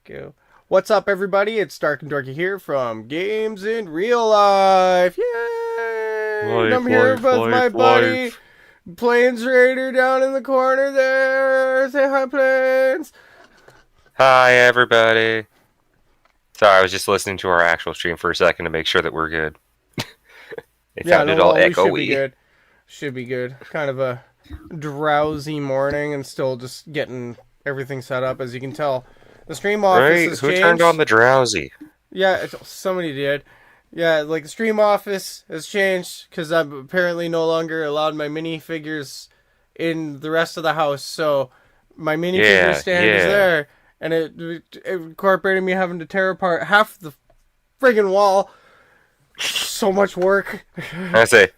go. What's up, everybody? It's Dark and Dorky here from Games in Real Life. Yay! And I'm here with my buddy, Plains Raider, down in the corner there. Say hi, Plains. Hi, everybody. Sorry, I was just listening to our actual stream for a second to make sure that we're good. It sounded all echoey. Should be good. Kind of a drowsy morning and still just getting everything set up, as you can tell. The stream office has changed. Who turned on the drowsy? Yeah, somebody did. Yeah, like the stream office has changed because I'm apparently no longer allowed my minifigures in the rest of the house. So my minifigure stand is there, and it incorporated me having to tear apart half the friggin' wall. So much work. I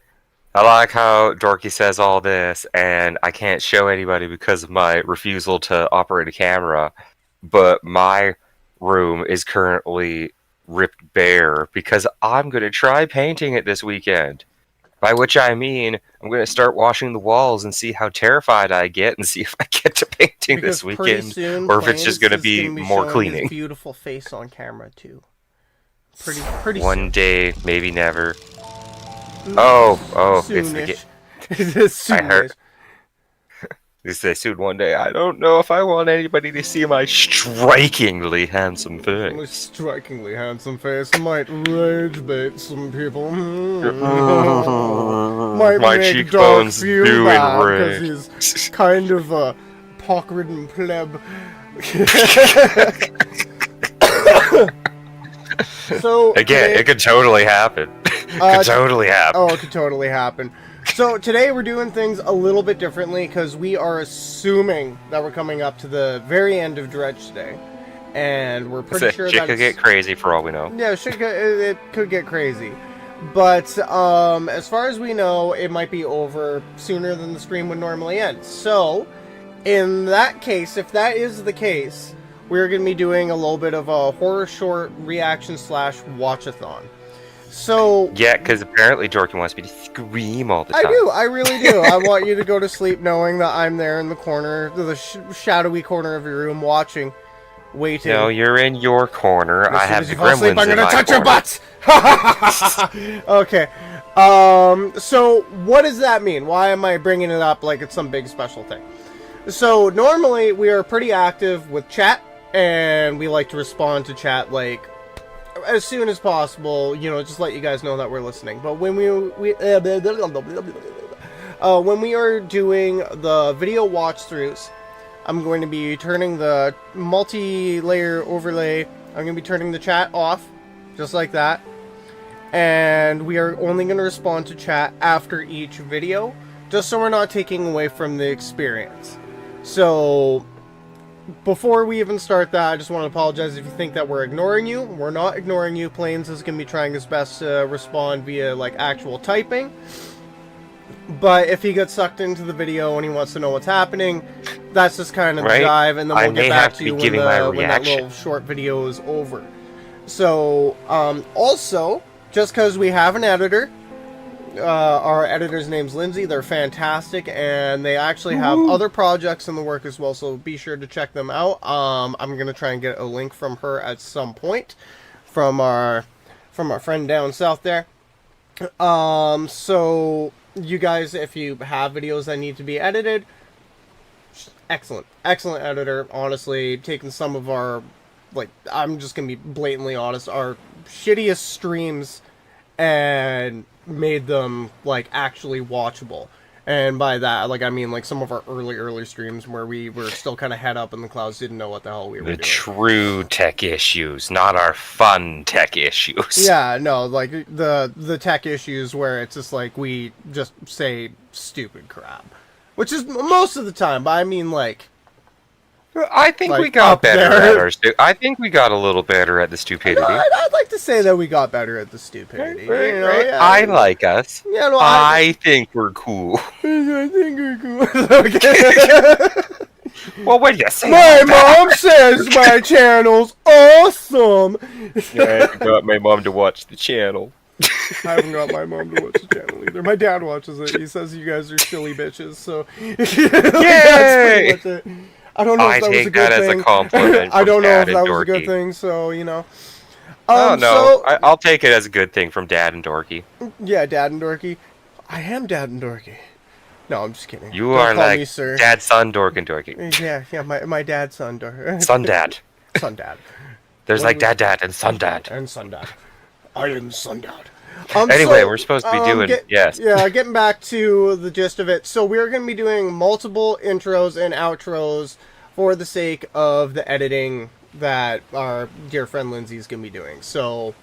like how Dorky says all this, and I can't show anybody because of my refusal to operate a camera. But my room is currently ripped bare because I'm going to try painting it this weekend. By which I mean, I'm going to start washing the walls and see how terrified I get and see if I get to painting because this weekend, soon, or if it's just going to be more cleaning. His beautiful face on camera too. Pretty One soon. day, maybe never. Oh, Soonish. I heard. They say soon one day. I don't know if I want anybody to see my strikingly handsome face. My strikingly handsome face might rage bait some people. Might my make cheekbones feel do bad enrage. because he's kind of a pock-ridden pleb. So again, it could totally happen. It totally happen. Oh, it could totally happen. So today we're doing things a little bit differently because we are assuming that we're coming up to the very end of Dredge today, and we're pretty sure that it could get crazy for all we know. Yeah, it could get crazy, but as far as we know, it might be over sooner than the stream would normally end. So, in that case, if that is the case, we're going to be doing a little bit of a horror short reaction / watch-a-thon. So yeah, because apparently Dorky wants me to scream all the time. I do, I really do. I want you to go to sleep knowing that I'm there in the corner, the shadowy corner of your room, watching, waiting. No, you're in your corner. I have the gremlins asleep, I'm in gonna my touch corner. your butt. Okay. So what does that mean? Why am I bringing it up like it's some big special thing? So normally we are pretty active with chat, and we like to respond to chat like as soon as possible, you know, just let you guys know that we're listening. But when we are doing the video watch throughs, I'm going to be turning the multi-layer overlay. I'm going to be turning the chat off, just like that. And we are only going to respond to chat after each video, just so we're not taking away from the experience. So before we even start that, I just want to apologize if you think that we're ignoring you. We're not ignoring you. Plains is going to be trying his best to respond via, like, actual typing. But if he gets sucked into the video and he wants to know what's happening, that's just kind of the jive, and then we'll get back to you when that little short video is over. So, also, just because we have an editor, our editor's name's Lindsay. They're fantastic, and they actually have other projects in the work as well, so be sure to check them out. I'm gonna try and get a link from her at some point, from our friend down south there. So you guys, if you have videos that need to be edited, excellent editor. Honestly, taking some of our, like, I'm just gonna be blatantly honest, our shittiest streams and made them, like, actually watchable. And by that, like, I mean, like, some of our early streams where we were still kind of head up in the clouds, didn't know what the hell we were doing. The true tech issues, not our fun tech issues. Yeah, no, like, the tech issues where it's just, like, we just say stupid crap. Which is most of the time, but I mean, like, I think we got better at our I think we got a little better at the stupidity. No, I'd like to say that we got better at the stupidity. Right. You know, yeah. I like us. Yeah, no, I think we're cool. I think we're cool. Okay. Well, what do you say? My mom says my channel's awesome. Yeah, I haven't got my mom to watch the channel. I haven't got my mom to watch the channel either. My dad watches it. He says you guys are silly bitches, so Yay! that's pretty much it. I don't know if that was a good take that thing. as a compliment. I don't know if Dad that and was a good Dorky. thing, so, you know. Oh, no, So, I'll take it as a good thing from Dad and Dorky. yeah, Dad and Dorky. I am Dad and Dorky. No, I'm just kidding. You Don't are call like me sir. Dad, son, Dork, and Dorky. Yeah, my dad's son, Dorky. Son, Dad. Son, Dad. There's What like do we- Dad, and Son, Dad. And son, Dad. I am son, Dad. Anyway, we're supposed to be doing... yes. Yeah, getting back to the gist of it. So we're going to be doing multiple intros and outros for the sake of the editing that our dear friend Lindsay's going to be doing. So,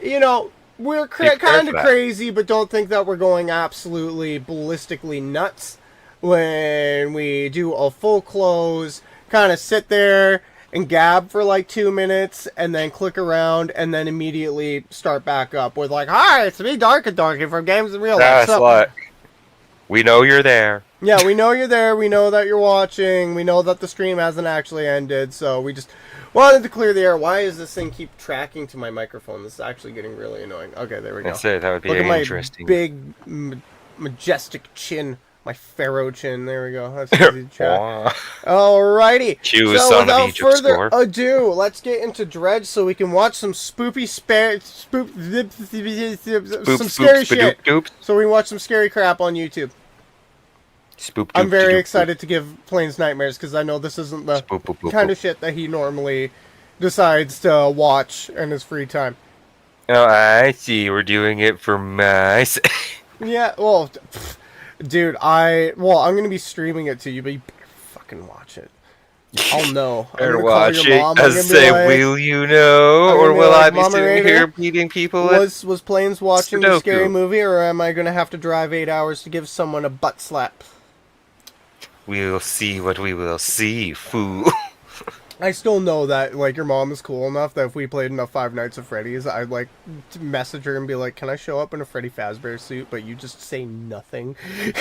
you know, we're kind of crazy, but don't think that we're going absolutely ballistically nuts when we do a full close, kind of sit there and gab for like 2 minutes, and then click around, and then immediately start back up with like, "Hi, it's me, Dark and Dorky from Games in Real Life." That's like... we know you're there. Yeah, we know you're there, we know that you're watching, we know that the stream hasn't actually ended, so we just wanted to clear the air. Why does this thing keep tracking to my microphone? This is actually getting really annoying. Okay, there we go. That's it, that would be Look interesting. at my big, majestic chin. My pharaoh chin. There we go. That's easy to track. Alrighty. Choose so son of without Egypt further score. ado, let's get into Dredge so we can watch some some scary shit. So we can watch some scary crap on YouTube. I'm very excited to give Plains nightmares because I know this isn't the kind of shit that he normally decides to watch in his free time. Oh, I see. We're doing it for my... Yeah, well... Dude, I'm going to be streaming it to you, but you better fucking watch it. I'll know. I'm Better going to call watch your it. mom. I say, like, will you know? I'm Or gonna be will like, I be Mama sitting Raider, here beating people? Was Plains watching the scary Sudoku. movie, or am I going to have to drive 8 hours to give someone a butt slap? We'll see what we will see, fool. I still know that, like, your mom is cool enough that if we played enough Five Nights at Freddy's, I'd, like, message her and be like, can I show up in a Freddy Fazbear suit, but you just say nothing?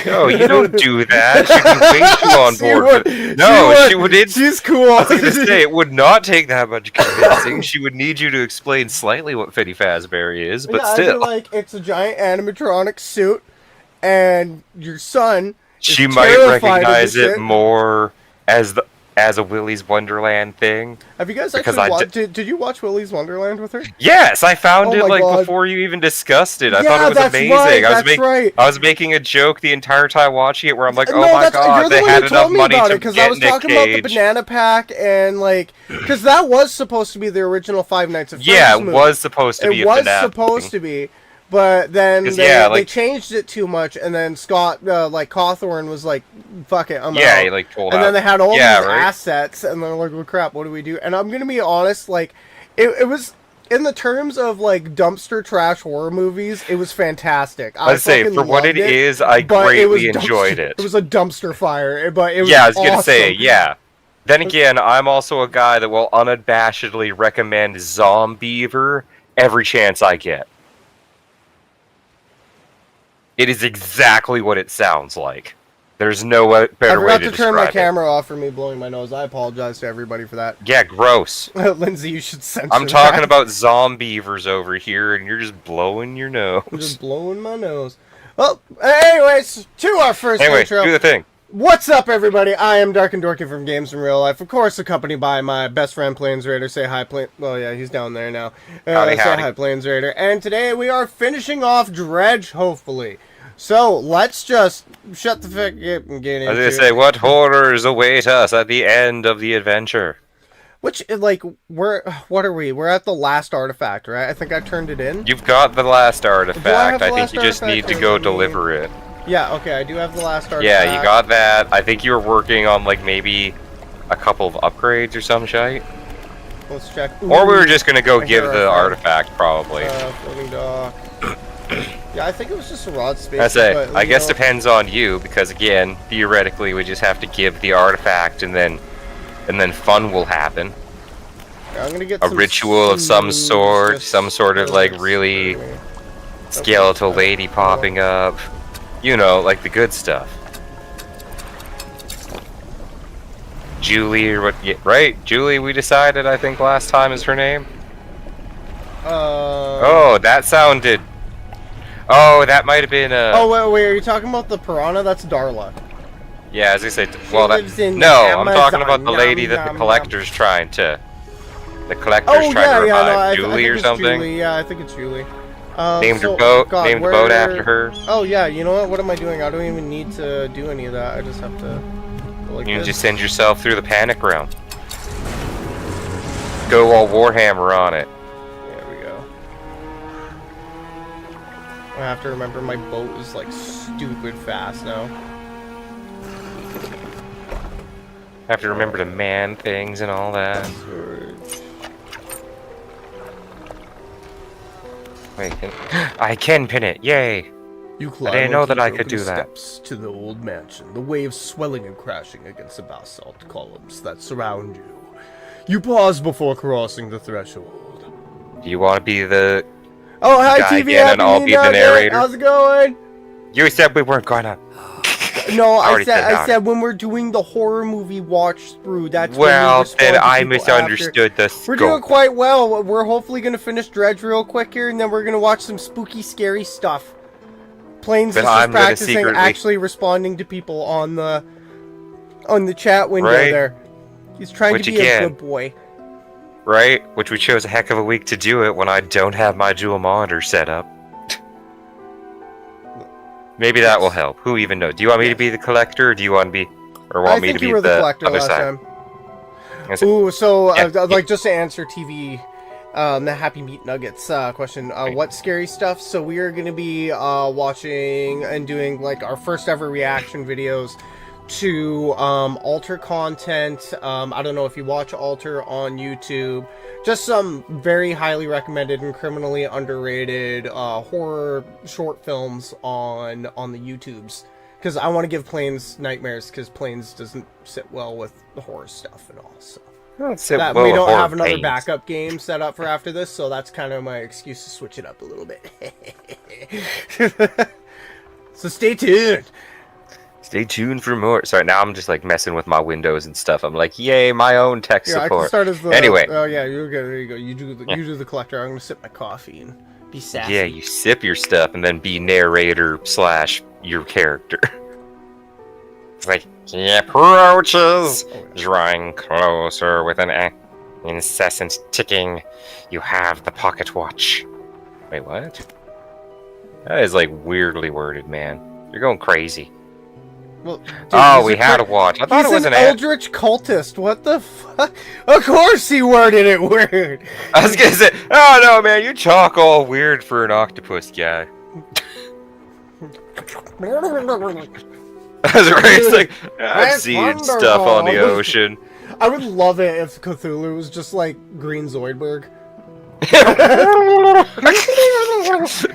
No, you don't do that. She'd be way too on board. She would. She's cool. I was going to say, it would not take that much convincing. She would need you to explain slightly what Freddy Fazbear is, but yeah, still. I'd be like, it's a giant animatronic suit, and your son She is might terrified of recognize this it shit. more as a Willy's Wonderland thing. Have you guys because actually watched... Did you watch Willy's Wonderland with her? Yes, I found Oh it my like God. before you even discussed it. I Yeah, thought it was that's amazing. right, I that's was making a joke the entire time watching it where I'm like, oh No, my you're god, the they one had who enough told me money about to it, because get I was Nick talking about the Cage. banana pack and like, because that was supposed to be the original Five Nights at Freddy's Yeah, it movie. was supposed to be It a was FNAF supposed thing. to be, but then 'Cause, they, yeah, they like- changed it too much, and then Scott, like Cawthorn, was like, "Fuck it, I'm Yeah, out." he like pulled And out. then they had all Yeah, these right? assets, and they're like, "Well, crap, what do we do?" And I'm gonna be honest, like, it was. In the terms of like dumpster trash horror movies, it was fantastic. I'd say fucking for what loved it is, I but it was greatly enjoyed dumpster- it. It was a dumpster fire, but it was Yeah, I was gonna say, awesome. yeah. Then again, I'm also a guy that will unabashedly recommend Zombiever every chance I get. It is exactly what it sounds like. There's no I better way forgot to to turn my describe it. camera off for me blowing my nose. I apologize to everybody for that. Yeah, gross. Lindsay, you should censor I'm talking that. about Zombievers over here, and you're just blowing your I'm nose. just blowing my nose. Well, anyways, to our first Anyway, intro. do the thing. What's up, everybody? I am Dark and Dorky from Games in Real Life. Of course, accompanied by my best friend, Plains Raider. Say hi, Plains. Well, yeah, he's down there now. Howdy, say howdy. hi, Plains Raider. And today we are finishing off Dredge, hopefully. So, let's just shut the fuck up and get I into was gonna say, it. what horrors await us at the end of the adventure? Which, like, what are we? We're at the last artifact, right? I think I turned it in. You've got the last artifact. the I think last you just need artifact, to go or deliver it. Yeah, okay, I do have the last artifact. Yeah, you got that. I think you were working on, like, maybe a couple of upgrades or some shite. Let's check. Or we were just gonna go I give hear the our friend. artifact, probably. Floating dock. Yeah, I think it was just a rod space. That's it. But, I you guess know, depends on you, because again, theoretically, we just have to give the artifact, and then fun will happen. Yeah, I'm gonna get A some ritual of some smooth, sort, just some sort of like relax really for me. skeletal lady popping up. You know, like the good stuff. Julie, or what? Yeah, right? Julie, we decided, I think, last time is her name. Oh, that sounded. Oh, that might have been Oh, wait, are you talking about the piranha? That's Darla. Yeah, as I say, She well, lives in no, Amazon. I'm talking about the lady Nom, that the nom, collector's trying to. The collector's Oh trying to revive. I Julie think or it's something. Julie. Yeah, I think it's Julie. Named so, her boat. God, named the boat after her. Oh yeah, you know what? What am I doing? I don't even need to do any of that. I just have to go like You can this. just send yourself through the panic realm. Go all Warhammer on it. There we go. I have to remember my boat is like stupid fast now. Have to remember to man things and all that. Wait, I can pin it! Yay! You climb I didn't know onto that I the could do broken that. steps to the old mansion, the waves swelling and crashing against the basalt columns that surround you. You pause before crossing the threshold. Do you want to be the Oh, hi, guy TV again and I'll be the Nugget. narrator? How's it going? You said we weren't gonna. No, I already said I that. said when we're doing the horror movie watch through, that's Well, when we respond then to I people misunderstood the after. We're doing scope. quite well. We're hopefully going to finish Dredge real quick here, and then we're going to watch some spooky, scary stuff. Plains But is I'm just gonna practicing secretly- actually responding to people on the chat window Right. there. He's trying Which to be again- a good boy. Right? Which we chose a heck of a week to do it when I don't have my dual monitor set up. Maybe that will help. Who even knows? Do you want me to be the collector, or do you want to be, or want I me to think be you were the collector other last side? time. Is it- Ooh, so Yeah, like just to answer TV, the Happy Meat Nuggets question, what scary stuff? So we are going to be watching and doing like our first ever reaction videos to Alter content. I don't know if you watch Alter on YouTube. Just some very highly recommended and criminally underrated horror short films on the YouTubes. Because I want to give Plains nightmares, because Plains doesn't sit well with the horror stuff and all. So that, we don't have another backup game set up for after this, so that's kind of my excuse to switch it up a little bit. So stay tuned. Stay tuned for more. Sorry, now I'm just like messing with my windows and stuff. I'm like, yay, my own tech Yeah, I can support. start as the. Anyway. Oh yeah, you're good. There you go. You do the collector. I'm gonna sip my coffee and be sassy. Yeah, you sip your stuff and then be narrator / your character. It's like, he approaches, drawing closer with an incessant ticking. You have the pocket watch. Wait, what? That is like weirdly worded, man. You're going crazy. Well, dude, Oh, he's we had a watch. I thought He's it was an an ad. eldritch cultist. What the fuck? Of course he worded it weird. I was gonna say, oh no, man, you talk all weird for an octopus guy. That's right. It's like, I've That's seen stuff on the wonderful. ocean. I would love it if Cthulhu was just like Green Zoidberg.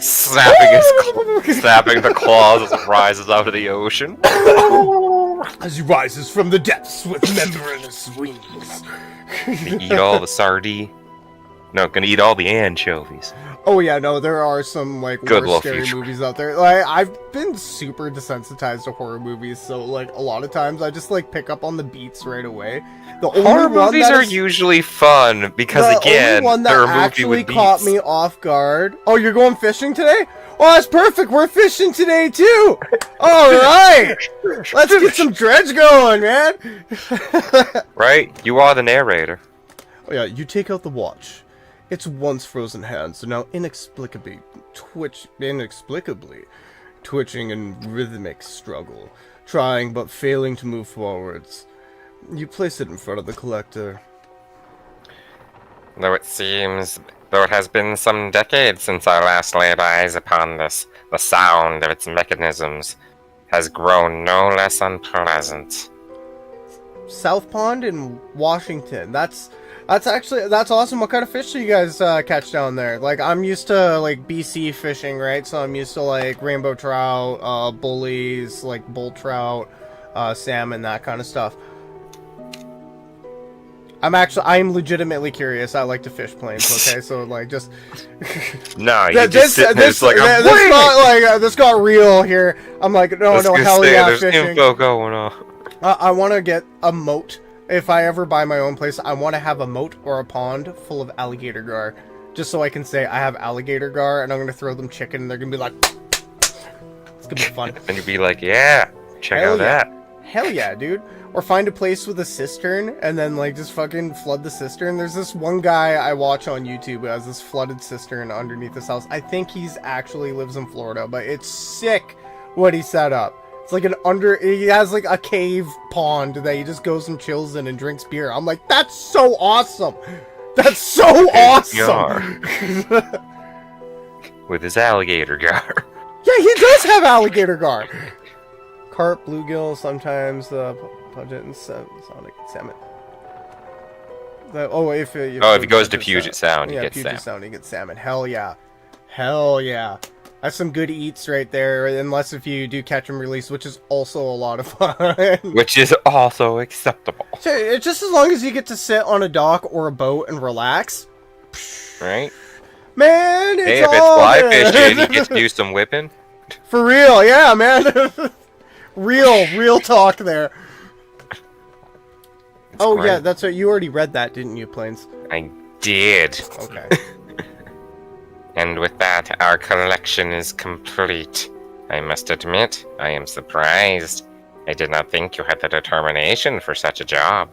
snapping the claws as it rises out of the ocean. As he rises from the depths with membranous wings. Gonna eat all the sardine. No, gonna eat all the anchovies. Oh yeah, no, there are some like Good worse little scary future. movies out there. Like I've been super desensitized to horror movies, so like a lot of times I just like pick up on the beats right away. The Horror only one movies that are is- usually fun because, the again, only one they're a that movie actually with caught beats. me off guard. Oh, you're going fishing today? Oh, that's perfect. We're fishing today too. All right, let's get some dredge going, man. Right? You are the narrator. Oh yeah, you take out the watch. Its once frozen hands are now inexplicably twitching in rhythmic struggle, trying but failing to move forwards. You place it in front of the collector. Though it has been some decades since I last laid eyes upon this, the sound of its mechanisms has grown no less unpleasant. South Pond in Washington. That's awesome. What kind of fish do you guys catch down there? Like, I'm used to like BC fishing, right? So I'm used to like rainbow trout, bullies, like bull trout, salmon, that kind of stuff. I'm legitimately curious. I like to fish plains. Okay, so like just No, you just sitting there, it's like, I'm this waiting! got like this got real here. I'm like, no, hell yeah, there's fishing. info going on. I want to get a moat. If I ever buy my own place, I want to have a moat or a pond full of alligator gar. Just so I can say I have alligator gar, and I'm going to throw them chicken, and they're going to be like... It's going to be fun. And you'd be like, yeah, check Hell out yeah. that. Hell yeah, dude. Or find a place with a cistern and then like just fucking flood the cistern. There's this one guy I watch on YouTube who has this flooded cistern underneath his house. I think he's actually lives in Florida, but it's sick what he set up. It's like he has like a cave pond that he just goes and chills in and drinks beer. I'm like, that's so awesome. That's so awesome. With his alligator gar. Yeah, he does have alligator gar. Carp, bluegill, sometimes Puget and Sonic salmon. If he goes to Puget Sound, he gets Puget salmon. Sound, he gets salmon. Hell yeah. Hell yeah. That's some good eats right there, unless if you do catch and release, which is also a lot of fun. Which is also acceptable. So, just as long as you get to sit on a dock or a boat and relax. Right? Man, it's hey, if it's fly fishing, you get to do some whipping. For real, yeah, man. real talk there. Great. Yeah, that's what you already read that, didn't you, Plains? I did. Okay. And with that, our collection is complete. I must admit, I am surprised. I did not think you had the determination for such a job.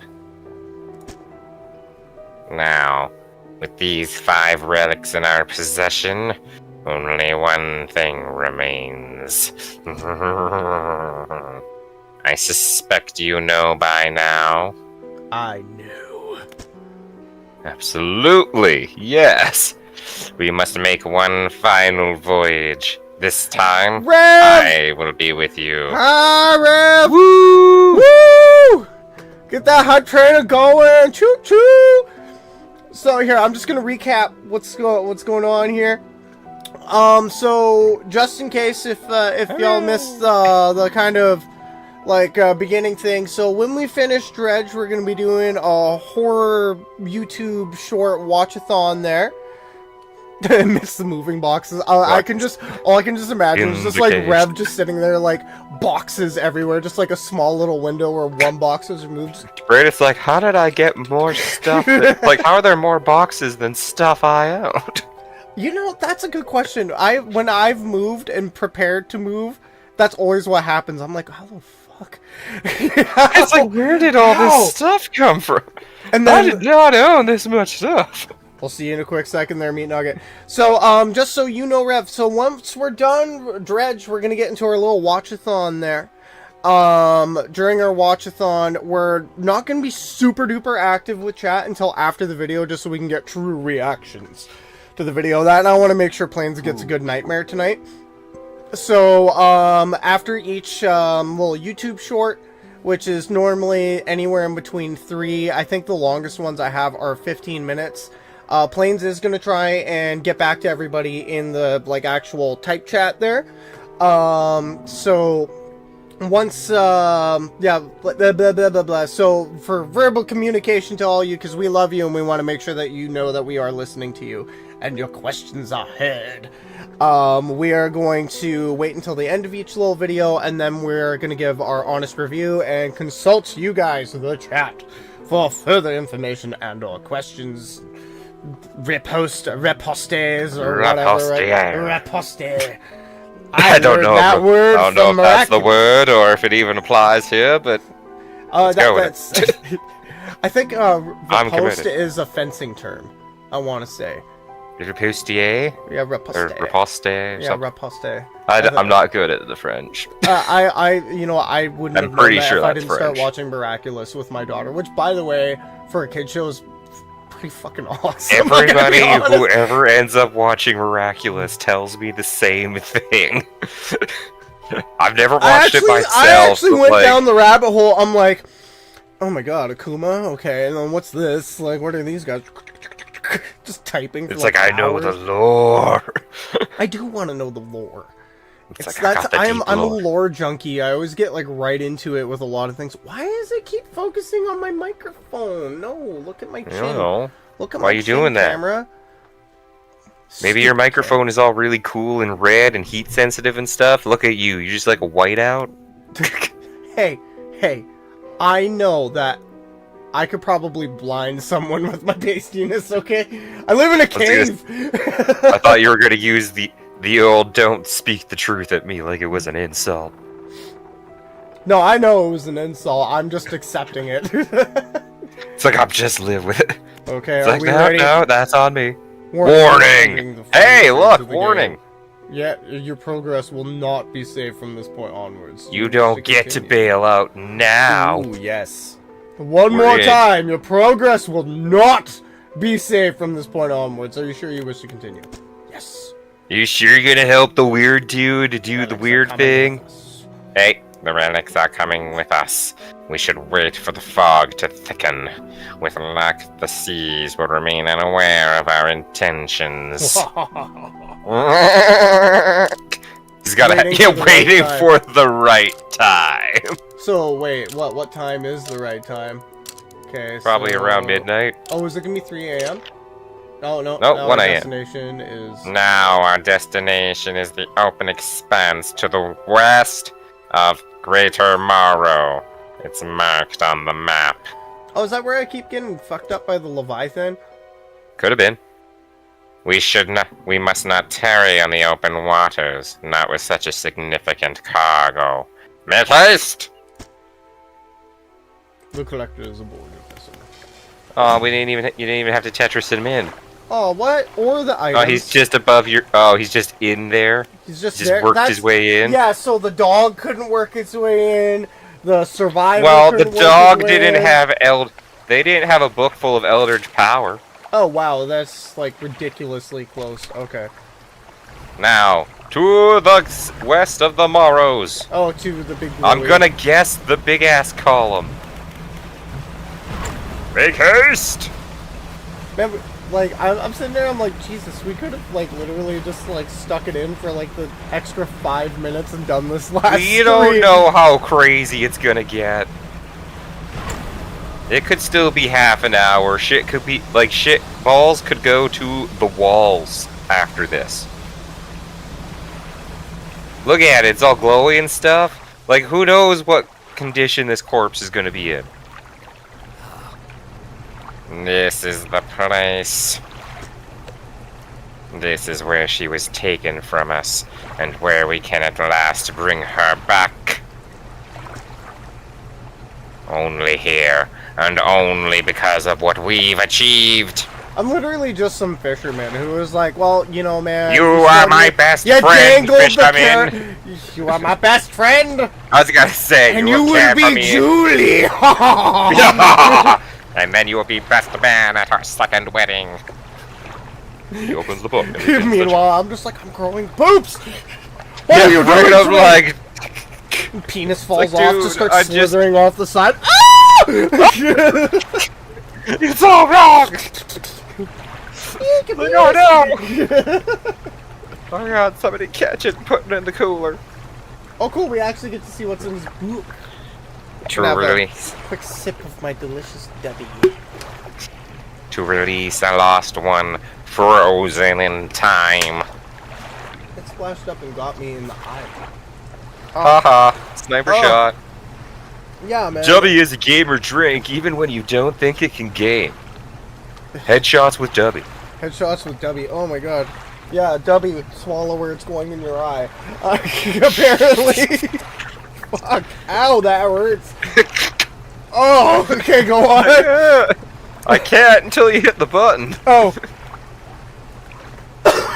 Now, with these 5 relics in our possession, only one thing remains. I suspect you know by now. I knew. Absolutely, yes. We must make one final voyage. This time, Rev! I will be with you. Ah, Rev! Woo! Woo! Get that hot trainer going! Choo choo! So here, I'm just gonna recap what's going on here. So just in case if y'all missed the kind of like beginning thing, so when we finish Dredge, we're gonna be doing a horror YouTube short watch-a-thon there. Miss the moving boxes. All I can just imagine is just like Rev just sitting there, like boxes everywhere, just like a small little window where one box is removed. Right, it's like, how did I get more stuff? Like, how are there more boxes than stuff I owned? You know, that's a good question. When I've moved and prepared to move, that's always what happens. I'm like, how the fuck? It's like, where did all this stuff come from? And then, I did not own this much stuff. We'll see you in a quick second there, Meat Nugget. So, just so you know, Rev, so once we're done Dredge, we're gonna get into our little watch-a-thon there. During our watch-a-thon, we're not gonna be super duper active with chat until after the video, just so we can get true reactions to the video. That, and I want to make sure Plains gets a good nightmare tonight. So, after each little YouTube short, which is normally anywhere in between 3, I think the longest ones I have are 15 minutes. Plains is going to try and get back to everybody in the, like, actual type chat there. So, once, yeah, blah, blah, blah, blah, blah. So, for verbal communication to all you, because we love you and we want to make sure that you know that we are listening to you and your questions are heard. We are going to wait until the end of each little video, and then we're going to give our honest review and consult you guys, the chat, for further information and or questions. Repostes or whatever. Reposte. I don't know that word I don't know if that's the word or if it even applies here, but let's go with it. I think riposte is a fencing term, I want to say. Ripostier? Yeah, riposte. Or riposte? Yeah, riposte. I'm not good at the French. I wouldn't. I'm pretty sure if that's I didn't French. start watching Miraculous with my daughter, which, by the way, for a kid show is pretty fucking awesome. Everybody who ever ends up watching Miraculous tells me the same thing. I've never watched it myself. I actually went down the rabbit hole. I'm like, oh my god, Akuma? Okay, and then what's this? Like, what are these guys? Just typing for it's like I know the lore. I do want to know the lore. I'm a lore junkie. I always get like right into it with a lot of things. Why does it keep focusing on my microphone? No, look at my chin. I don't know. Look at Why my are you doing that? Camera. Maybe your microphone is all really cool and red and heat sensitive and stuff. Look at you. You're just like a whiteout. Hey, I know that I could probably blind someone with my tastiness, okay? I live in a cave! I thought you were going to use the old don't speak the truth at me like it was an insult. No, I know it was an insult. I'm just accepting it. It's like, I'll just live with it. Okay, It's are like, we no, ready? no, that's on me. Warning! Hey, look, warning! Yeah, your progress will not be saved from this point onwards. You don't get to bail out now. Ooh, yes. One We're more in. time, your progress will not be saved from this point onwards. Are you sure you wish to continue? Yes. You sure you're gonna help the weird dude do the weird thing? Hey, the relics are coming with us. We should wait for the fog to thicken. With luck, the seas will remain unaware of our intentions. He's gotta waiting for the right time. So wait, what time is the right time? Okay, Probably around midnight. Oh, is it gonna be 3 a.m.? Oh no, Nope, now 1 our a.m. destination is. Now our destination is the open expanse to the west of Greater Morrow. It's marked on the map. Oh, is that where I keep getting fucked up by the Leviathan? Could have been. We must not tarry on the open waters, not with such a significant cargo. Make haste! The collector is aboard. Oh, you didn't even have to Tetris him in. Oh, what? Or the items. Oh, he's just above your. Oh, he's just in there. He's just there. Worked his way in. Yeah, so the dog couldn't work its way in. The survivor. Well, the couldn't dog work his way didn't in. have They didn't have a book full of Eldritch power. Oh wow, that's like ridiculously close. Okay. Now to the west of the Morrows. Oh, to the big. I'm gonna guess the big ass column. Make haste! Remember, like I'm sitting there, I'm like, Jesus, we could have like literally just like stuck it in for like the extra 5 minutes and done this last. We don't know how crazy it's gonna get. It could still be half an hour. Shit could be like balls could go to the walls after this. Look at it, it's all glowy and stuff. Like, who knows what condition this corpse is gonna be in. This is the place. This is where she was taken from us, and where we can at last bring her back. Only here, and only because of what we've achieved. I'm literally just some fisherman who was like, well, you know, man. You are my best friend, fisherman. You are my best friend. I was gonna say, and you will be Julie. And then you will be best man at our second wedding. He opens the book. Meanwhile, I'm just like, I'm growing boobs. Yeah, you're right up like... Penis falls like, off dude, to start slithering off the side. It's all wrong! Oh no! Oh god, somebody catch it and put it in the cooler. Oh cool, we actually get to see what's in his book. To release. Quick sip of my delicious Debbie. To release a lost one, frozen in time. It splashed up and got me in the eye. Haha, sniper shot. Yeah, man. W is a gamer drink, even when you don't think it can game. Headshots with W. Headshots with W. Oh my god. Yeah, W, swallow where it's going in your eye. Apparently. Fuck. Ow, that hurts. Oh, okay, go on. I can't until you hit the button. Oh.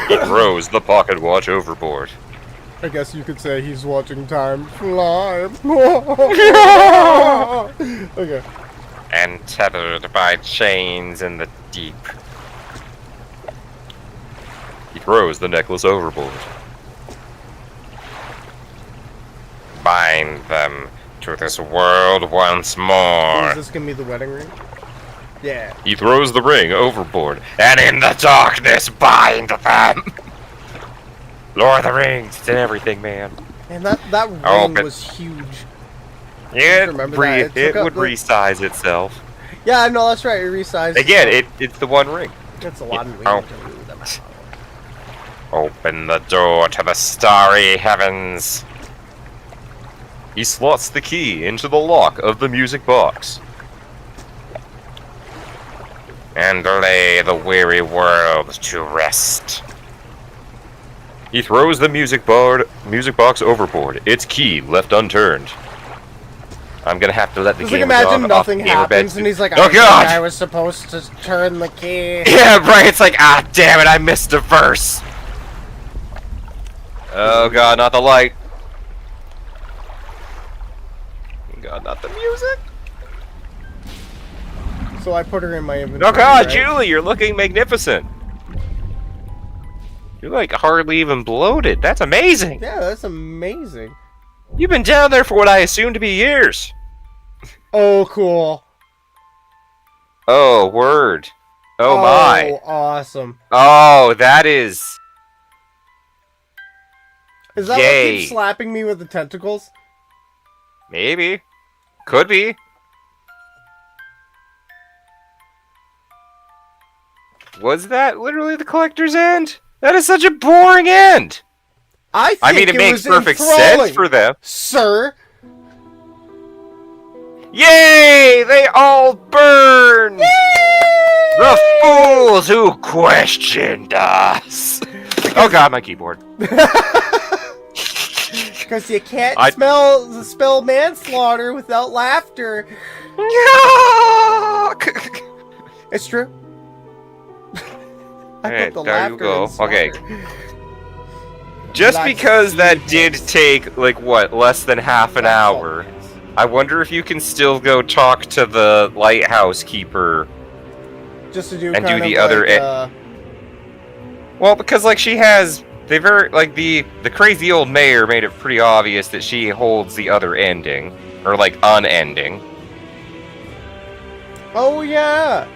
He throws the pocket watch overboard. I guess you could say he's watching time fly. Okay. And tethered by chains in the deep. He throws the necklace overboard. Bind them to this world once more. Is this gonna be the wedding ring? Yeah. He throws the ring overboard, and in the darkness bind them! Lord of the Rings, it's in everything, man. And that ring was huge. It would resize itself. Yeah, no, that's right. It resized. Again, it's the one ring. It's a lot of Oh. rings. Open the door to the starry heavens. He slots the key into the lock of the music box. And lay the weary world to rest. He throws the music box overboard, its key left unturned. I'm gonna have to let the Just like gamer imagine dog nothing off the gamer bed. happens, and he's like, "Oh I think God!" I was supposed to turn the key. Yeah, right. It's like, ah, damn it! I missed a verse. Oh God, not the light. God, not the music. So I put her in my inventory. Oh God, right? Julie, you're looking magnificent. You're like hardly even bloated. That's amazing. Yeah, that's amazing. You've been down there for what I assume to be years. Oh, cool. Oh, word. Oh my. Awesome. Oh, that is... Is that Yay. what keeps slapping me with the tentacles? Maybe. Could be. Was that literally the collector's end? That is such a boring end. I mean, it makes perfect sense for them. Sir. Yay! They all burned! Yay! The fools who questioned us! Oh god, my keyboard. Because you can't spell manslaughter without laughter. It's true. Hey, put the there you laughter go. in slaughter. Okay. Just because that did take, like, what, less than half an hour, I wonder if you can still go talk to the lighthouse keeper. Just to do and kind do the of other like, Well, because, like, she has... They very... Like, the crazy old mayor made it pretty obvious that she holds the other ending. Or, like, unending. Oh, yeah!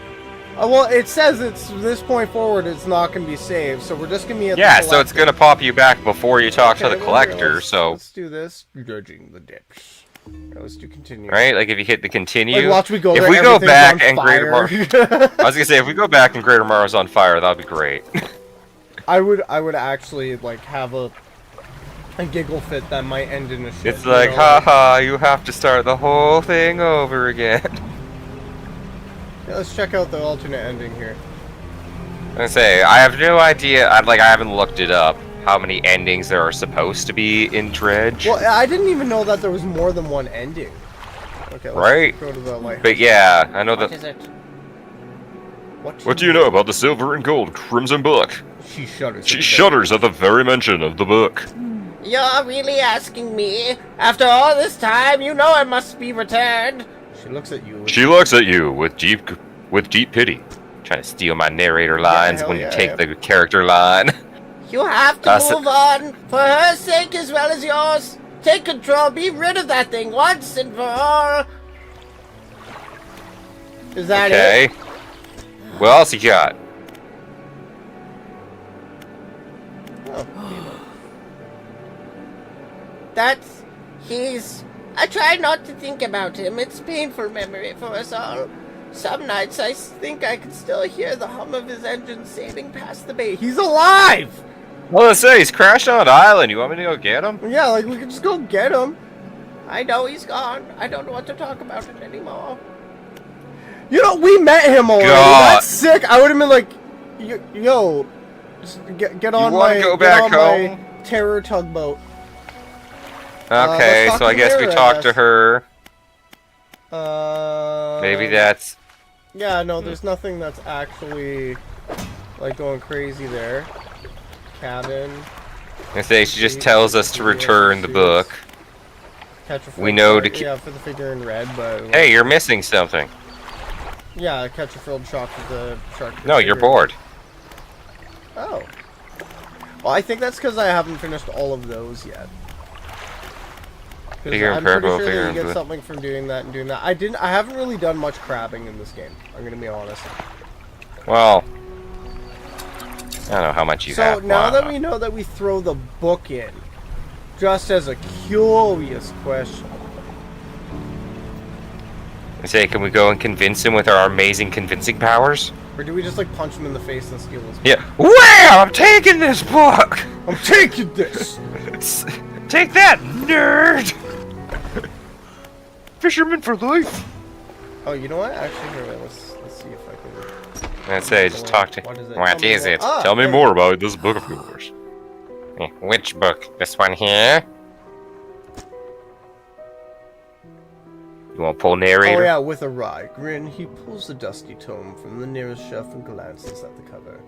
Well, it says it's this point forward it's not going to be saved, so we're just going to be at Yeah, the so it's going to pop you back before you talk to the well, collector, here, so... Let's do this. Dredging the depths. Right, let's do continue. Right? Like, if you hit the continue... Like, watch we go if there, we go back on and Greater fire. I was going to say, if we go back and Greater Morrow's on fire, that would be great. I would actually, like, have a giggle fit that might end in a shit. It's like, haha, you have to start the whole thing over again. Yeah, let's check out the alternate ending here. I say, I have no idea, I haven't looked it up, how many endings there are supposed to be in Dredge. Well, I didn't even know that there was more than one ending. Okay, let's Right? go to the lighthouse. But yeah, I know that... What is it? What do you know about the silver and gold Crimson Book? She shudders. She shudders at the very mention of the book. You're really asking me? After all this time, you know it must be returned. She looks at you. She looks at you with deep pity. Trying to steal my narrator lines when you yeah, take the character line. You have to move on, for her sake as well as yours. Take control, be rid of that thing once and for all. Is that it? Okay. What else you got? I try not to think about him. It's painful memory for us all. Some nights I think I can still hear the hum of his engine sailing past the bay. He's alive! Well, let's say he's crashed on an island. You want me to go get him? Yeah, like we could just go get him. I know he's gone. I don't want to talk about it anymore. You know, we met him already. God. That's sick. I would have been like, yo, just get on my terror tugboat. Okay, so I guess we talked to her. Maybe that's... Yeah, no, there's nothing that's actually, like, going crazy there. Cabin. I say she just tells us to return the book. Catch a We know to yeah, for the figure in red, but... Hey, you're missing something. Yeah, catch a frilled shark with the shark. No, you're bored. Oh. Well, I think that's because I haven't finished all of those yet. Figure in I'm pretty purple, sure figure that in you get blue. something from doing that and doing that. I haven't really done much crabbing in this game. I'm gonna be honest. Well, I don't know how much you have. So now that we know that we throw the book in, just as a curious question. I say, can we go and convince him with our amazing convincing powers? Or do we just like punch him in the face and steal his book? Yeah. Wham! I'm taking this book! I'm taking this! Take that, nerd! Fisherman for life! Oh, you know what? Actually, here, let's see if I can... I'd say, just talk to... What is it? What is it? Ah, Tell me there- more about this book of yours. Which book? This one here? You want to pull narrator? Oh yeah, with a wry grin, he pulls the dusty tome from the nearest shelf and glances at the cover.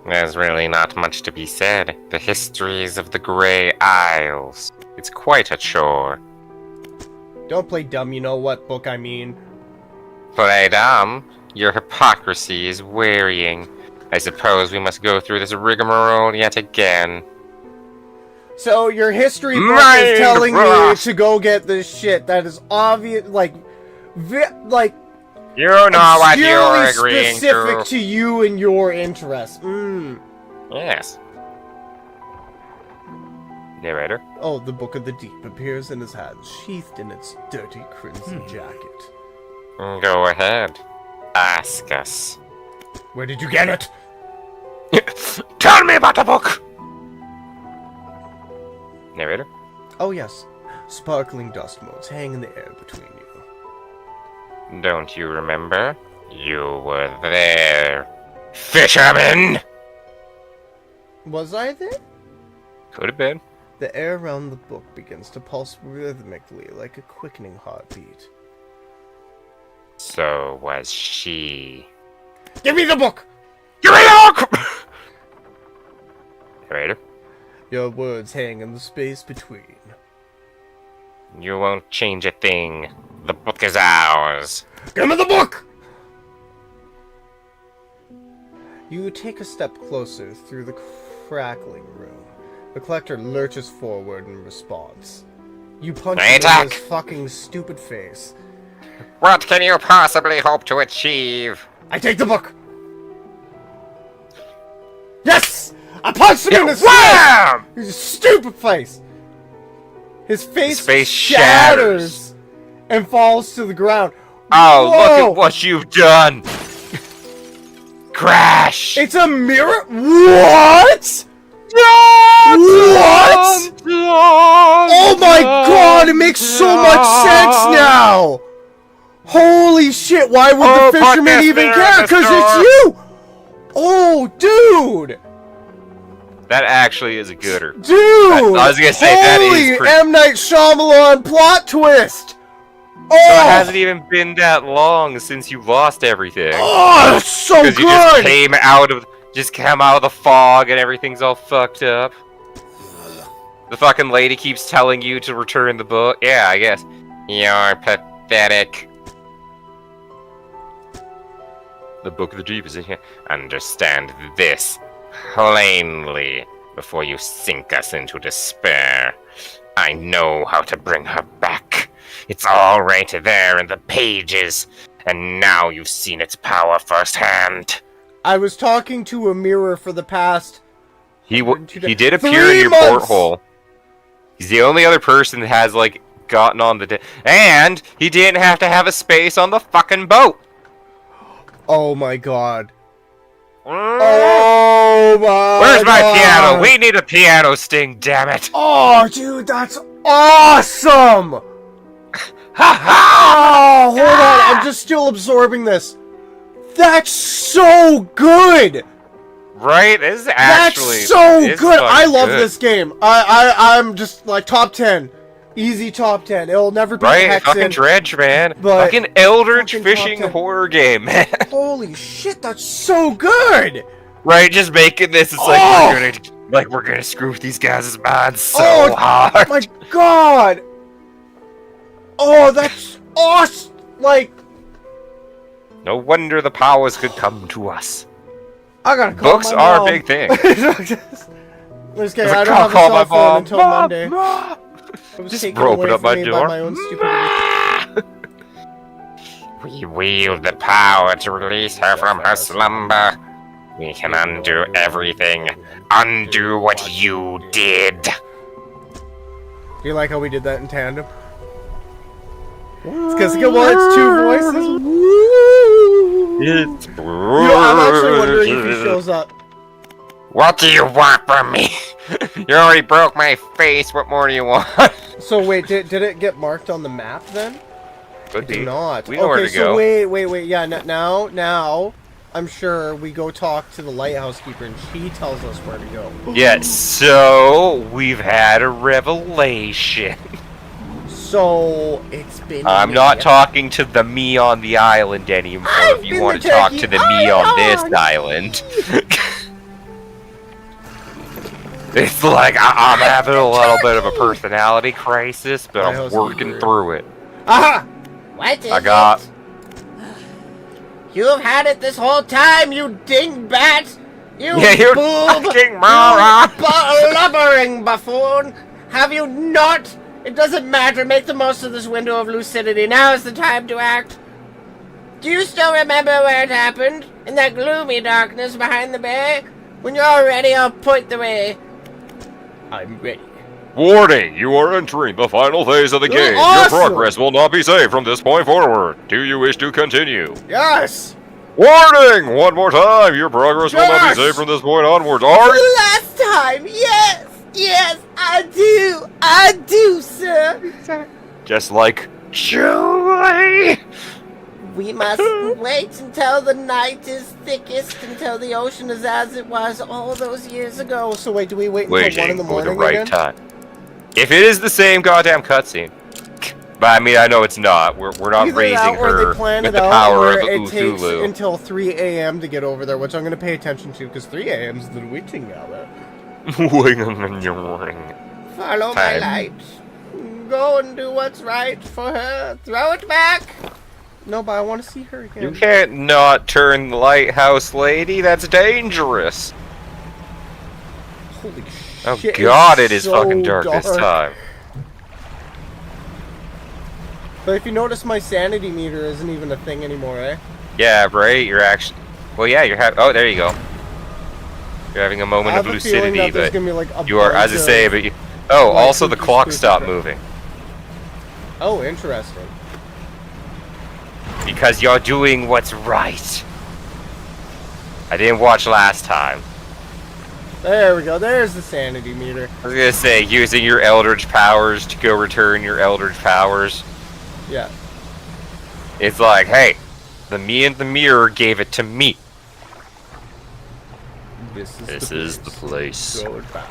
There's really not much to be said. The histories of the Grey Isles. It's quite a chore. Don't play dumb, you know what book I mean. Play dumb? Your hypocrisy is wearying. I suppose we must go through this rigmarole yet again. So your history book is telling you to go get this shit that is obvious, like, you know what you're agreeing specific to you and your interests. Yes. Narrator? Oh, the Book of the Deep appears in his hand, sheathed in its dirty crimson jacket. Go ahead. Ask us. Where did you get it? Tell me about the book! Narrator? Oh yes, sparkling dust motes hang in the air between you. Don't you remember? You were there. Fisherman! Was I there? Could have been. The air around the book begins to pulse rhythmically like a quickening heartbeat. So was she. Give me the book! Give me the book! Narrator? Your words hang in the space between. You won't change a thing. The book is ours. Give me the book! You take a step closer through the crackling room. The collector lurches forward in response. You punch him in his fucking stupid face. What can you possibly hope to achieve? I take the book! Yes! I punched him in his face! His stupid face! His face shatters and falls to the ground. Oh, Whoa! look at what you've done! Crash! It's a mirror? What? What? Oh my god, it makes so much sense now! Holy shit, why would the fisherman even care? Because it's you! Oh, dude! That actually is a gooder. Dude! I was gonna say, that is pretty... M. Night Shyamalan plot twist! Oh! So it hasn't even been that long since you lost everything. Oh, that's so good! Because you just came out of the fog and everything's all fucked up. The fucking lady keeps telling you to return the book. Yeah, I guess. You're pathetic. The Book of the Deep is in here. Understand this plainly before you sink us into despair. I know how to bring her back. It's all right there in the pages, and now you've seen its power firsthand. I was talking to a mirror for the past... He did appear in your porthole. He's the only other person that has, like, gotten on the... And he didn't have to have a space on the fucking boat! Oh my god. Oh my Where's my god. piano? We need a piano sting, damn it! Oh, dude, that's awesome! Oh, hold on, I'm just still absorbing this. That's so good! Right? This is actually... That's so good! I love this game. I'm just, like, top 10. Easy top 10. It'll never be right? Fucking Dredge, man. Fucking Eldritch fishing horror game, man. Holy shit, that's so good! Right, just making this, it's like, we're gonna screw with these guys' minds so hard. Oh my god! Oh, that's awesome! Like... No wonder the powers could come to us. I gotta call Books are a big thing. Just kidding, I don't have a cell phone until Monday. Just open up my door. My own we wield the power to release her from her slumber. We can undo everything. Undo what you did. Do you like how we did that in tandem? It's because, well, it's two voices. You know, I'm actually wondering if he shows up. What do you want from me? You already broke my face. What more do you want? So wait, did it get marked on the map then? Could be. Not. We know where to go. Wait. Yeah, now, I'm sure we go talk to the lighthouse keeper and she tells us where to go. Yeah, so we've had a revelation. So it's been. I'm not talking to the me on the island anymore. I've If you been want the to talk turkey to the me all on this along. island. It's like I'm having a little bit of a personality crisis, but My I'm host working is through it. Aha! What is I got. it? You've had it this whole time, you dingbat! You You boob! fucking You moron! blubbering buffoon! Have you not? It doesn't matter. Make the most of this window of lucidity. Now is the time to act. Do you still remember where it happened? In that gloomy darkness behind the bay? When you're ready, I'll point the way. I'm ready. Warning, you are entering the final phase of the game. Awesome. Your progress will not be saved from this point forward. Do you wish to continue? Yes! Warning! One more time, your progress will not Yes! be saved from this point onwards. Are you? Last time, yes! Yes, I do, sir! Just like Julie. We must wait until the night is thickest, until the ocean is as it was all those years ago. So wait, do we wait until 1 in Waiting the for morning the right again? time. If it is the same goddamn cutscene, but I mean I know it's not. We're not Either raising that, or her they plan with it the out power where of it takes Cthulhu. until 3 a.m. to get over there, which I'm going to pay attention to, because 3 a.m. is the witching hour. Follow my Time. light. Go and do what's right for her. Throw it back. No, but I want to see her again. You can't not turn the lighthouse, lady. That's dangerous. Holy Oh shit. god, it's it is so fucking dark this time. But if you notice, my sanity meter isn't even a thing anymore, eh? Yeah, right. You're actually. Well, yeah. You're having. Oh, there you go. You're having a I moment have of a feeling lucidity, that there's but gonna be like a you are, as I bunch say, of- but you. Oh, like, also the super clock spooky stopped crap. moving Oh, interesting. because you're doing what's right. I didn't watch last time. There we go. There's the sanity meter. I was gonna say using your Eldritch powers to go return your Eldritch powers. Yeah. It's like, hey, the me in the mirror gave it to me. This is the place. Go back.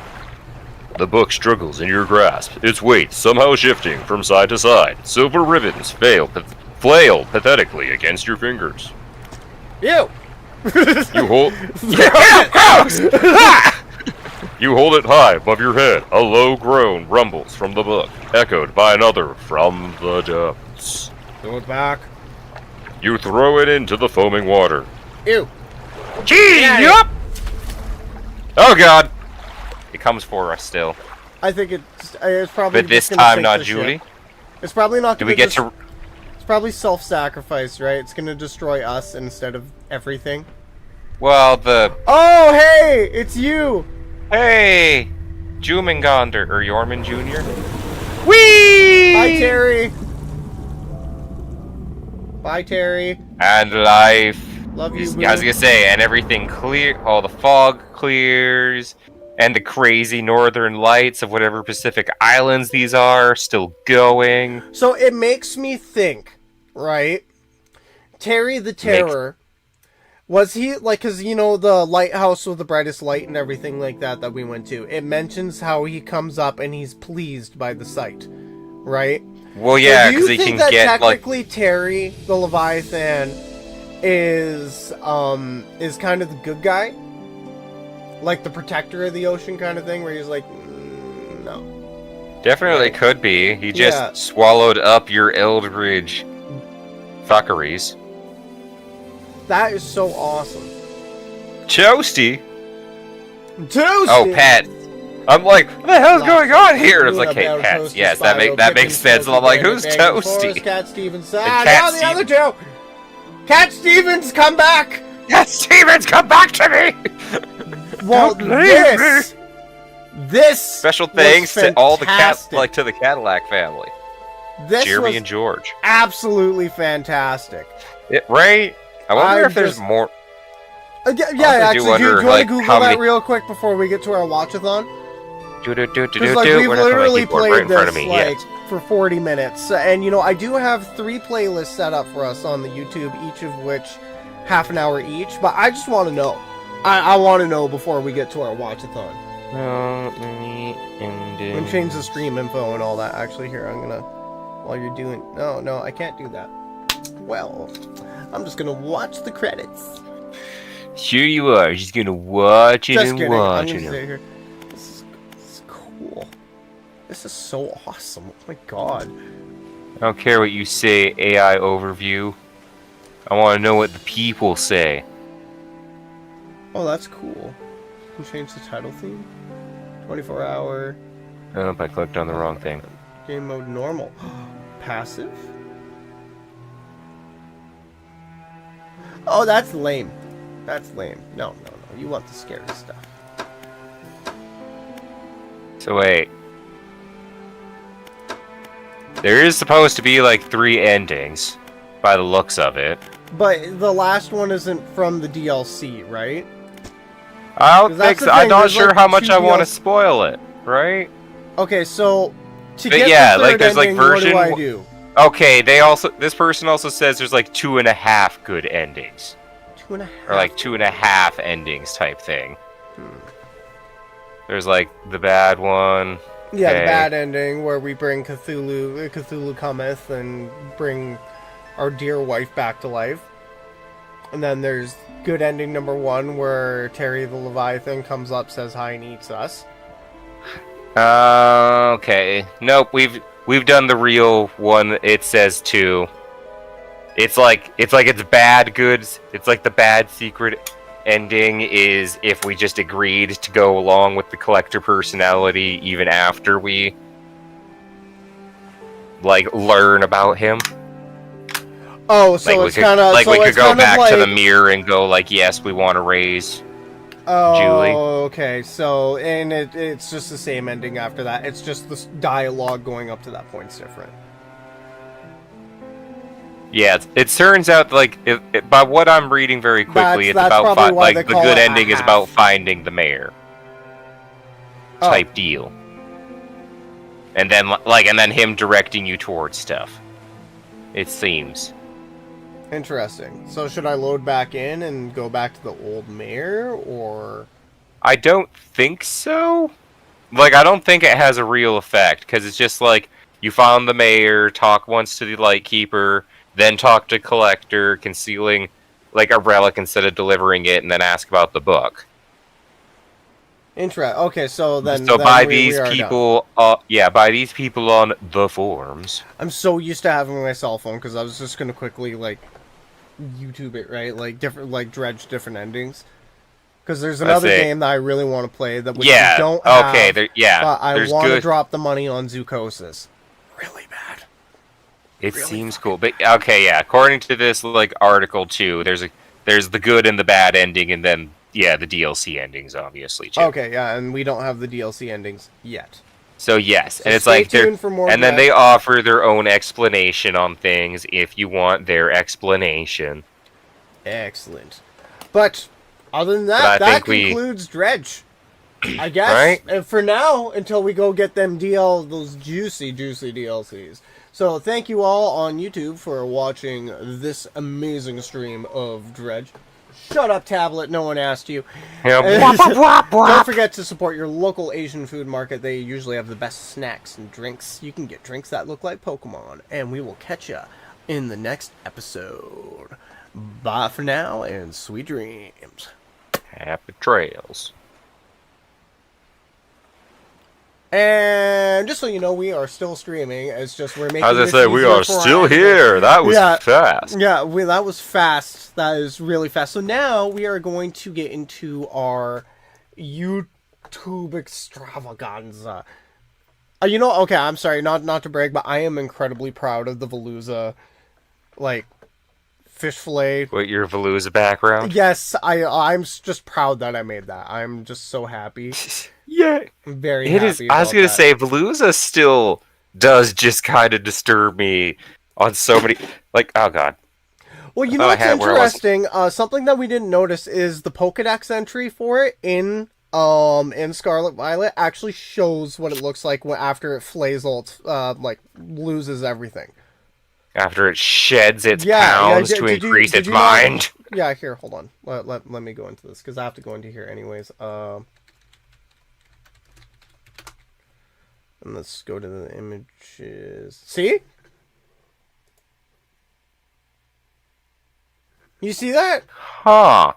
The book struggles in your grasp, its weight somehow shifting from side to side. Silver ribbons flail pathetically against your fingers. You! You hold You hold it high above your head. A low groan rumbles from the book, echoed by another from the depths. Throw it back. You throw it into the foaming water. Ew. Gee, Yeah, yup! Oh god! It comes for us still. I think it's probably. But this just gonna time sink not the Julie? ship. It's probably not Do gonna we get to... It's probably self-sacrifice, right? It's gonna destroy us instead of everything. Well, the... Oh, hey! It's you! Hey! Jumengonder, or Yorman Jr.? Whee! Bye, Terry! Bye, Terry. And life. Love you, I was gonna say, and everything clear, all the fog clears, and the crazy northern lights of whatever Pacific islands these are still going. So it makes me think, right? Terry the Terror, was he, like, because, you know, the lighthouse with the brightest light and everything like that we went to, it mentions how he comes up and he's pleased by the sight, right? Well, So yeah, do you because he think can that get, like... technically Terry, the Leviathan, is kind of the good guy? Like the protector of the ocean kind of thing, where he's like, no. Definitely could be. He just Yeah. swallowed up your Eldridge fuckeries. That is so awesome. Toasty? Toasty! Oh, Pat. I'm like, what the hell's going on here? And it's Luna like, hey, Bell, Pat. Toasty, Yes, Spyro, that makes Pippin, sense. And I'm like, Smokey, who's Bandit, Bangin' Forrest, Toasty? Cat Stevens. And Ah, Cat now the other two! Cat Stevens, come back! Yes, Stevens, come back to me! Well, Don't leave this Special was thanks to all the fantastic. to the Cadillac family. This Jeremy was and George. absolutely fantastic. Right? I wonder I'm if there's just- more. Yeah, do actually, do you wonder, want like, to Google how that many- real quick before we get to our watch-a-thon? Because, Do. like, we've We're not literally right played in front of this, me. like, Yes. for 40 minutes. And, you know, I do have 3 playlists set up for us on the YouTube, each of which half an hour each. But I just want to know. I want to know before we get to our watch-a-thon. I'm going to change the stream info and all that. Actually, here, I'm going to while you're doing... No, I can't do that. Well, I'm just gonna watch the credits. Sure you are. Just gonna watch it Just and kidding. I'm watch gonna it. stay here. This is cool. This is so awesome. Oh my god. I don't care what you say, AI overview. I want to know what the people say. Oh, that's cool. You can change the title theme. 24 hour. Oh, I clicked on the wrong thing. Game mode normal. Passive? Oh, that's lame. That's lame. No. You want the scary stuff. So wait. There is supposed to be like 3 endings, by the looks of it. But the last one isn't from the DLC, right? I don't think so. I'm not There's, sure like, how much 2 I want to DLC spoil it, right? Okay, so to But get yeah, the like, third there's, like, ending, version what do I do? Okay, this person also says there's like 2.5 good endings. 2.5. Or like 2.5 endings type thing. There's like the bad one. Yeah, Okay. the bad ending where we bring Cthulhu cometh and bring our dear wife back to life. And then there's good ending number 1 where Terry the Leviathan comes up, says hi, and eats us. Okay. Nope, we've done the real one. It says 2. It's like it's bad goods. It's like the bad secret ending is if we just agreed to go along with the collector personality even after we like learn about him. Oh, so Like it's kind of we could go back like, to the mirror and go like, yes, we want to raise oh, Julie. okay. So and it's just the same ending after that. It's just the dialogue going up to that point's different. Yeah, it turns out like by what I'm reading very quickly, That's it's about probably why like they the call good it a ending is half. about finding the mayor Oh. type deal, and then him directing you towards stuff. It seems. Interesting. So should I load back in and go back to the old mayor, or... I don't think so. Like, I don't think it has a real effect, because it's just like, you found the mayor, talk once to the Lightkeeper, then talk to Collector, concealing, like, a relic instead of delivering it, and then ask about the book. Okay, so then... So then by we these are people, by these people on the forums... done. I'm so used to having my cell phone, because I was just going to quickly, like, YouTube it, right? Like, dredge different endings. Because there's another game that I really want to play that we don't have. Okay, but I there's want to good... drop the money on Zoocosis. Really bad. It really seems cool, but okay, yeah. According to this like article too, there's the good and the bad ending, and then the DLC endings, obviously too. Okay, yeah, and we don't have the DLC endings yet. So yes, So and it's stay like they're tuned for more and then Dredge. they offer their own explanation on things if you want their explanation. Excellent. But other than But I that, that think we- concludes Dredge. I guess. Right? And for now, until we go get them those juicy DLCs. So thank you all on YouTube for watching this amazing stream of Dredge. Shut up, tablet. No one asked you. Yeah, Don't forget to support your local Asian food market. They usually have the best snacks and drinks. You can get drinks that look like Pokemon. And we will catch ya in the next episode. Bye for now, and sweet dreams. Happy trails. And just so you know, we are still streaming. It's just we're making As I this say, we easier are for still our- here. That was Yeah. fast. Yeah, that was fast. That is really fast. So now we are going to get into our YouTube extravaganza. Okay, I'm sorry, not to brag, but I am incredibly proud of the Veluza, like, fish fillet. What, your Veluza background? Yes, I'm just proud that I made that. I'm just so happy. Yeah. I'm very It happy is. I was about gonna that. say Veluza still does just kind of disturb me on so many. Like, oh god. Well, you I know thought I what's had where I was- interesting? Something that we didn't notice is the Pokedex entry for it in Scarlet Violet actually shows what it looks like after it flays loses everything. After it sheds its Yeah, pounds did to you- increase did its you not- mind. Yeah, here, hold on. Let me go into this because I have to go into here anyways. And let's go to the images. See? You see that? Huh.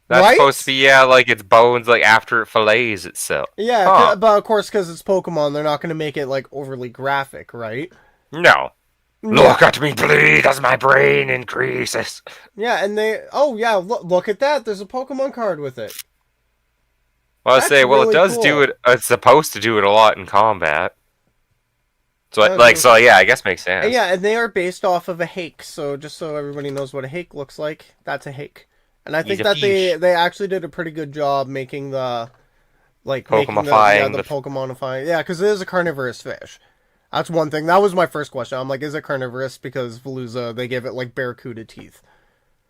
That's Right? supposed to be, yeah, like its bones, like after it fillets itself. Yeah, Huh. but of course, because it's Pokemon, they're not going to make it like overly graphic, right? No. Yeah, Look at me bleed as my brain increases. yeah, and they. Oh yeah, look at that. There's a Pokemon card with it. Well, I That's say, well, it really does do cool. it. It's supposed to do it a lot in combat. So, So, so yeah, I guess makes and sense. yeah, and they are based off of a hake. So just so everybody knows what a hake looks like, that's a hake. And I He's think a that fish. they actually did a pretty good job making the making Pokemifying the the. Pokemonifying. Yeah, because it is a carnivorous fish. That's one thing. That was my first question. I'm like, is it carnivorous? Because Veluza, they give it like barracuda teeth.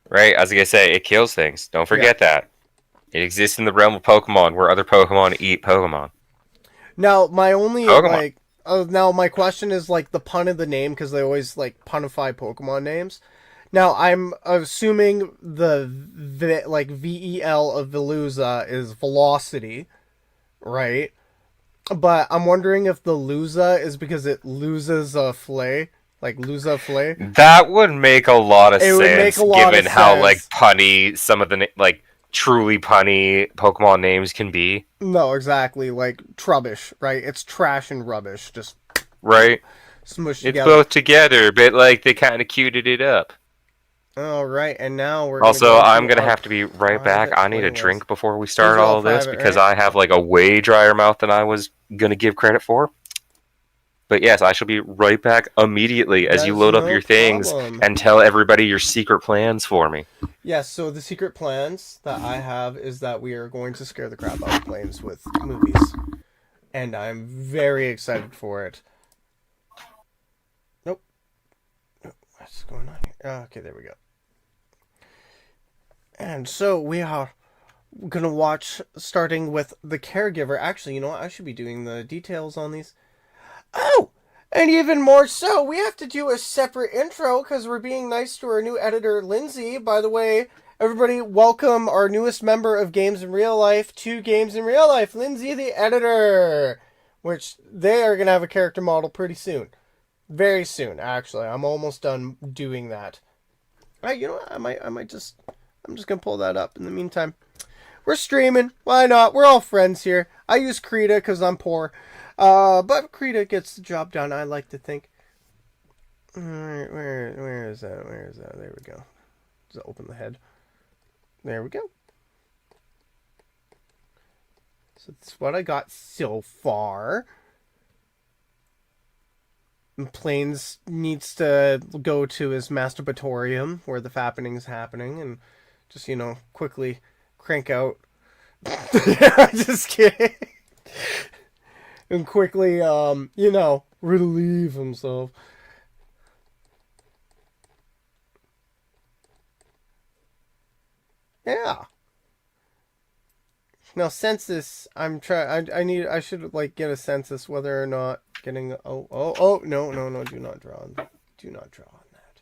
Right, I was gonna say, it kills things. Don't Yeah. forget that. It exists in the realm of Pokemon where other Pokemon eat Pokemon. Now, my only Pokemon. now my question is like the pun of the name because they always like punify Pokemon names. Now I'm assuming like VEL of Veluza is velocity, right? But I'm wondering if the Luza is because it loses a flay, like Luza flay. That would make a lot of It would make sense a lot given of how, like, sense. punny some of the, like, truly punny Pokemon names can be. No, exactly. Like Trubbish, right? It's trash and rubbish, just Right? smushed It's together. both together, but, like, they kind of cuted it up. All right, and now we're gonna Also, go I'm into gonna our have to be right back. private I need a playlist. drink before we These start are all all of this private, because right? I have like a way drier mouth than I was gonna give credit for. But yes, I shall be right back immediately as you That's load up no your things problem. and tell everybody your secret plans for me. Yes, so the secret plans that I have is that we are going to scare the crap out of planes with movies. And I'm very excited for it. Nope. What's going on here? Okay, there we go. And so we are gonna watch starting with The Caregiver. Actually, you know what? I should be doing the details on these. Oh! And even more so, we have to do a separate intro because we're being nice to our new editor, Lindsay. By the way, everybody, welcome our newest member of Games in Real Life to Games in Real Life, Lindsay, the editor. Which they are going to have a character model pretty soon. Very soon, actually. I'm almost done doing that. Alright, you know what? I'm just going to pull that up in the meantime. We're streaming. Why not? We're all friends here. I use Krita because I'm poor. But Krita gets the job done, I like to think. Alright, where is that? Where is that? There we go. Just open the head. There we go. So that's what I got so far. And Plains needs to go to his masturbatorium where the fappening's happening and just, quickly crank out. Just kidding. And quickly, relieve himself. Yeah. Now, census, I should, get a census whether or not getting, no, do not draw on that.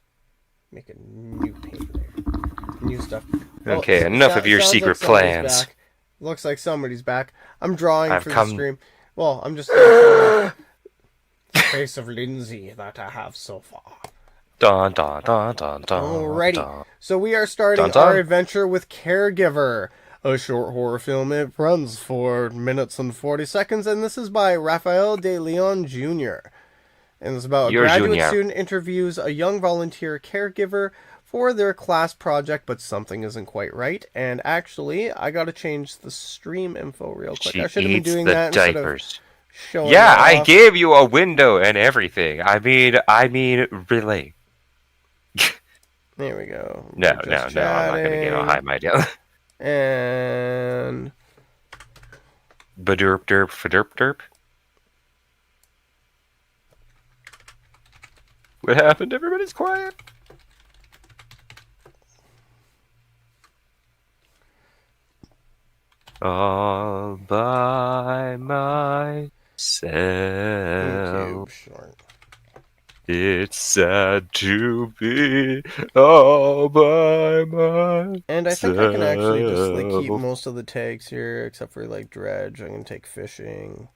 Make a new page there. New stuff. Okay, enough of your secret plans. Back. Looks like somebody's back. I'm drawing for the stream. Well, I'm just the face of Lindsay that I have so far. Dun, dun, dun, dun, dun, Alrighty. dun. So we are starting Dun, dun. our adventure with Caregiver, a short horror film. It runs 4 minutes and 40 seconds, and this is by Rafael de Leon Jr. And it's about a graduate student interviews a young volunteer caregiver for their class project, but something isn't quite right. And actually, I gotta change the stream info real quick. I should have been doing that instead of showing. Yeah, I gave you a window and everything. I mean, really. There we go. No, I'm not gonna get on high my deal. And Baderp derp faderp derp. What happened? Everybody's quiet. All by myself. short. It's sad to be all by myself. And I think I can actually just keep most of the tags here, except for Dredge. I'm gonna take fishing.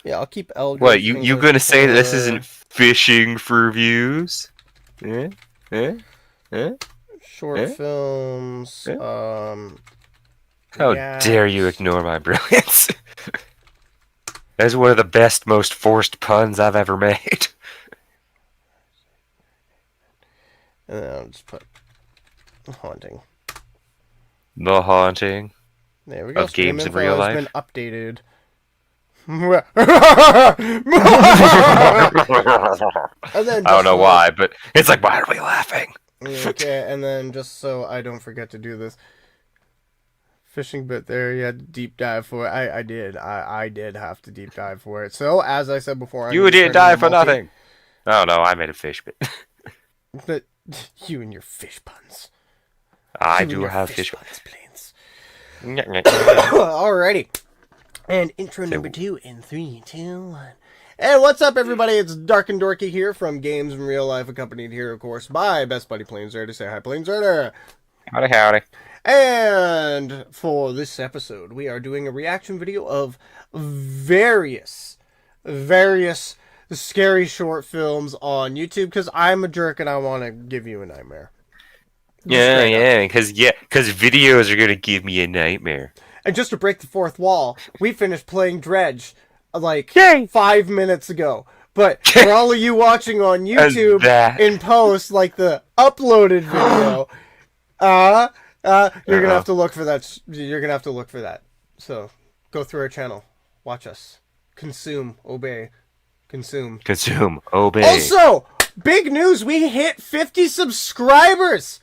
Yeah, I'll keep Eldritch. What, you gonna say that this isn't fishing for views? Yeah? Short films. How dare you ignore my brilliance? That is one of the best, most forced puns I've ever made. And then I'll just put haunting. The haunting There we go. of games in Info real has life. been updated. And then I don't know just why, but it's like, why are we laughing? Okay, and then just so I don't forget to do this. Fishing bit there, you had to deep dive for it. I did. I did have to deep dive for it. So, as I said before... You didn't dive for nothing. Oh, no, I made a fish bit. But you and your fish puns. I do have fish puns, please. puns. Alrighty. And intro number 2 in 3, 2, 1. And what's up, everybody? It's Dark and Dorky here from Games in Real Life, accompanied here, of course, by Best Buddy Plains Raider. Say hi, Plains Raider. Howdy, howdy. And for this episode, we are doing a reaction video of various scary short films on YouTube, because I'm a jerk and I want to give you a nightmare. Yeah, because videos are going to give me a nightmare. And just to break the fourth wall, we finished playing Dredge like Yay! 5 minutes ago. But for all of you watching on YouTube in post, like the uploaded video, you're gonna have to look for that. You're gonna have to look for that. So go through our channel, watch us, consume, obey, consume, obey. Also, big news: we hit 50 subscribers.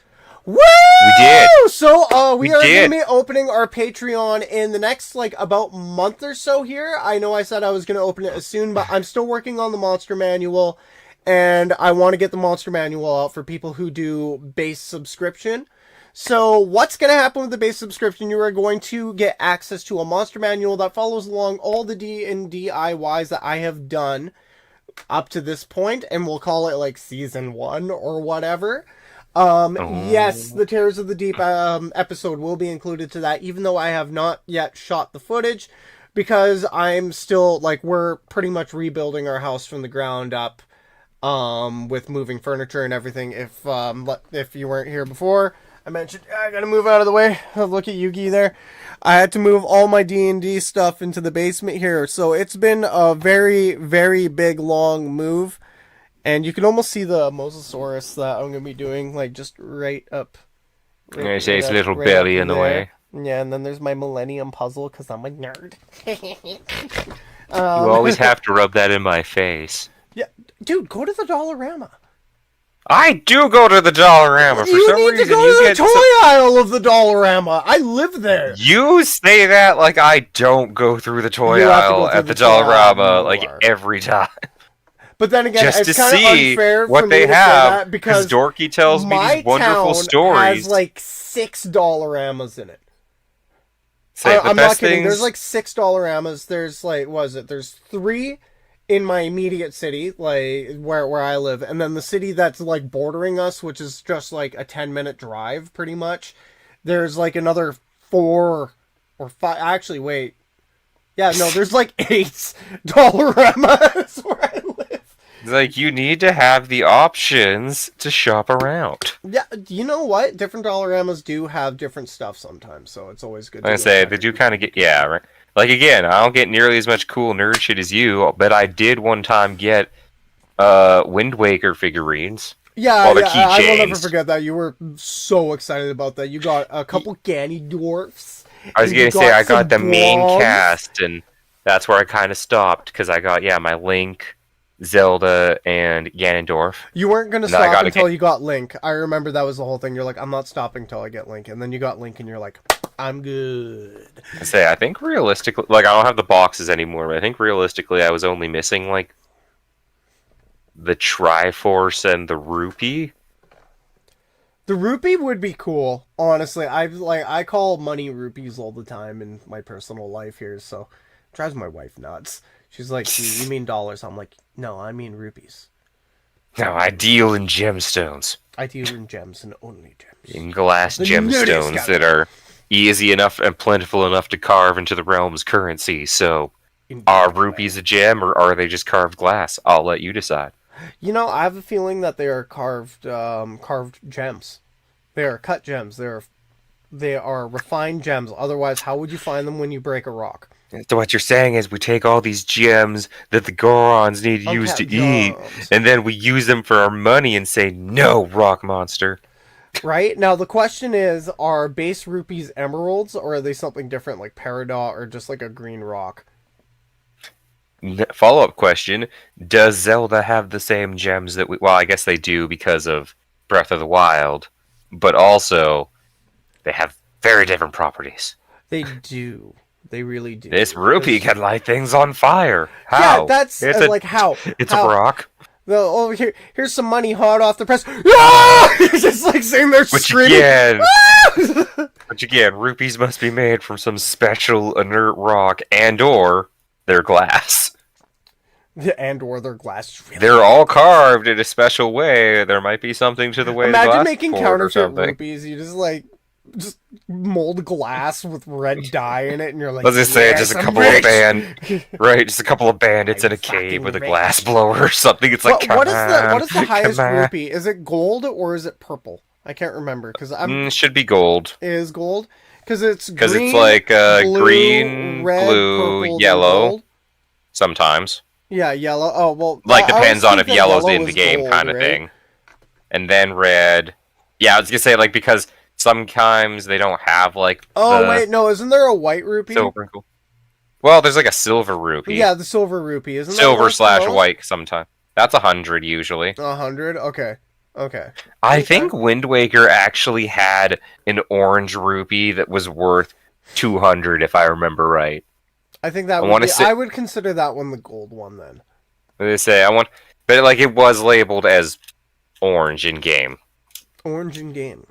Woo! We did. So we are going to be opening our Patreon in the next about month or so here. I know I said I was going to open it as soon, but I'm still working on the Monster Manual, and I want to get the Monster Manual out for people who do base subscription. So what's going to happen with the base subscription? You are going to get access to a Monster Manual that follows along all the DIYs that I have done up to this point, and we'll call it Season 1 or whatever. Yes, the Terrors of the Deep episode will be included to that, even though I have not yet shot the footage, because I'm still, we're pretty much rebuilding our house from the ground up, with moving furniture and everything. If you weren't here before, I mentioned, I gotta move out of the way. Look at Yugi there. I had to move all my D&D stuff into the basement here, so it's been a very, very big, long move. And you can almost see the Mosasaurus that I'm going to be doing, just right up. I say its little belly in the way. Yeah, and then there's my Millennium Puzzle, because I'm a nerd. You always have to rub that in my face. Yeah, dude, go to the Dollarama. I do go to the Dollarama. For some reason, you need to go to the toy aisle of the Dollarama. I live there. You say that like I don't go through the toy aisle at the Dollarama every time. But then again, just it's to kind of see unfair what for they me to have, say that because Dorky tells me these wonderful stories. Has 6 Dollaramas in it. Say, I'm not kidding. There's 6 Dollaramas. There's there's 3 in my immediate city, where I live, and then the city that's bordering us, which is just a 10-minute drive, pretty much. There's another 4 or 5. Actually, wait. Yeah, no, there's 8 Dollaramas where I live. You need to have the options to shop around. Yeah, you know what? Different Dollaramas do have different stuff sometimes, so it's always good. I say they do kind of get right. Again, I don't get nearly as much cool nerd shit as you, but I did one time get Wind Waker figurines. Yeah, I will never forget that. You were so excited about that. You got a couple Ganondorfs. I was going to say, I got the main cast, and that's where I kind of stopped, because I got, my Link, Zelda, and Ganondorf. You weren't going to stop until you got Link. I remember that was the whole thing. You're like, I'm not stopping until I get Link. And then you got Link, and you're like, I'm good. I think realistically, I don't have the boxes anymore, but I think realistically I was only missing, the Triforce and the Rupee. The rupee would be cool, honestly. I call money rupees all the time in my personal life here, so it drives my wife nuts. She's like, you mean dollars? I'm like, no, I mean rupees. No, I deal in gemstones. I deal in gems and only gems. In glass gemstones that are easy enough and plentiful enough to carve into the realm's currency, so are rupees a gem or are they just carved glass? I'll let you decide. You know, I have a feeling that they are carved gems. They are cut gems. They are refined gems. Otherwise, how would you find them when you break a rock? So what you're saying is we take all these gems that the Gorons need used Untapped to eat, gems. and then we use them for our money and say, no, rock monster. Right? Now, the question is, are base rupees emeralds, or are they something different, like peridot, or just like a green rock? Follow-up question, does Zelda have the same gems that we... Well, I guess they do because of Breath of the Wild, but also they have very different properties. They do. They really do. This rupee can light things on fire. Yeah, How? that's like how. It's how? a rock. Oh, here's some money hot off the press. Ah! Just like sitting there screaming. Which again, rupees must be made from some special inert rock and/or they're glass. And/or their glass. Really They're all carved in a special way. There might be something to the way the glass Imagine making formed or counterfeit something. rupees. You just mold glass with red dye in it, and you're like, Let's just say yes, just a I'm couple rich! just a couple of bandits in a fucking cave with a rich. glass blower or something. It's like, What is the come highest on. rupee? Is it gold or is it purple? I can't remember because Should be gold. is gold because it's It's like blue, green, red, blue, purple, yellow. gold. Sometimes. Yeah, yellow. Oh well, Like, I always depends on think if that yellow's yellow in the is game gold, kind of right? thing. And then red. Yeah, I was gonna say, like, because sometimes they don't have, like, Oh the wait, no, isn't there a white rupee? silver and gold. Well, there's like a silver rupee. Yeah, the silver rupee isn't Silver that / white sometimes. That's 100 usually. 100. Okay. I think Wind Waker actually had an orange rupee that was worth 200 if I remember right. I think that I would consider that one the gold one then. They say but like it was labeled as orange in game. Orange in game.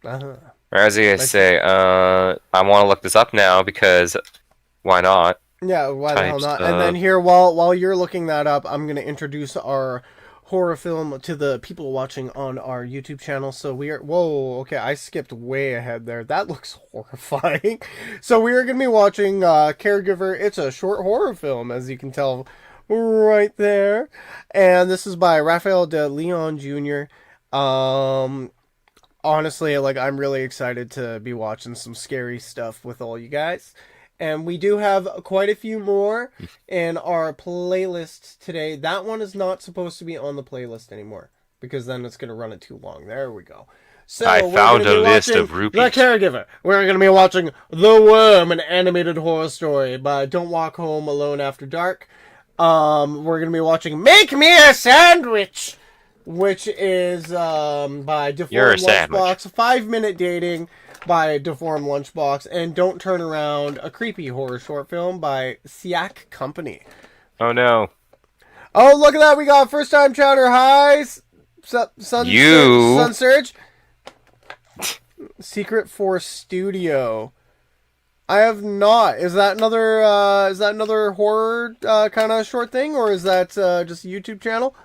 Uh-huh. As you say, I want to look this up now because why not? Yeah, why the hell Types not? And then here, while you're looking that up, I'm gonna introduce our horror film to the people watching on our YouTube channel. So we are... Whoa, okay, I skipped way ahead there. That looks horrifying. So we are going to be watching Caregiver. It's a short horror film, as you can tell right there. And this is by Rafael de Leon Jr. Honestly, like, I'm really excited to be watching some scary stuff with all you guys. And we do have quite a few more in our playlist today. That one is not supposed to be on the playlist anymore, because then it's going to run it too long. There we go. So I found a list of rupees. The Caregiver. We're going to be watching The Worm, an animated horror story by Don't Walk Home Alone After Dark. We're going to be watching Make Me a Sandwich, which is by Deformed Lunchbox. 5-minute dating by Deformed Lunchbox, and Don't Turn Around, a creepy horror short film by Siak Company. Oh no. Oh, look at that. We got First Time Chowder Highs. Sun Surge. Secret Force Studio. I have not. Is that another horror kind of short thing, or is that just a YouTube channel?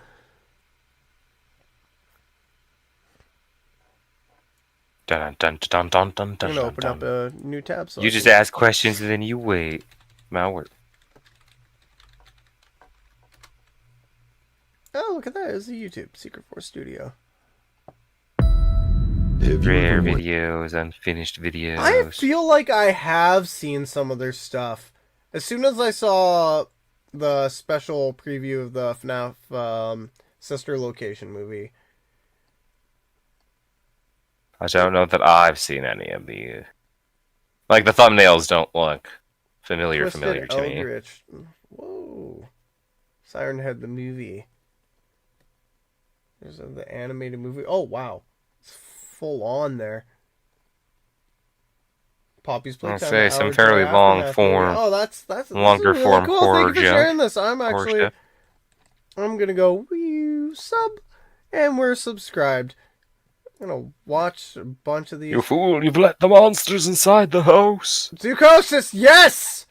Dun, dun, dun, dun, dun, dun, I'm gonna open up a new tab. So you just ask questions and then you wait. Malware. Oh, look at that! It's a YouTube Secret Force Studio. Rare videos, unfinished videos. I feel like I have seen some of their stuff. As soon as I saw the special preview of the FNAF Sister Location movie. I don't know that I've seen any of the... Like, the thumbnails don't look familiar to me. Eldritch. Whoa. Siren Head the movie. There's the animated movie. Oh, wow. It's full on there. Poppy's Playtime. I'll say some fairly long form. Oh, that's longer really form cool. horror Thank you for junk. sharing this. I'm gonna go sub, and we're subscribed. I'm gonna watch a bunch of these. You fool! You've let the monsters inside the house. Zoocosis, yes,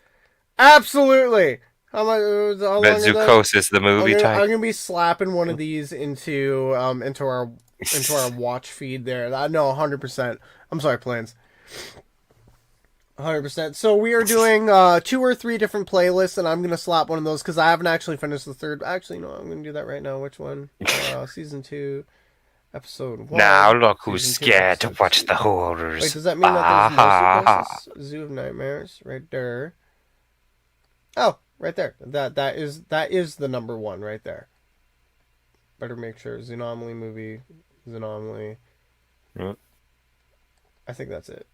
absolutely. How much? How Bet long is that? Zoocosis, the movie I'm type. gonna be slapping one of these into our watch feed there. No, 100%. I'm sorry, Plains. 100%. So we are doing 2 or 3 different playlists, and I'm gonna slap one of those because I haven't actually finished the third. Actually, no, I'm gonna do that right now. Which one? Season 2, episode 1. Now look who's Season 2, scared to episode watch 2. the horrors. Wait, does that mean that there's more sequences? Zoo of Nightmares, right there. Oh, right there. That is the number 1 right there. Better make sure. Xenonomaly movie. Xenonomaly. Yep. I think that's it.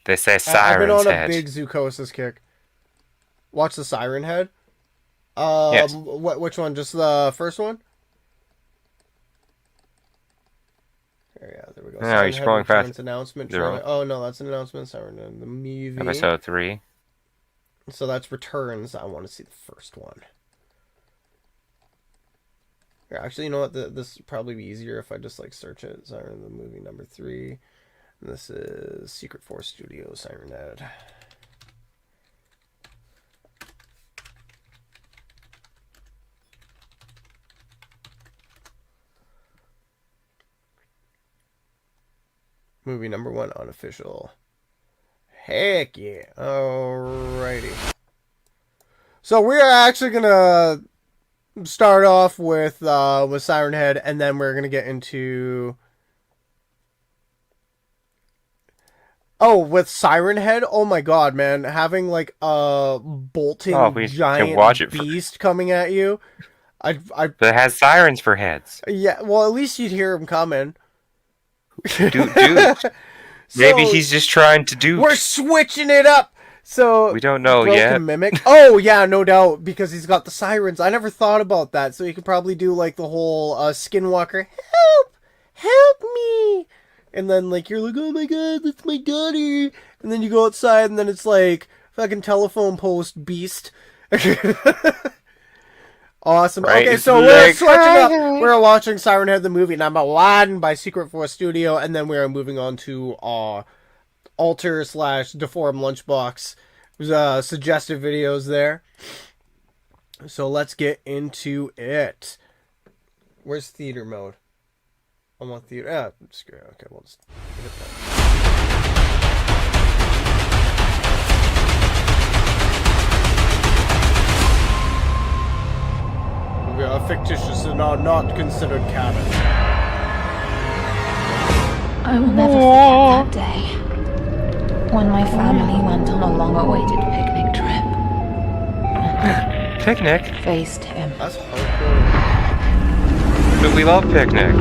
They say I've Siren's been on a Head. big Zoocosis kick. Watch the Siren Head. Yes. Which one? Just the first one? Yeah, there we go. No, Siren you're Head scrolling fast. returns announcement. Zero. Trailer. Oh no, that's an announcement. Siren Head, the movie. Episode 3. So that's returns. I want to see the first one. Here, actually, you know what? This would probably be easier if I just like search it. Siren the movie number 3. And this is Secret Force Studios Siren Head. Movie number 1 unofficial. Heck yeah. Alrighty. So we're actually gonna start off with Siren Head, and then we're gonna get into with Siren Head. Oh my god, man, having like a bolting we giant can watch it beast coming at you. But it has sirens for heads. Yeah, well, at least you'd hear him coming. Dude. So, Maybe he's just trying to do. We're switching it up. So We don't know Broken yet. Mimic. Oh yeah, no doubt, because he's got the sirens. I never thought about that. So he could probably do like the whole Skinwalker, help me, and then like you're like, oh my god, that's my daughter, and then you go outside, and then it's like fucking telephone post beast. Awesome. Right, Okay, it's so we're like, switching up. We're watching Siren Head the movie number 1 by Secret Force Studio, and then we're moving on to Alter / Deform Lunchbox. There's suggestive videos there. So let's get into it. Where's theater mode? I'm on theater. Screw it. Okay, we'll just hit that. We are fictitious and are not considered canon. I will never forget that day when my family went on a long-awaited picnic trip. Picnic? Faced him. That's hardcore. But we love picnics.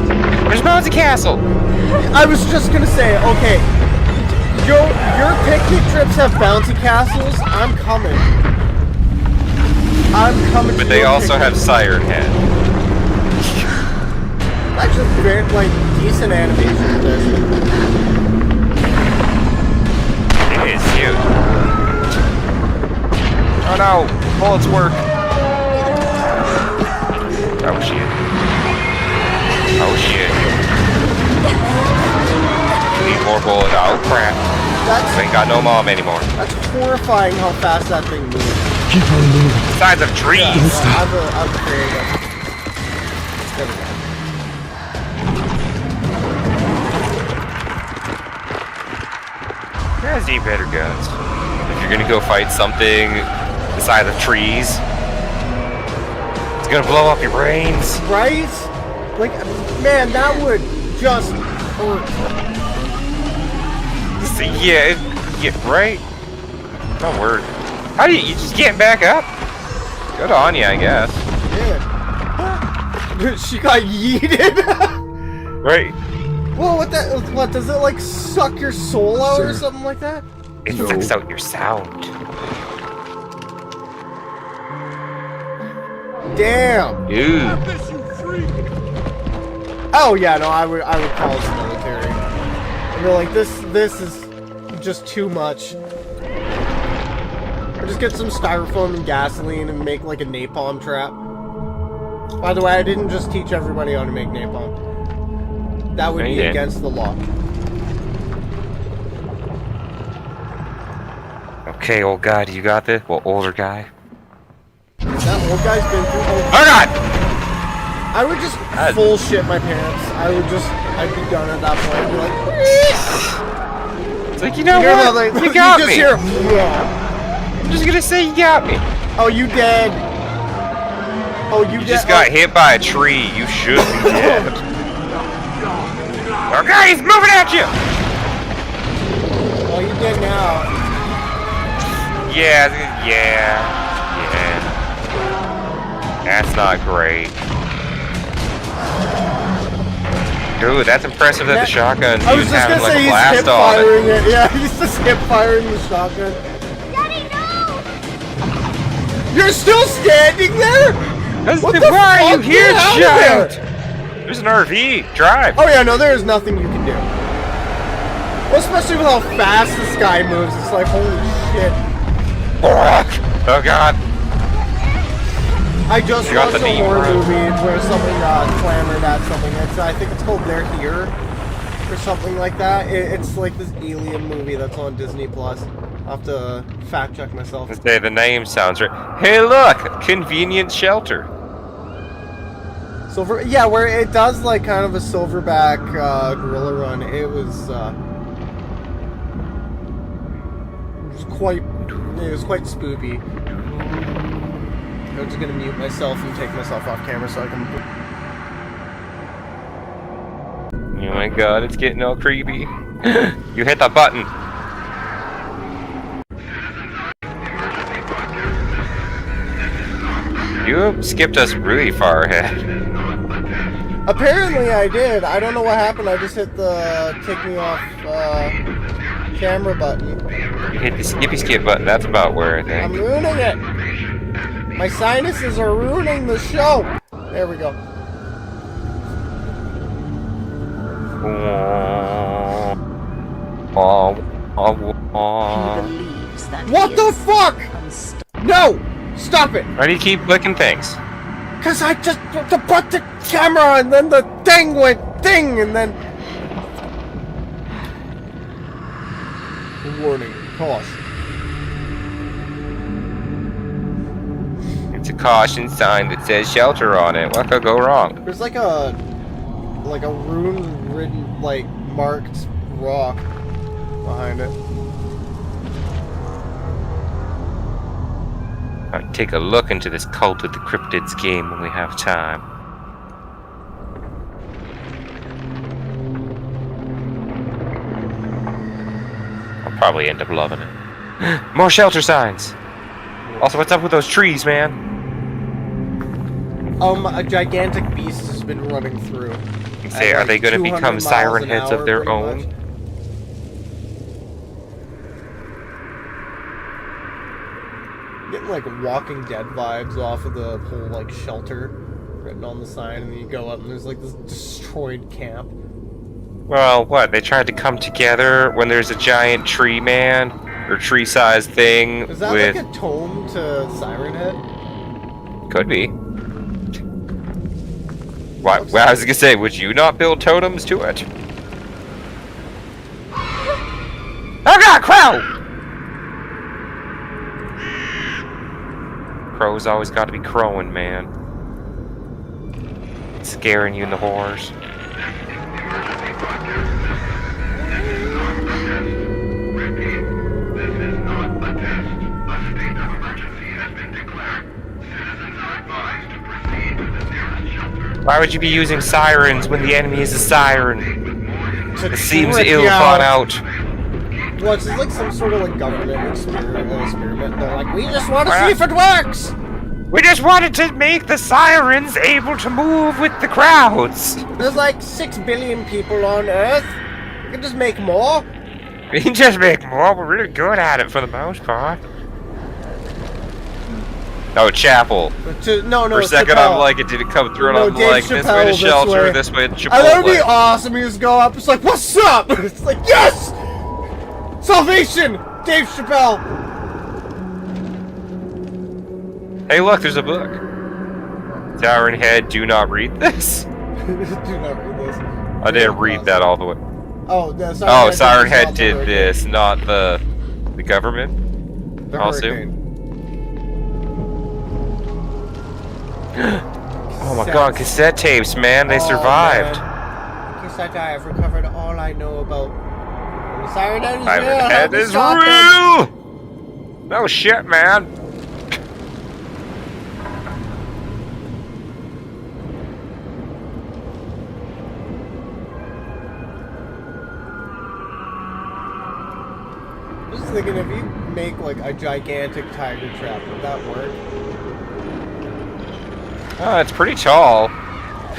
There's Bouncy Castle! I was just gonna say, okay, your picnic trips have bouncy castles. I'm coming. But to they your also picnic. have Siren Head. Actually very like decent animation for this. It is cute. Oh no! Bullets work! Oh shit. Oh shit. Need more bullets. Oh crap. That's Ain't got no mom anymore. that's horrifying how fast that thing moves. Keep on moving. Size of trees! I'm creative. There we go. You guys need better guns. If you're gonna go fight something the size of trees, it's gonna blow up your brains. Right? Like, man, that would just hurt. Yeah, right? Don't worry. How do you just getting back up? Good on you, I guess. Yeah. She got yeeted. Right? Whoa, what does it like suck your soul out or Sir. something like that? It No. sucks out your sound. Damn. Dude. Oh yeah, no, I would call it military. I mean, like this is just too much. Or just get some styrofoam and gasoline and make like a napalm trap. By the way, I didn't just teach everybody how to make napalm. That would No, be you didn't. against the law. Okay, old guy, do you got this? Well, older guy. That old guy's been through. Oh god! I would just full shit my pants. I'd be done at that point. I'd be like, It's like, you know hear what? nothing. You got just me. hear. I'm just gonna say you got me. Oh, you dead. Oh, you You dead. just got hit by a tree. You should be dead. Okay, he's moving at you. Oh, you dead now. Yeah. That's not great. Dude, that's impressive that the shotgun I was dude's just having gonna like say a he's hip blast on it. firing it. Yeah, he's just hip firing the shotgun. Daddy, no! You're still standing there? What the Why are you fuck? here, Get out of child? there. There's an RV. Drive. Oh yeah, no, there is nothing you can do. Well, especially with how fast this guy moves, it's like, holy shit. Oh god. I just got watched the a knee, horror bro. movie where someone clamored at something. I think it's called They're Here, or something like that. It's like this alien movie that's on Disney Plus. I'll have to fact check myself. Say the name sounds right. Hey, look, convenient shelter. Silver, yeah, where it does like kind of a silverback gorilla run. It was quite spoopy. I'm just gonna mute myself and take myself off camera so I can. Oh my god, it's getting all creepy. You hit the button. You skipped us really far ahead. Apparently I did. I don't know what happened. I just hit the take me off camera button. You hit the skippy skip button, that's about where I I'm think. ruining it. My sinuses are ruining the show. There we go. What the fuck? No! Stop it! Why do you keep clicking things? Cause I just put the camera and then the thing went ding and then. Warning, caution. It's a caution sign that says shelter on it. What could go wrong? There's like a rune-ridden, like marked rock behind it. I'll take a look into this Cult of the Cryptids game when we have time. I'll probably end up loving it. More shelter signs! Also, what's up with those trees, man? A gigantic beast has been running through. Say, At, are they going to 200 become miles siren an heads hour, of their pretty own? much. Getting like Walking Dead vibes off of the whole like shelter written on the sign, and then you go up and there's like this destroyed camp. Well, what? They tried to come together when there's a giant tree man or tree-sized thing Is that with. like a tome to Siren Head? Could be. Why? Well, I was gonna say, would you not build totems to it? Oh god, crow! Crow's always got to be crowing, man. It's scaring you in the horrors. Why would you be using sirens when the enemy is a siren? It seems trick ill you thought out. out. Well, it's like some sort of like government experiment. They're like, we just want to see if it works. We just wanted to make the sirens able to move with the crowds. There's like 6 billion people on Earth. We can just make more. We can just make more. We're really good at it for the most part. Oh, chapel. No, For a second, Chappelle. I'm like, did it come through? And No, I'm Dave like, this way Chappelle to this shelter, way. this way to And that would be Chipotle. awesome. You just go up. It's like, what's up? It's like, yes, salvation. Dave Chappelle. Hey, look, there's a book. Siren Head, do not read this. Do not read this. I didn't read that all the way. Oh, no, Oh, Siren Head not the did hurricane. this, not the government. The also. hurricane. Oh my god, cassette tapes, man, they survived. Man. In case I die, I've recovered all I know about Siren Head is Siren real. Head is real! No shit, man. Just thinking, if you make like a gigantic tiger trap, would that work? Oh, it's pretty tall.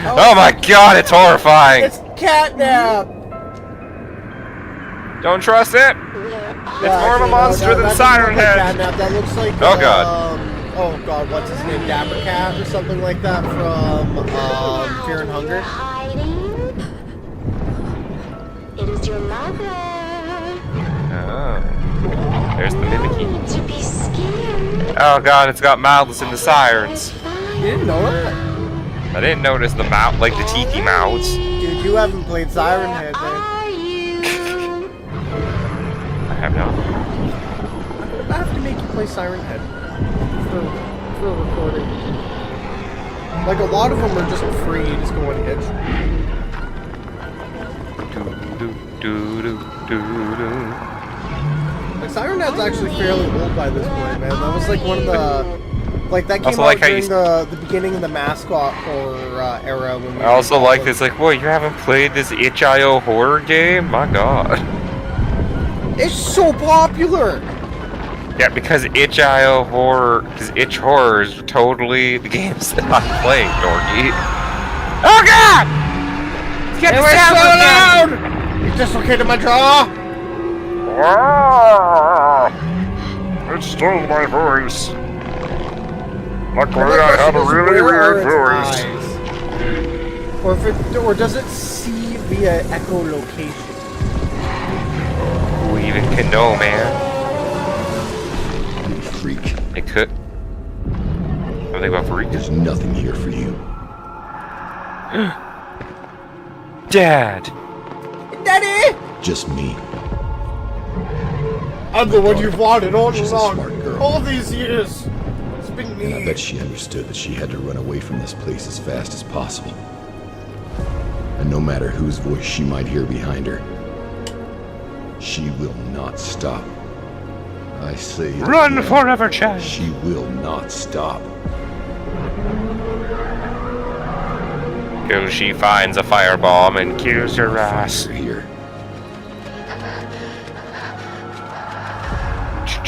Oh my god, it's horrifying! It's catnap! Don't trust it! It's more of a monster than Siren Head! That looks like, oh god. Oh god, what's his name? Dapper Cat or something like that from Fear and Hunger? It is your mother. Oh. There's the mimicking. To be scared. Oh god, it's got mouths in the sirens. You didn't know that? I didn't notice the mouth, like the tiki mouths. Dude, you haven't played Siren Head, man. Are you? I have not. I have to make you play Siren Head for a recording. Like, a lot of them are just free, you just go on Itch. Like, Siren Head's actually fairly old by this point, man. That was like one of the... Like, that came Also out like how during you- the beginning of the mascot horror era. When we I also were like like, this, like, whoa, you haven't played this itch.io horror game? My god. It's so popular! Yeah, because itch.io horror, because itch horror is totally the games that I play, dorky. Oh god! Get It was so loud! You dislocated my jaw! It stole my voice. Luckily, I have a really weird voice. Or does it see via echolocation? Who even can know, man? You freak. It could. I think about freaks. There's nothing here for you. Dad! Daddy! Just me. I'm the one you've wanted all She's a along. smart girl. All these years. It's been And I me. bet she understood that she had to run away from this place as fast as possible. And no matter whose voice she might hear behind her, she will not stop. I say it Run again. forever, child! She will not stop. Till she finds a firebomb and kills her ass. Find her here.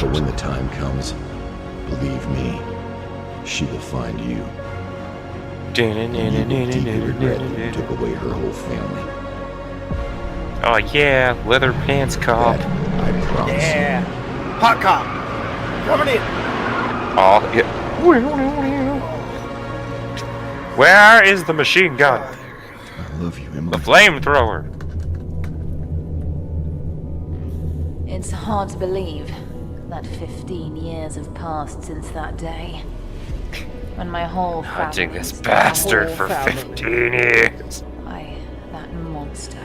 But when the time comes, believe me, she will find you. And you will deeply regret that you took away her whole family. Oh yeah, leather pants cop. That I promise you. Yeah. Hot cop. Coming in. Oh yeah. Where is the machine gun? I love you, The Emily. flamethrower. It's hard to believe that 15 years have passed since that day. When my whole family... Hunting this was bastard whole for family. 15 years. by that monster.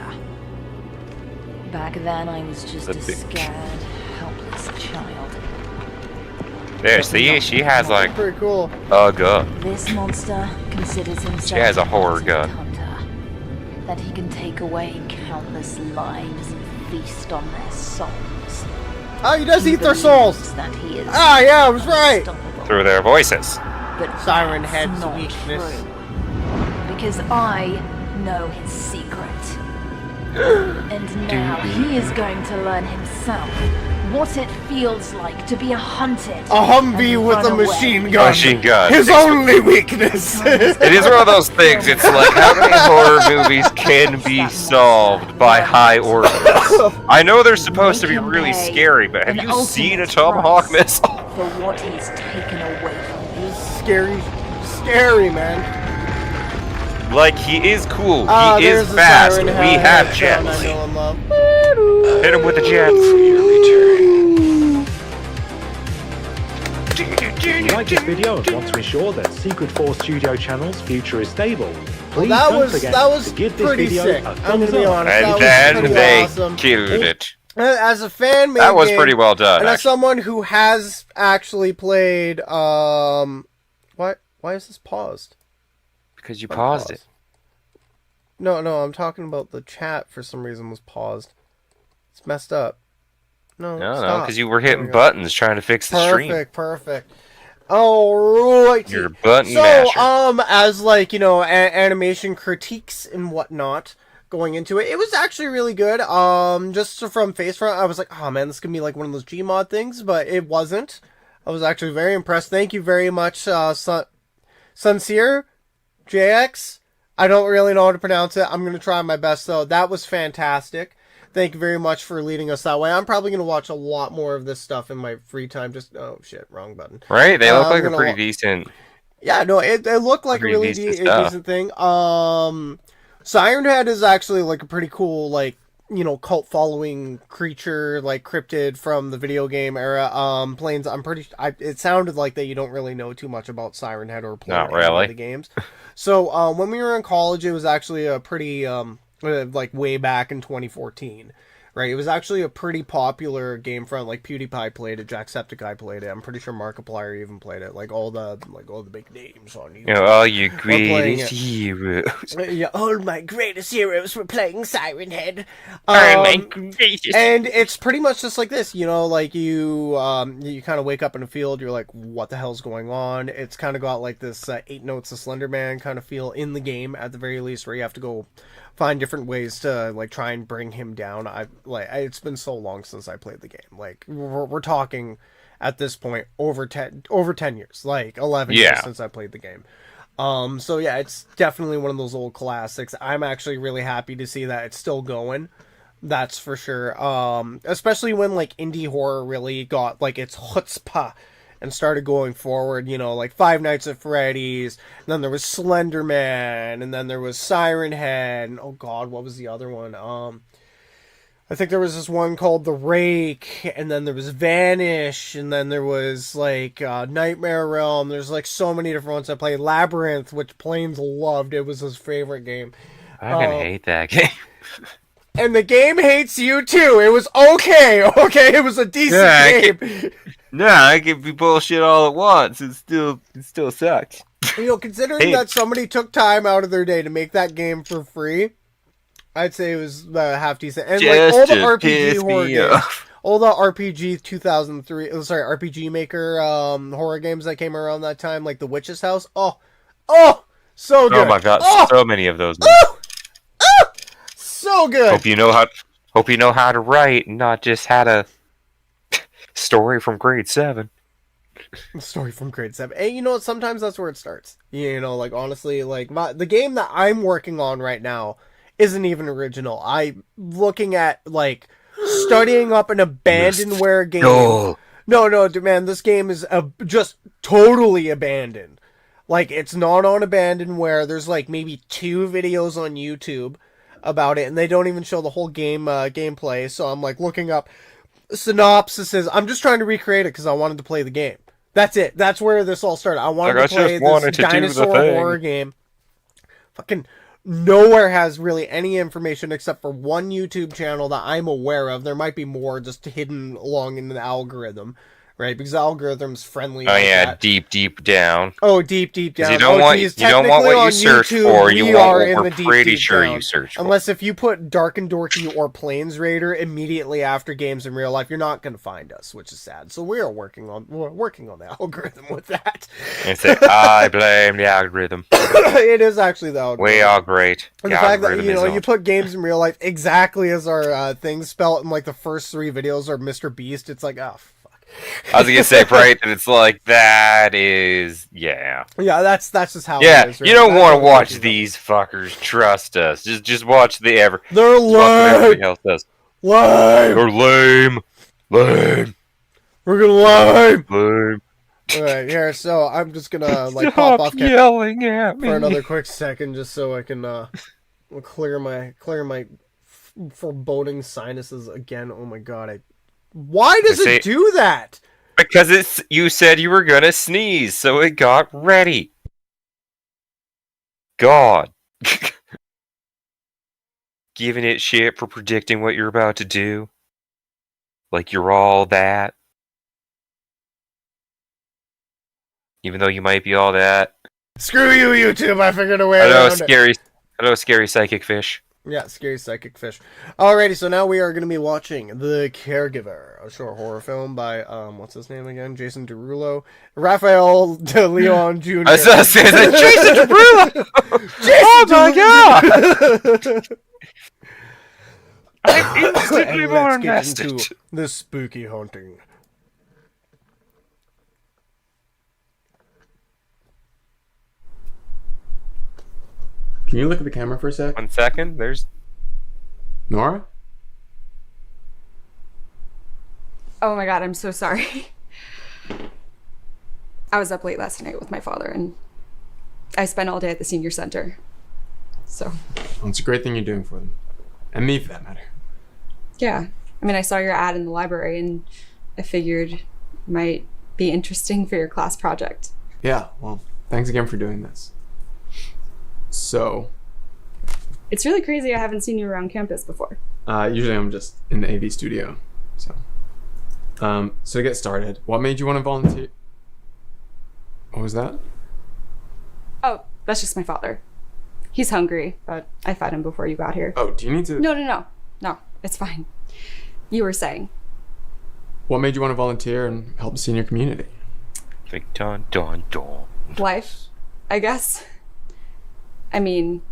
Back then, I was just The a big- scared, helpless child. There, see, she has like Pretty cool. a gun. This monster considers himself She has a horror ultimate gun. hunter, that he can take away countless lives and feast on their souls. Oh, he does He eat their believes souls. That he is Ah, yeah, I was right. unstoppable. Through their voices. But Siren that's Head's not weakness. true. Because I know his secret. And now he is going to learn himself what it feels like to be hunted. A Humvee and with run a away. machine gun. Machine gun. His only weakness. It is one of those things, it's like how many horror movies can be solved by high orders? I know they're supposed to be really scary, but have An you seen a ultimate Tomahawk price missile? For what he's taken away from you. Scary. Scary, man. Like, he is cool, Ah, he is there's the fast, Siren we Head have sound I jets. know and love. Hit him with the jets. If you like this video and want to ensure that Secret Force Studio channel's future is stable, please That don't was forget that to give this pretty video sick. a I'm gonna thumbs be up. honest. And that was then pretty they awesome. killed it. As a fan made That was game, pretty well done, and as actually. someone who has actually played, what? Why is this paused? Because you paused it. No, I'm talking about the chat. For some reason, was paused. It's messed up. No, No, stop. because you were There we hitting go. buttons trying to fix the stream. Perfect. Alright. You're a button So, masher. as like, you know, animation critiques and whatnot going into it, it was actually really good. Just from face front, I was like, oh man, this is gonna be like one of those Gmod things, but it wasn't. I was actually very impressed. Thank you very much, Sincere JX. I don't really know how to pronounce it. I'm gonna try my best though. That was fantastic. Thank you very much for leading us that way. I'm probably going to watch a lot more of this stuff in my free time. Just, oh shit, wrong button. Right? They look like a gonna pretty decent. Yeah, no, it looked like a Pretty really decent stuff. decent thing. Siren Head is actually like a pretty cool, like, you know, cult following creature, like cryptid from the video game era. Planes, it sounded like that you don't really know too much about Siren Head or played Not any really. of the games. So, when we were in college, it was actually a pretty, like way back in 2014, right? It was actually a pretty popular game front. Like PewDiePie played it, Jacksepticeye played it. I'm pretty sure Markiplier even played it. Like all the big names on YouTube. You know, all you playing greatest it. heroes. Yeah, all my greatest heroes were playing Siren Head. greatest. And it's pretty much just like this, you know, like you kind of wake up in a field, you're like, what the hell's going on? It's kind of got like this 8 Notes of Slender Man kind of feel in the game at the very least, where you have to go find different ways to like try and bring him down. It's been so long since I played the game. Like we're talking at this point over 10 years, like 11 years since I played the game. So yeah, it's definitely one of those old classics. I'm actually really happy to see that it's still going. That's for sure. Especially when like indie horror really got like its chutzpah and started going forward, you know, like Five Nights at Freddy's, and then there was Slender Man, and then there was Siren Head, and oh god, what was the other one? I think there was this one called The Rake, and then there was Vanish, and then there was like Nightmare Realm. There's like so many different ones I played. Labyrinth, which Plains loved. It was his favorite game. I fucking hate that game. And the game hates you too. It was okay. It was a decent game. Nah, I can be bullshit all at once. It still sucks. You know, considering that somebody took time out of their day to make that game for free, I'd say it was half decent. And like all the RPG horror games, all the RPG 2003, RPG Maker horror games that came around that time, like The Witch's House. Oh, so good. Oh my god, so many of those. So good. Hope you know how to write, not just how to story from grade 7. Story from grade 7. And you know what? Sometimes that's where it starts. You know, like honestly, like the game that I'm working on right now isn't even original. I'm looking at like studying up an abandonware game. No, man, this game is just totally abandoned. Like it's not on abandonware. There's like maybe 2 videos on YouTube about it, and they don't even show the whole gameplay. So I'm like looking up synopsises. I'm just trying to recreate it because I wanted to play the game. That's it. That's where this all started. I wanted to play this dinosaur horror game. Fucking nowhere has really any information except for one YouTube channel that I'm aware of. There might be more just hidden along in the algorithm. Right, because the algorithm's friendly. Oh yeah, that. deep down. Oh, deep down. You don't want what you search for. You want what we're pretty sure you search for. Unless if you put Dark and Dorky or Plains Raider immediately after games in real life, you're not going to find us, which is sad. So we're working on the algorithm with that. And say, I blame the algorithm. It is actually the algorithm. We are great. And the fact that you put games in real life exactly as our things spelled, and like the first 3 videos are Mr. Beast. It's like, oh. I was gonna say, right, and it's like that is yeah, that's just how it is. Right? You don't want to watch these fuckers. Trust us. Just watch they're lame. They're lame. We're gonna lame. Lame. All right, here. So I'm just gonna like pop off yelling at me for another quick second, just so I can clear my foreboding sinuses again. Oh my god, why does it do that? Because you said you were gonna sneeze, so it got ready. God. Giving it shit for predicting what you're about to do. Like you're all that. Even though you might be all that. Screw you, YouTube, I figured a way around it. Hello, scary psychic fish. Yeah, scary psychic fish. Alrighty, so now we are going to be watching The Caregiver, a short horror film by, what's his name again? Jason Derulo. Raphael De Leon Jr. I was gonna say that Jason Derulo! Oh my god! I'm instantly And more let's get invested. into the spooky haunting. Can you look at the camera for a sec? 1 second, there's... Nora? Oh my god, I'm so sorry. I was up late last night with my father and I spent all day at the senior center. So, Well, it's a great thing you're doing for them. And me, for that matter. yeah. I mean, I saw your ad in the library and I figured it might be interesting for your class project. Yeah, well, thanks again for doing this. So, It's really crazy I haven't seen you around campus before. usually I'm just in the AV studio, so. So to get started, what made you want to volunteer? What was that? Oh, that's just my father. He's hungry, but I fed him before you got here. Oh, do you need to... No, it's fine. You were saying. What made you want to volunteer and help the senior community? Like, dun, dun, dun. Life, I guess. I mean,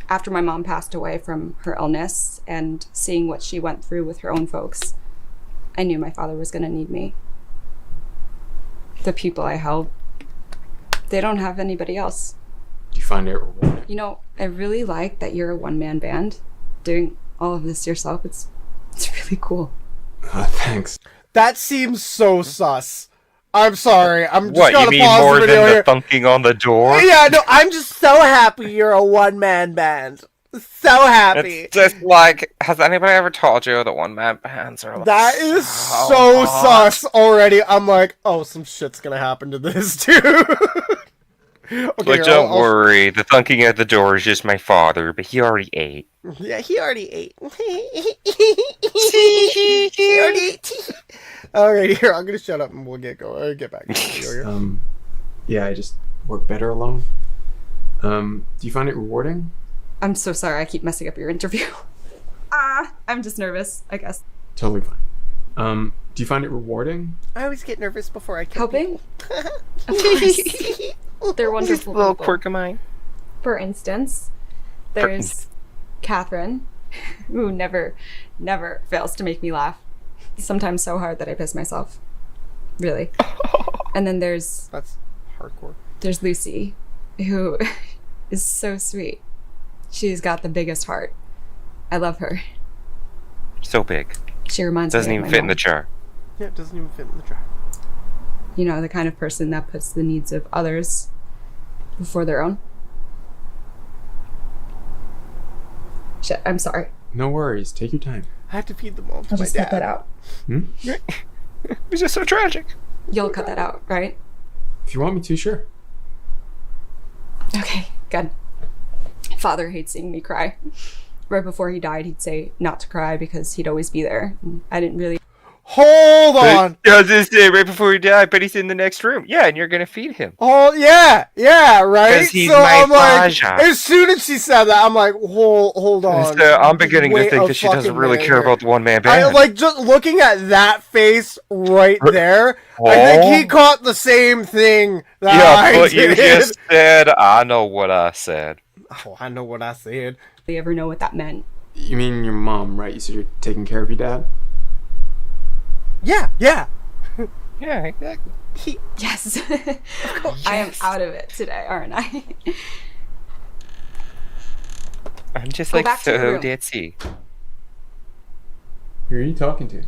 after my mom passed away from her illness and seeing what she went through with her own folks, I knew my father was going to need me. The people I help, they don't have anybody else. Do you find it rewarding? You know, I really like that you're a one-man band. Doing all of this yourself, it's really cool. Thanks. That seems so sus. I'm sorry. I'm just What, you gonna mean pause more the than video the here. thunking on the door? Yeah, no, I'm just so happy you're a one-man band. So happy. It's just like, has anybody ever told you that one-man bands are like That is so sus already. I'm like, oh, some shit's gonna happen to this too. Okay, Like, here, don't I'll- worry, the thunking at the door is just my father, but he already ate. Yeah, he already ate. He already ate. Alright, here, I'm gonna shut up and we'll get back to the video here. Yeah, I just work better alone. Do you find it rewarding? I'm so sorry I keep messing up your interview. I'm just nervous, I guess. Totally fine. Do you find it rewarding? I always get nervous before I kill Helping? people. Of course. They're wonderful Little people. quirk of mine. For instance, there's Catherine, who never fails to make me laugh. Sometimes so hard that I piss myself. Really. And then there's That's hardcore. Lucy, who is so sweet. She's got the biggest heart. I love her. So big. She reminds Doesn't me of even my fit in mom. the jar. Yeah, it doesn't even fit in the jar. You know, the kind of person that puts the needs of others before their own. Shit, I'm sorry. No worries, take your time. I have to feed them all to I'll my just dad. cut that out. It's just so tragic. You'll cut that out, right? If you want me to, sure. Okay, good. Father hates seeing me cry. Right before he died, he'd say not to cry because he'd always be there. And I didn't really. Hold on. I was just saying, right before he died, but he's in the next room. Yeah, and you're gonna feed him. Oh yeah, right. 'Cause he's so my I'm like, Faja. as soon as she said that, I'm like, hold on. So I'm beginning Wait to think a that she doesn't fucking really minute care here. about the one-man I band. like just looking at that face right there. I think he caught the same thing that I Yeah, but did. you just said, I know what I said. Oh, I know what I said. ever know what that meant. You mean your mom, right? You said you're taking care of your dad? Yeah. Yeah, exactly. Yes. I am out of it today, aren't I? I'm just Go like back to your so room. dead sea. Who are you talking to?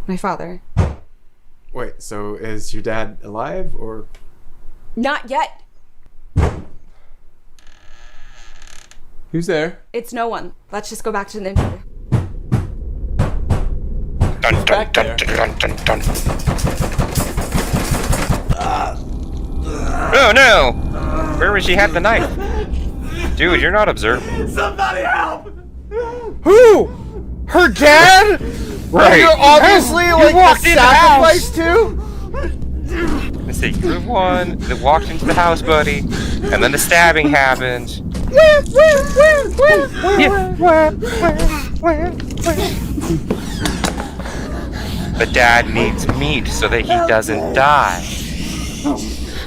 My father. Wait, so is your dad alive, or... Not yet. Who's there? It's no one. Let's just go back to the interview. Dun, dun, back dun, there? dun, dun, dun, dun. Oh no! Where was she had the knife? Dude, you're not observing. Who? Her dad? Right. You're obviously like walked the in the house. sacrifice to? Let's see, you're the one that walked into the house, buddy, and then the stabbing happened, But Dad needs meat so that he doesn't die.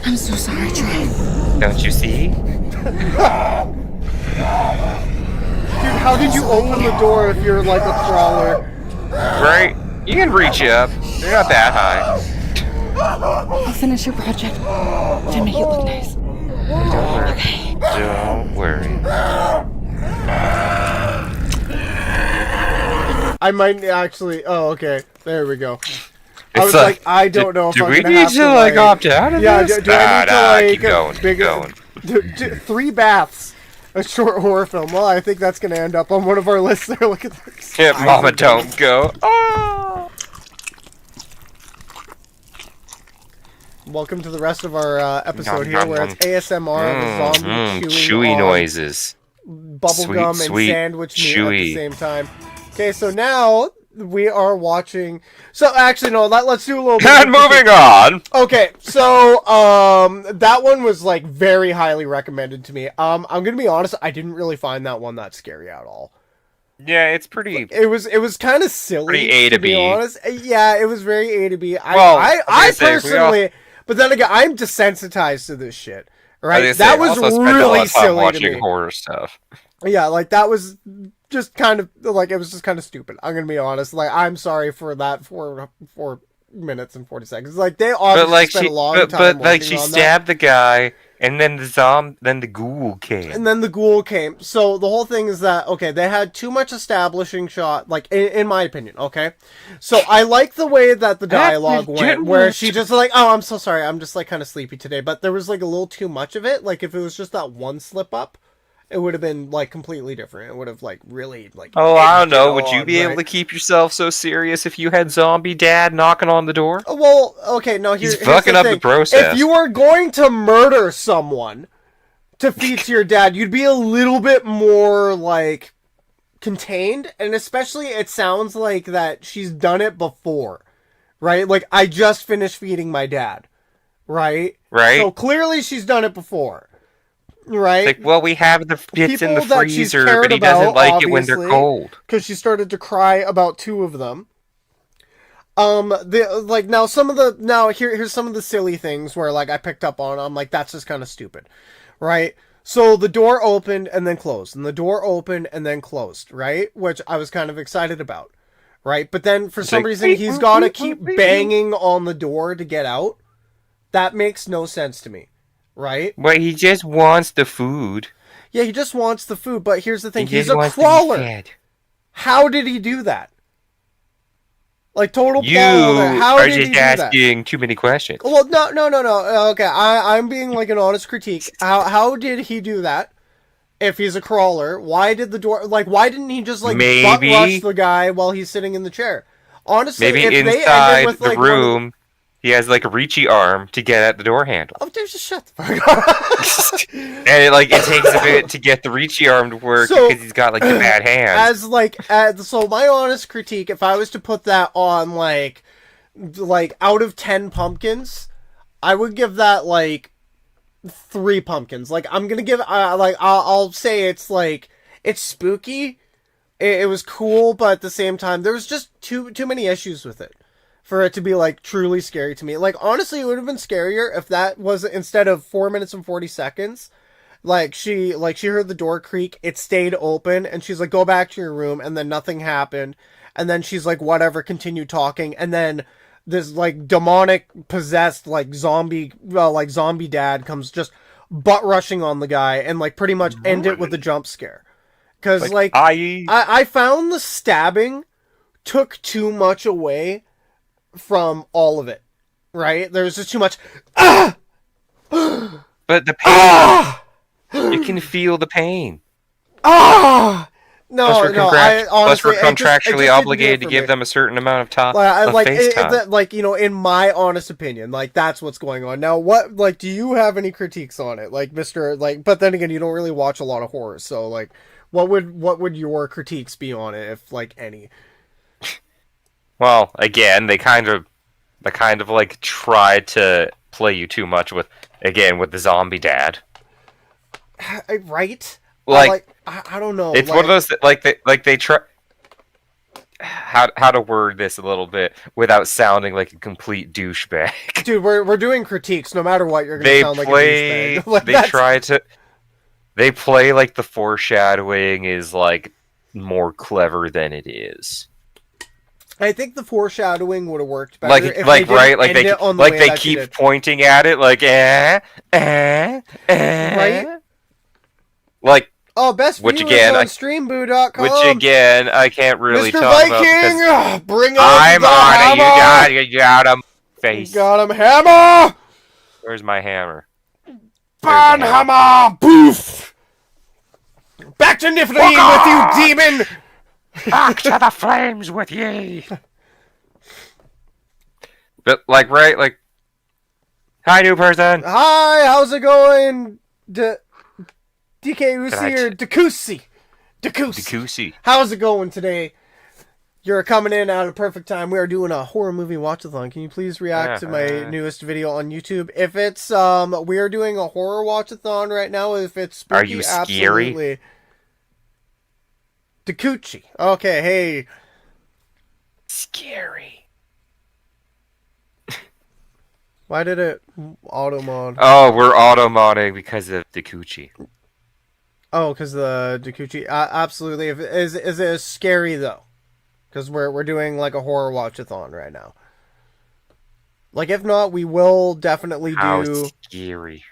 I'm so sorry, Trey. Don't you see? Dude, how did you open the door if you're like a crawler? Right? You can reach up. They're not that high. I'll finish your project to make it look nice. Don't worry. I might actually. Oh, okay. There we go. I was It's like, I don't know if do I'm we gonna need have to like like opt out of yeah, this? do I need to like keep going, keep going. 3 baths, a short horror film. Well, I think that's gonna end up on one of our lists there. Look at this. Yeah, Mama, don't go. Oh. Welcome to the rest of our episode here, where it's ASMR of a zombie chewy on noises. bubblegum and sweet, sandwich meat chewy. at the same time. Okay, so now we are watching. So actually, no. Let's do a little. And moving on. Okay, so that one was like very highly recommended to me. I'm gonna be honest, I didn't really find that one that scary at all. Yeah, it's pretty. It was kind of silly. Pretty A to be B. honest. Yeah, it was very A to B. Well, I personally, but then again, I'm desensitized to this shit. Right? That was really silly watching to me. horror stuff. Yeah, like that was just kind of like it was just kind of stupid. I'm gonna be honest. Like I'm sorry for that for 4 minutes and 40 seconds. Like they obviously spent a long time. But like working she on stabbed the guy, and then the ghoul came. and then the ghoul came. So the whole thing is that okay, they had too much establishing shot. Like in my opinion, okay. So I like the way that the dialogue went, where she just like, oh, I'm so sorry, I'm just like kind of sleepy today. But there was like a little too much of it. Like if it was just that one slip up, it would have been like completely different. It would have like really like. Oh, I don't know. Would you be able to keep yourself so serious if you had zombie dad knocking on the door? Well, okay, no, He's here's fucking the up the thing. process. If you were going to murder someone to feed to your dad, you'd be a little bit more like contained, and especially it sounds like that she's done it before, right? Like I just finished feeding my dad, right? Right. So clearly she's done it before. Right? Like, well, we have the bits in the People that she's freezer, cared but he doesn't about, like it when they're obviously, cold. Because she started to cry about 2 of them. Now some of the here's some of the silly things where like I picked up on. I'm like, that's just kind of stupid, right? So the door opened and then closed, and the door opened and then closed, right? Which I was kind of excited about, right? But then for some reason he's got to keep banging on the door to get out. That makes no sense to me. Right? Well, he just wants the food. Yeah, he just wants the food, but here's the thing. He He's just a wants to be crawler. fed. How did he do that? Like, total You ball there. How are did he just do that? asking too many questions. Well, no. Okay, I'm being like an honest critique. How did he do that? If he's a crawler, why did the door... Like, why didn't he just, like, butt rush the guy while he's sitting in the chair? Honestly, Maybe if they inside ended with, the like, room, he has like a reachy arm to get at the door handle. Oh, dude, just shut the fuck up. And it takes a bit to get the reachy arm to work because he's got like the bad hands. So my honest critique, if I was to put that on like out of 10 pumpkins, I would give that like 3 pumpkins. Like I'm gonna give I'll say it's like it's spooky. It was cool, but at the same time, there was just too many issues with it for it to be like truly scary to me. Like honestly, it would have been scarier if that was instead of 4 minutes and 40 seconds. Like she heard the door creak, it stayed open, and she's like, "Go back to your room," and then nothing happened, and then she's like, "Whatever," continue talking, and then this like demonic possessed like zombie dad comes just butt rushing on the guy and like pretty much end it with a jump scare. Because like I found the stabbing took too much away from all of it, right? There's just too much. But the pain, you can feel the pain. No, Plus we're honestly, contractually obligated to give them a certain amount of time. Face time. In my honest opinion, like that's what's going on. Now, what do you have any critiques on it, like Mr. But then again, you don't really watch a lot of horror, so like, what would your critiques be on it, if like any? Well, again, they kind of like try to play you too much with the zombie dad. Right? Like, I don't know. it's one of those that, they try. How to word this a little bit without sounding like a complete douchebag. Dude, we're doing critiques. No matter what, you're gonna They sound play. like a douchebag. Like, They that's- try to. They play like the foreshadowing is like more clever than it is. I think the foreshadowing would have worked better. Like if like they right, didn't like end they it on the like way they that you keep did. pointing at it, like Right? Like Oh, best which viewers again, on streamboo.com. which again I can't really Mr. talk Viking, about because bring out I'm the on hammer. it. You got him. Face. Got him, hammer. Where's my hammer? Burn the hammer. hammer. Poof. Back to Niflheim with you, demon. Back to the flames with ye. But like right, like hi new person. Hi, how's it going? DK Can I Usi or Dakusi? Dakusi. How's it going today? You're coming in at a perfect time. We are doing a horror movie watch-a-thon. Can you please react to my newest video on YouTube? If it's we are doing a horror watch-a-thon right now. If it's spooky, Are you scary? absolutely. Dakuchi. Okay, hey. Scary. Why did it auto mod? Oh, we're auto modding because of Dakuchi. Oh, because the Dakuchi. Absolutely. Is it scary though? Because we're doing like a horror watch-a-thon right now. Like if not, we will definitely How do. scary.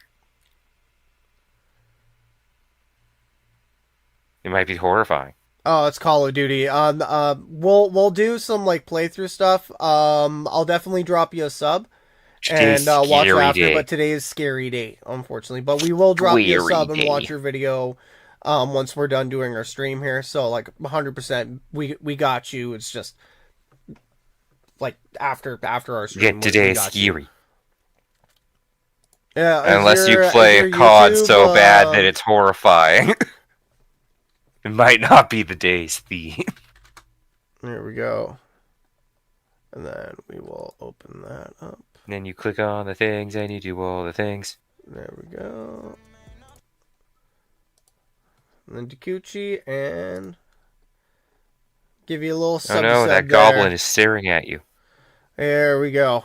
It might be horrifying. Oh, it's Call of Duty. We'll do some like playthrough stuff. I'll definitely drop you a sub and watch it scary after. day. But today is scary day, unfortunately. But we will drop you a Scary sub and day. watch your video. Once we're done doing our stream here, so like 100%, we got you. It's just like after our stream. Yeah, today we is got you. scary. Yeah, Unless you is play your COD YouTube, so bad that it's horrifying. It might not be the day's theme. There we go. And then we will open that up. Then you click on the things and you do all the things. There we go. And then Dakuchi, and give you a little Oh sub. no, that goblin is staring at you. There we go.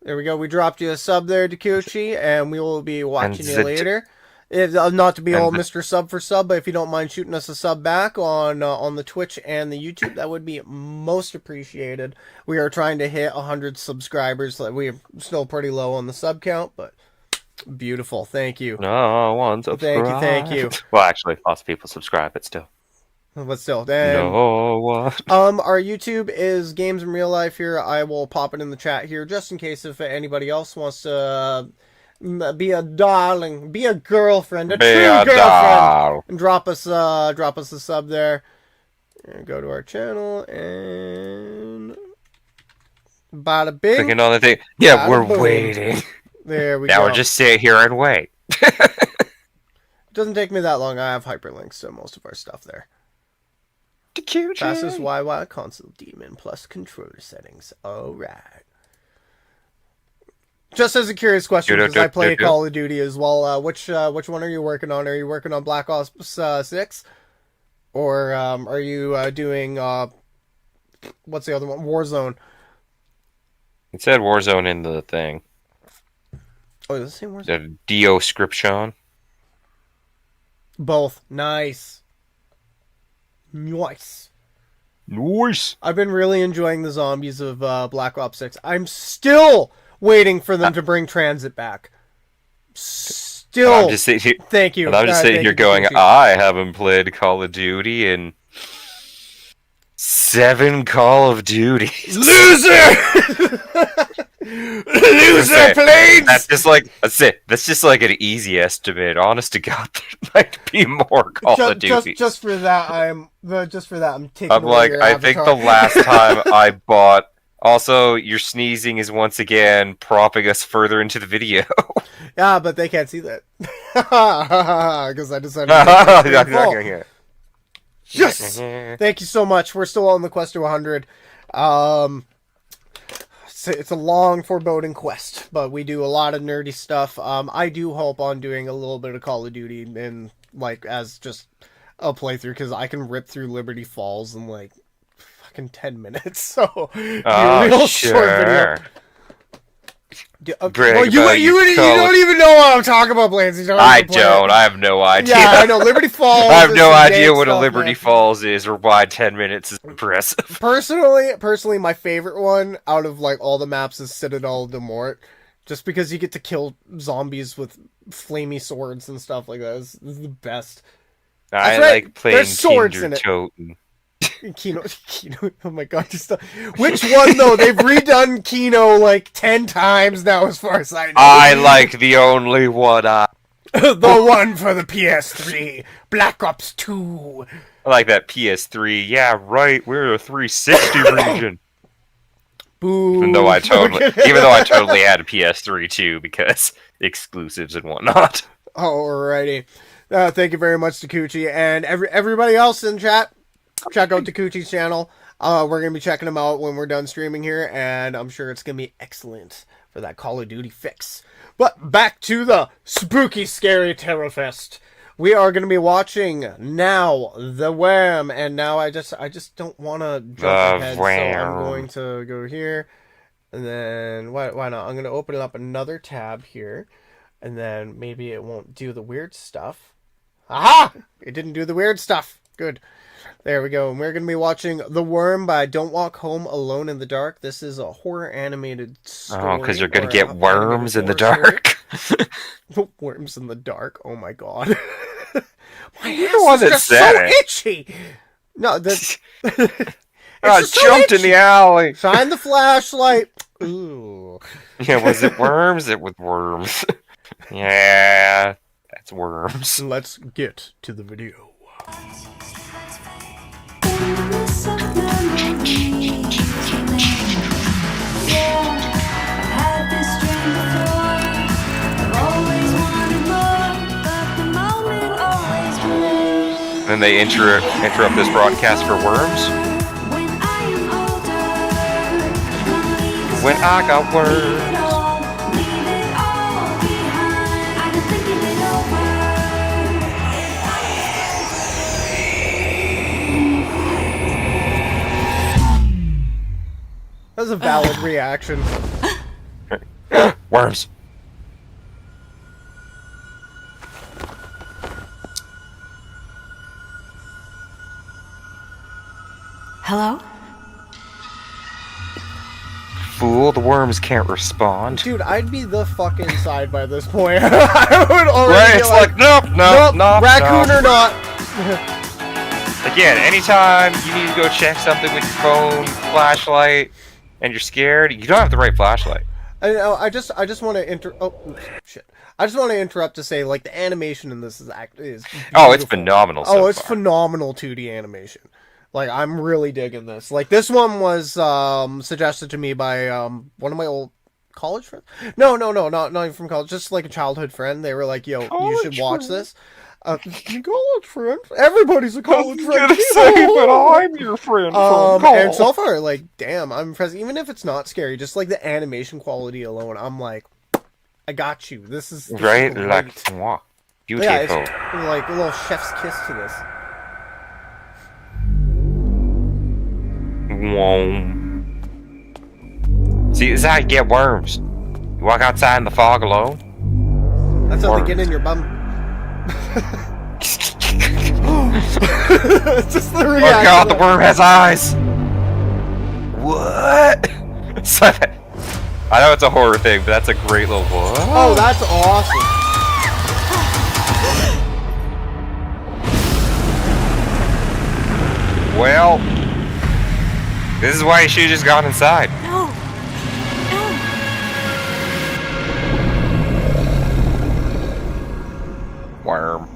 There we go. We dropped you a sub there, Dakuchi, and we will be watching you later. Not to be all Mr. Sub for sub, but if you don't mind shooting us a sub back on the Twitch and the YouTube, that would be most appreciated. We are trying to hit 100 subscribers. We're still pretty low on the sub count, but beautiful. Thank you. No one subscribe. Thank you. Well, actually, lots of people subscribe, but still. But still, No one. our YouTube is Games in Real Life here. I will pop it in the chat here just in case if anybody else wants to be a darling, be a girlfriend, a true girlfriend, doll. and drop us a sub there. And go to our channel and bada bing. Clicking on the thing. Yeah, Bada we're boom. waiting. There we Now go. we'll just sit here and wait. It doesn't take me that long. I have hyperlinks to most of our stuff there. Fastest YY console demon plus controller settings. Alright. Just as a curious question, because I play Call of Duty as well, which one are you working on? Are you working on Black Ops 6? Or are you doing, what's the other one? Warzone. It said Warzone in the thing. Oh, does it say Warzone? The Deoscription. Both. Nice. Nice. Nice. I've been really enjoying the zombies of Black Ops 6. I'm still waiting for them to bring transit back. Still. I'm just sitting here, thank you. And I'm just sitting here going, I haven't played Call of Duty in 7 Call of Duties. Loser! Loser planes! That's just like That's just like an easy estimate. Honest to God, there might be more Call of Duty. Just for that, I'm taking. I'm away like, your I think the avatar. last time I bought. Also, your sneezing is once again propping us further into the video. Yeah, but they can't see that because I decided. To make it Yes! Thank you so much. We're still on the quest to 100. It's a long, foreboding quest, but we do a lot of nerdy stuff. I do hope on doing a little bit of Call of Duty in like as just a playthrough because I can rip through Liberty Falls in like fucking 10 minutes. So Oh, sure. Well, you don't even know what I'm talking about, Blancy. I don't. I have no idea. Yeah, I know. Liberty Falls. I have no idea what a stuff, Liberty man. Falls is or why 10 minutes is impressive. Personally, my favorite one out of like all the maps is Citadel de Mort, just because you get to kill zombies with flamey swords and stuff like that. This is the best. I right. like playing There's swords in it. Toten. Kino, oh my god! Which one though? They've redone Kino like 10 times now, as far as I know. I like the only one. The one for the PS3, Black Ops 2. I like that PS3. Yeah, right. We're a 360 region. Boo. Even though I totally had a PS3 too, because exclusives and whatnot. Alrighty. Thank you very much, Takuchi, and everybody else in chat. Check out Takuchi's channel. We're going to be checking him out when we're done streaming here, and I'm sure it's going to be excellent for that Call of Duty fix. But back to the spooky, scary Terror Fest. We are going to be watching now The Worm, and now I just don't want to jump ahead, so I'm going to go here, and then why not? I'm going to open up another tab here, and then maybe it won't do the weird stuff. Aha! It didn't do the weird stuff. Good. There we go. And we're going to be watching The Worm by Don't Walk Home Alone in the Dark. This is a horror animated story. Oh, because you're going to get worms in the dark. Worms in the dark. Oh my god. My You're ass the one is that just said so it. itchy. No, that's... I jumped in the alley. Shine the flashlight. Ooh. Yeah, was it worms? It was worms. Yeah, that's worms. Let's get to the video. Then they interrupt this broadcast for worms. When I got worms. That was a valid reaction. Worms. Hello? Fool, the worms can't respond. Dude, I'd be the fuck inside by this point. I would already Right, be it's like, nope, raccoon nope. or not. Again, anytime you need to go check something with your phone, flashlight, and you're scared, you don't have the right flashlight. I just want to I just want to interrupt to say, like, the animation in this is beautiful. Oh, it's phenomenal. So it's far. phenomenal 2D animation. Like, I'm really digging this. Like, this one was suggested to me by one of my old college friends. No, not even from college. Just like a childhood friend. They were like, "Yo, you should watch this." College friend. Everybody's a college friend. But I'm your friend. And so far, like, damn, I'm impressed. Even if it's not scary, just like the animation quality alone, I'm like, I got you. This is right, great. like moi. Beautiful. Yeah, it's like a little chef's kiss to this. Whoa. See, this is how you get worms. You walk outside in the fog alone. That's how they get in your bum. Just the reaction. Oh god, the worm has eyes. What? I know it's a horror thing, but that's a great little what? Oh, that's awesome. Well, this is why you should have just gone inside. No. Worm.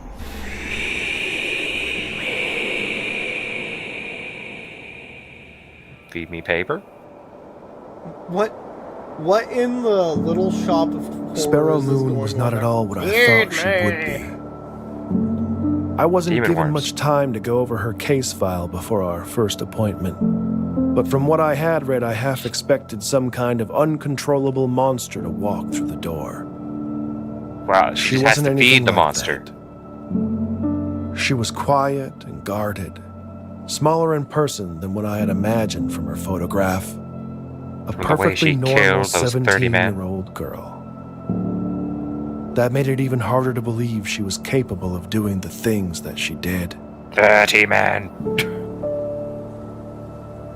Feed me paper? What in the little shop of horrors Sparrow is Moon going was on not there? at all what I thought she would be. I wasn't Demon given worms. much time to go over her case file before our first appointment. But from what I had read, I half expected some kind of uncontrollable monster to walk through the door. Wow, she has to anything feed the like monster. that. She was quiet and guarded, smaller in person than what I had imagined from her photograph. A From the way she perfectly normal killed those 30 men. 17-year-old girl. That made it even harder to believe she was capable of doing the things that she did. 30 men.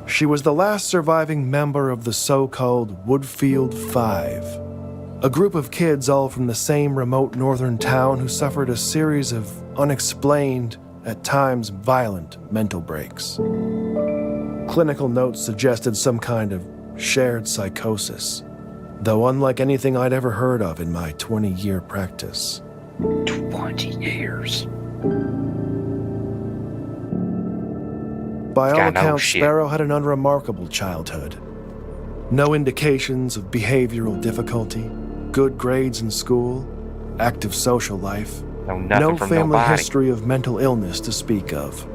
She was the last surviving member of the so-called Woodfield Five, a group of kids all from the same remote northern town who suffered a series of unexplained, at times violent, mental breaks. Clinical notes suggested some kind of shared psychosis, though unlike anything I'd ever heard of in my 20-year practice. 20 years. By all God, no accounts, shit. Sparrow had an unremarkable childhood. No indications of behavioral difficulty, good grades in school, active social life, No, nothing no from family nobody. history of mental illness to speak of.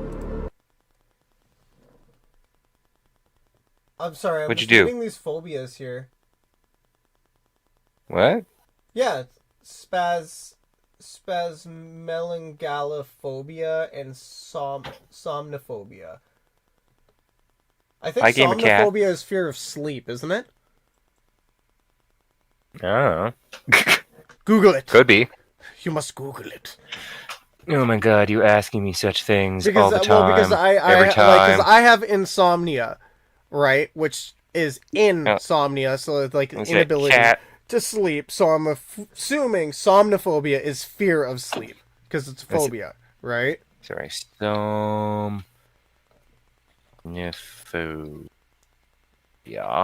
I'm sorry, I'm What'd you just do? reading these phobias here. What? Yeah, spasmelengalophobia and somnophobia. I think I gave a cat. somnophobia is fear of sleep, isn't it? Oh. Google it. Could be. You must Google it. Oh my god, you asking me such things Because all the time. because every time. I have insomnia, right? Which is insomnia, so it's like What's that, inability cat? to sleep. So I'm assuming somnophobia is fear of sleep because it's a That's- phobia, right? Sorry, yeah.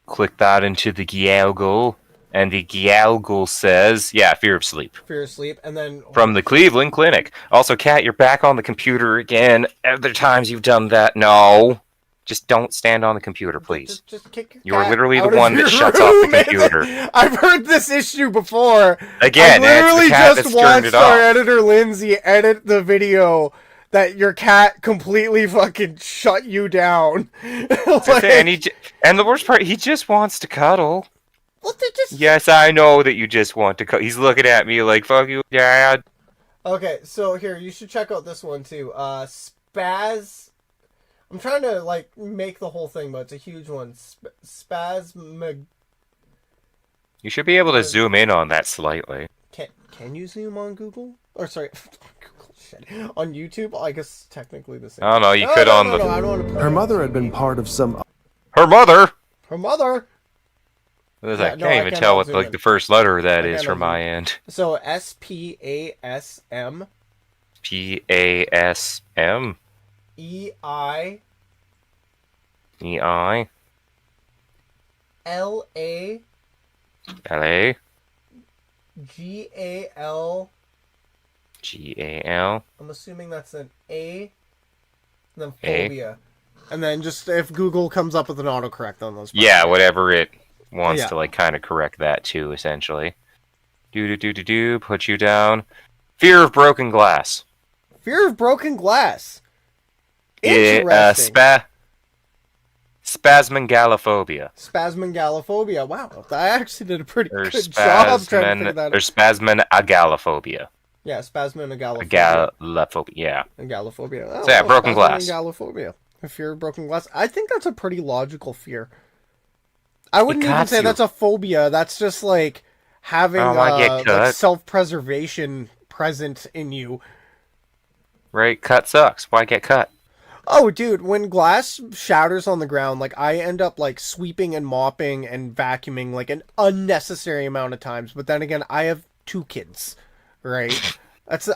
Click that into the Google, and the Google says, yeah, fear of sleep. Fear of sleep, and then From the Cleveland Clinic. Also, Kat, you're back on the computer again. Other times you've done that. No. Just don't stand on the computer, please. Just kick your You are cat literally the out of one that your shuts off the room. computer. I've heard this issue before. Again, I it's literally the cat just that's turned watched it our off. editor Lindsay edit the video that your cat completely fucking shut you down. Like, And the worst part, he just wants to cuddle. well, they're just... Yes, I know that you just want to cuddle. He's looking at me like, fuck you, Dad. Okay, so here, you should check out this one too. I'm trying to, like, make the whole thing, but it's a huge one. You should be able to zoom in on that slightly. Can you zoom on Google? Or, sorry, Google, shit. On YouTube? I guess technically the same. I don't know, you could on the... I don't want to Her mother had been part of some... Her mother? Her mother? I Yeah, can't no, I even cannot tell what zoom like in. the first letter of that I is cannot from my zoom in. end. So, SPASM PASM EI EI LA LA GAL. GAL. I'm assuming that's an A. And then A. phobia. And then just if Google comes up with an autocorrect on those. Yeah, whatever it wants Yeah. to like kind of correct that too, essentially. Do put you down. Fear of broken glass. Fear of broken glass. It, Interesting. Spasmengalophobia. Spasmengalophobia. Wow, I actually did a pretty Or good job trying to figure that or out. spasmengalophobia. Yeah, spasmengalophobia. Agalophobia, yeah. Agalophobia. Oh, So yeah, broken glass. Spasmengalophobia. A fear of broken glass. I think that's a pretty logical fear. I wouldn't even got say you. that's a phobia. That's just like having Oh, I get like cut. self-preservation present in you. Right, cut sucks. Why get cut? Oh, dude, when glass shatters on the ground, like, I end up, like, sweeping and mopping and vacuuming, like, an unnecessary amount of times. But then again, I have 2 kids, right?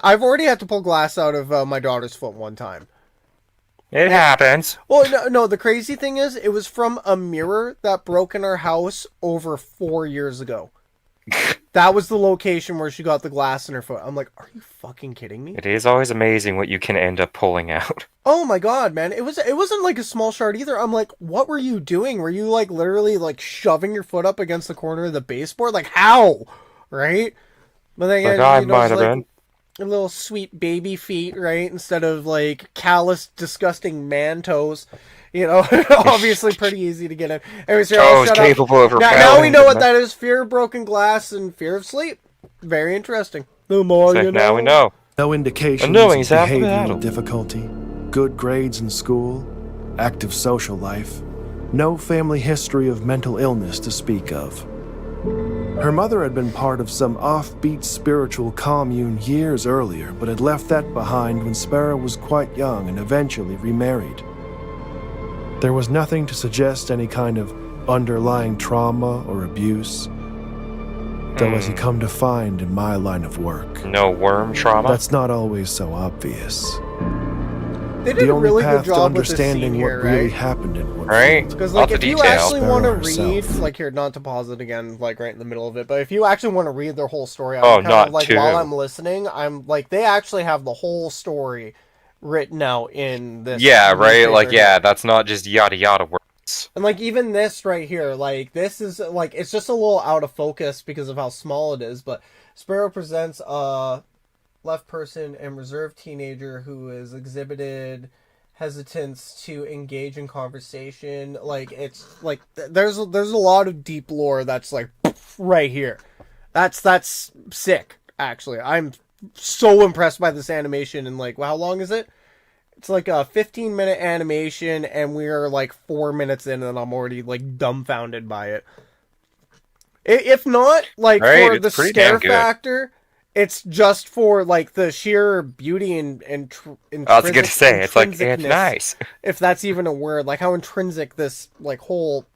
I've already had to pull glass out of my daughter's foot one time. It happens. Well, no, the crazy thing is, it was from a mirror that broke in our house over 4 years ago. That was the location where she got the glass in her foot. I'm like, are you fucking kidding me? It is always amazing what you can end up pulling out. Oh my god, man. It wasn't like a small shard either. I'm like, what were you doing? Were you like literally like shoving your foot up against the corner of the baseboard? Like how? Right? But then Like again, I you know, might it's have like been. little sweet baby feet, right? Instead of like callous, disgusting man toes. You know, obviously pretty easy to get in. Anyways, here, I'll Toes shut up. capable of Now we repelling know what the- that is. Fear of broken glass and fear of sleep. Very interesting. The more It's like, you know. now we know. No indications knowing of is half the behavioral battle. difficulty, good grades in school, active social life, no family history of mental illness to speak of. Her mother had been part of some offbeat spiritual commune years earlier, but had left that behind when Sparrow was quite young and eventually remarried. There was nothing to suggest any kind of underlying trauma or abuse, though as you come to find in my line of work, No worm trauma? that's not always so obvious. They did The a only really path good to job with this understanding scene what here, really right? happened in Woodfield. Right? Because, like, Lots if of you detail. actually want to Sparrow read, herself. like, here, not to pause it again, like, right in the middle of it, but if you actually want to read their whole story, Oh, I'm kind not of, like, to. while I'm listening, I'm, like, they actually have the whole story written out in this. Yeah, right? Like, newspaper yeah, here. that's not just yada yada words. And, like, even this right here, like, this is, like, it's just a little out of focus because of how small it is, but Sparrow presents a left person and reserved teenager who has exhibited hesitance to engage in conversation. Like, it's like there's a lot of deep lore that's like right here. That's sick, actually. I'm so impressed by this animation. And like, how long is it? It's like a 15-minute animation, and we're like 4 minutes in, and I'm already like dumbfounded by it. If not, like, Right, for it's the pretty scare damn good. factor, it's just for like the sheer beauty and I was going to say, it's like, it's intrinsicness, nice. if that's even a word, like how intrinsic this like whole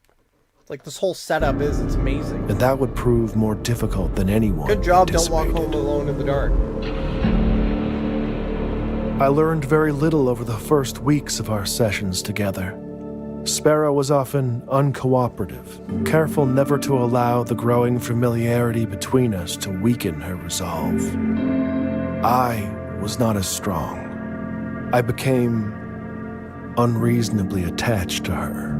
setup is. It's amazing. And that would prove more difficult than anyone Good job. Don't walk anticipated. home alone in the dark. I learned very little over the first weeks of our sessions together. Sparrow was often uncooperative, careful never to allow the growing familiarity between us to weaken her resolve. I was not as strong. I became unreasonably attached to her.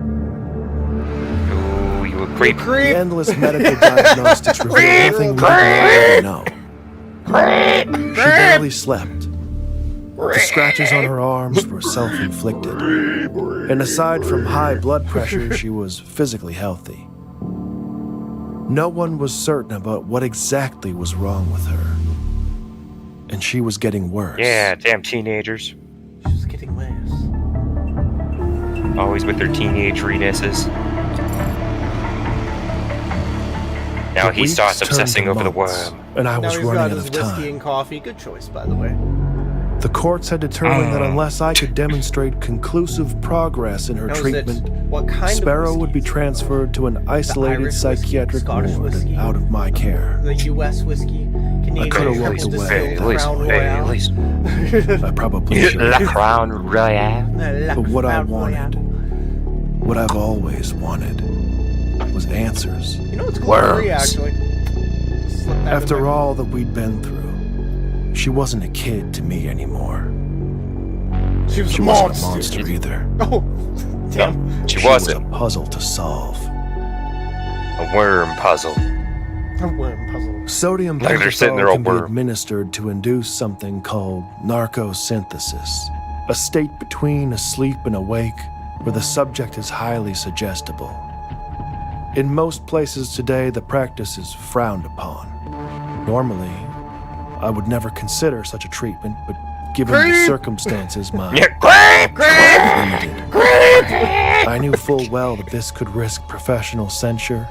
Ooh, you a creep. The endless medical diagnostics revealed nothing we didn't already know. She barely slept. The scratches on her arms were self-inflicted. And aside from high blood pressure, she was physically healthy. No one was certain about what exactly was wrong with her. And she was getting worse. Yeah, damn teenagers. She's getting worse. Always with their teenage renesses. Now The he weeks starts turned obsessing to over the months, worm. and I Now was he's got running his out of whiskey time. and coffee. Good choice, by the way. The courts had determined that unless I could demonstrate conclusive progress in her Now, is it- treatment, what kind Sparrow of would be whiskey? transferred to an isolated Irish whiskey, psychiatric Scottish ward whiskey? and out of my care. The U.S. whiskey, Canadian could've triple walked away. distilled At least, Crown hey, at Royale. least. I probably should. La Crown Royale. But what I Crown wanted, Royale. what I've always wanted, was answers. You know what's gluten-free, Worms. actually? Slip that in After there. all that we'd been through, she wasn't a kid to me anymore. She was She a wasn't a monster. monster either. Oh, damn. She She was wasn't. a puzzle to solve. A worm puzzle. A worm puzzle. Sodium Like they're sitting there pentothal all can be worm. administered to induce something called narcosynthesis, a state between asleep and awake where the subject is highly suggestible. In most places today, the practice is frowned upon. Normally, I would never consider such a treatment, but given the circumstances, my limited. I knew full well that this could risk professional censure,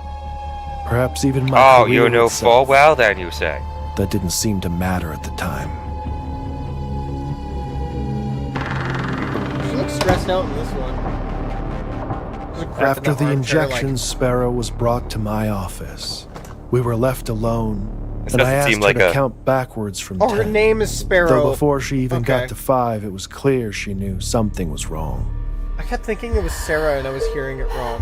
perhaps even my Oh, career you know itself. full well then, you say. That didn't seem to matter at the time. She looks stressed out in this one. There's a grip in After the arm, injections, Sparrow was brought to my office. We were left alone, This and I doesn't asked seem her like to a- count backwards from Oh, her 10. name is Sparrow. Though before she even Okay. got to 5, it was clear she knew something was wrong. I kept thinking it was Sarah, and I was hearing it wrong.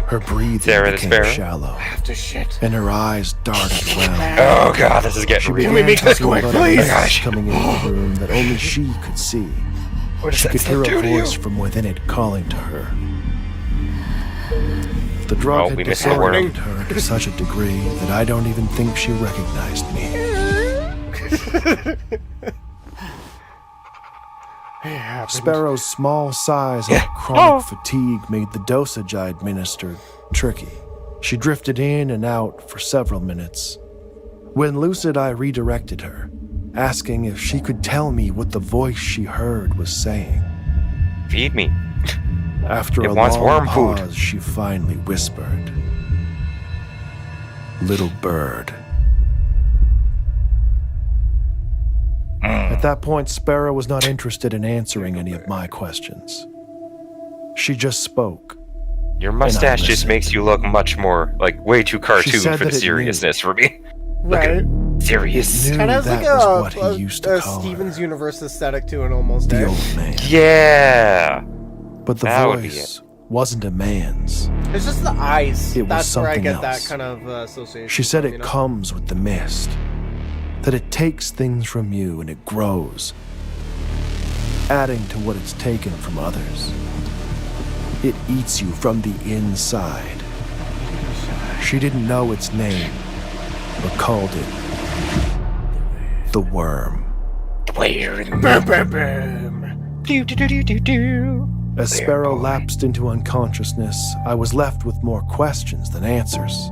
Her breathing Sarah the became Sparrow? shallow, I have to shit. and her eyes darted around. Oh god, this is getting She real. began make this talking quick, about a please. message coming into the room that only she could see. What does She that could hear do a to you? voice from within it calling to her. The drug Oh, had we missed the word. disoriented her to such a degree that I don't even think she recognized me. Sparrow's small size and chronic fatigue made the dosage I administered tricky. She drifted in and out for several minutes. When lucid, I redirected her, asking if she could tell me what the voice she heard was saying. Feed me. After It a wants long worm food. pause, she finally whispered, "Little bird." At that point, Sparrow was not interested in answering any of my questions. She just spoke. Your mustache just makes you look much more, like, way too cartoon said for the that it seriousness for me. Right. Serious. Knew Kind of has that like was what he a used to call Steven's her, Universe aesthetic to it almost. the eh? old man. Yeah. But the That would be voice wasn't a man's. It's just the eyes. It was That's where I something get else. that kind of association. She said from, it you know? comes with the mist, that it takes things from you and it grows, adding to what it's taken from others. It eats you from the inside. She didn't know its name, but called it the worm. Bam, bam, bam. As Sparrow lapsed into unconsciousness, I was left with more questions than answers.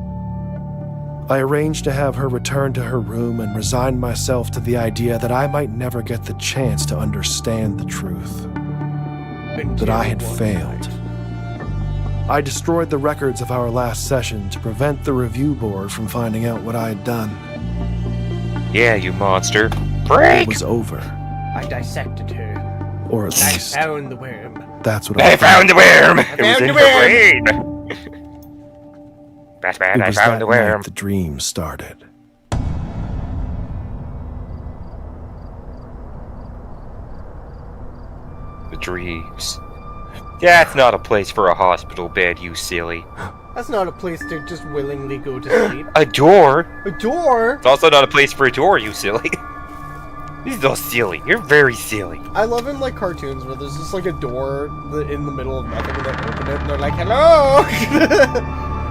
I arranged to have her return to her room and resigned myself to the idea that I might never get the chance to understand the truth. That I had failed. I destroyed the records of our last session to prevent the review board from finding out what I had done. Yeah, you monster. It Break! was over, I dissected her. or at I least found the worm. that's what I found the worm! It was found in the her brain! Batman, It I was found that the worm. night the dream started. The dreams. That's not a place for a hospital bed, you silly. That's not a place to just willingly go to sleep. A door? A door? It's also not a place for a door, you silly. This is all silly. You're very silly. I love in like cartoons where there's just like a door in the middle of nothing and they open it and they're like, hello!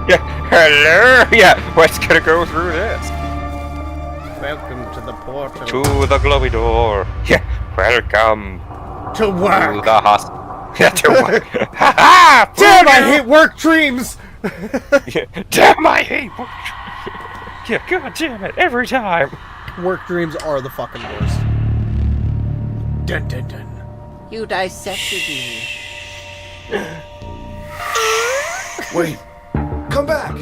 Yeah, hello? Yeah, what's gonna go through this? Welcome to the portal. To the glowy door. Yeah, welcome To to work! the hospital. Yeah, to work. Ha ha! Damn, I hate work dreams! Yeah, damn, I hate work. Yeah, god damn it, every time. Work dreams are the fucking worst. Dun dun dun. You dissected me. Wait, come back!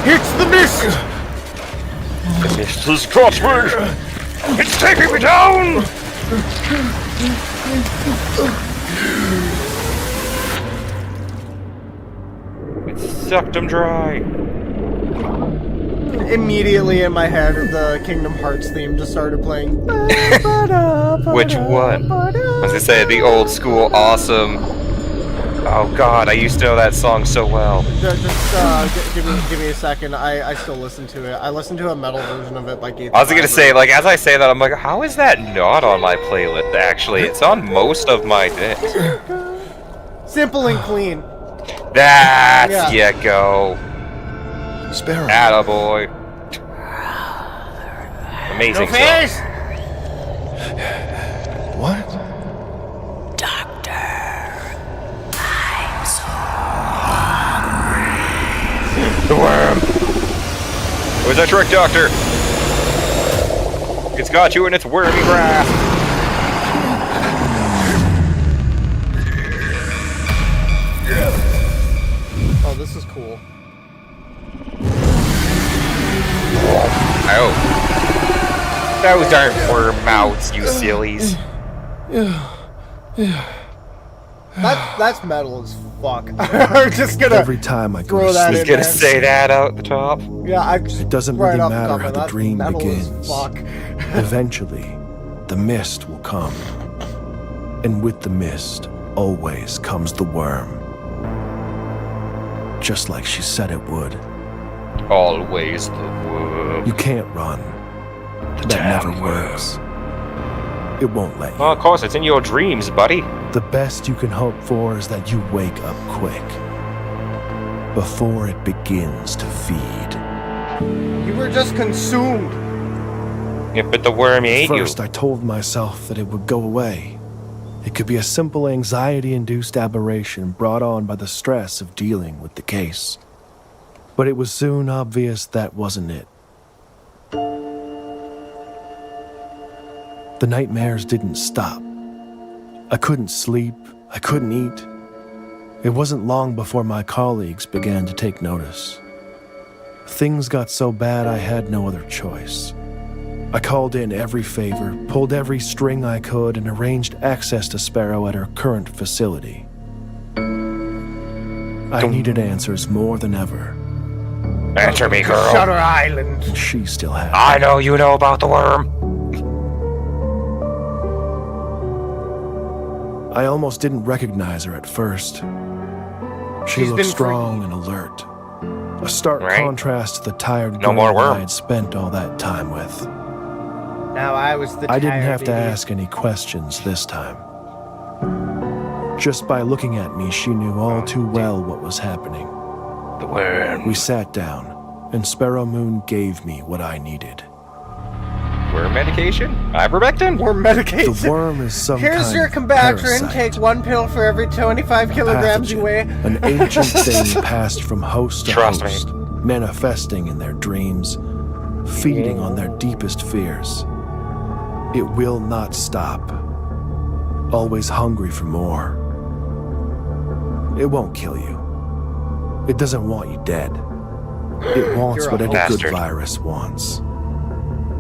It's the mist! The mist has caught me. It's taking me down. It sucked him dry. Immediately in my head, the Kingdom Hearts theme just started playing. Which one? I was gonna say the old school awesome. Oh god, I used to know that song so well. Give me a second. I still listen to it. I listened to a metal version of it like 8. I was gonna say, like, as I say that, I'm like, how is that not on my playlist, actually? It's on most of my things. Simple and clean. That's ya go. Sparrow. Attaboy. Amazing song. face! What? The worm! It was a trick, Doctor! It's got you in its wormy grasp! Oh, this is cool. Oh. Those aren't worm mouths, you sillies. That's metal as fuck. I'm just gonna Every time I go throw to that sleep, Just in gonna there. say that out the top. Yeah, I just it doesn't right really off matter top how of the that, dream metal as begins. fuck. Eventually, the mist will come. And with the mist, always comes the worm. Just like she said it would. Always the worm. You can't run. That never works. It won't let you. Well, of course, it's in your dreams, buddy. The best you can hope for is that you wake up quick. Before it begins to feed. You were just consumed. Yeah, but the worm ate you. First, I told myself that it would go away. It could be a simple anxiety-induced aberration brought on by the stress of dealing with the case. But it was soon obvious that wasn't it. The nightmares didn't stop. I couldn't sleep, I couldn't eat. It wasn't long before my colleagues began to take notice. Things got so bad I had no other choice. I called in every favor, pulled every string I could, and arranged access to Sparrow at her current facility. I needed answers more than ever. Answer me, girl. Shutter Island. And she still had I know you know about the worm. I almost didn't recognize her at first. She She's looked been strong and alert. A stark Right. contrast to the tired No girl more worm. I had spent all that time with. Now I was the I didn't tired have to baby. ask any questions this time. Just by looking at me, she knew all too well what was happening. The worm. We sat down, and Sparrow Moon gave me what I needed. Worm medication? Ivermectin? Worm medication. The worm is some Here's kind your of Combatrin. parasite. Take 1 pill for every 25 kilograms you Pathogen, weigh. an ancient thing passed from host to Trust me. host, manifesting in their dreams, feeding on their deepest fears. It will not stop, always hungry for more. It won't kill you. It doesn't want you dead. It wants You're a what any good bastard. virus wants.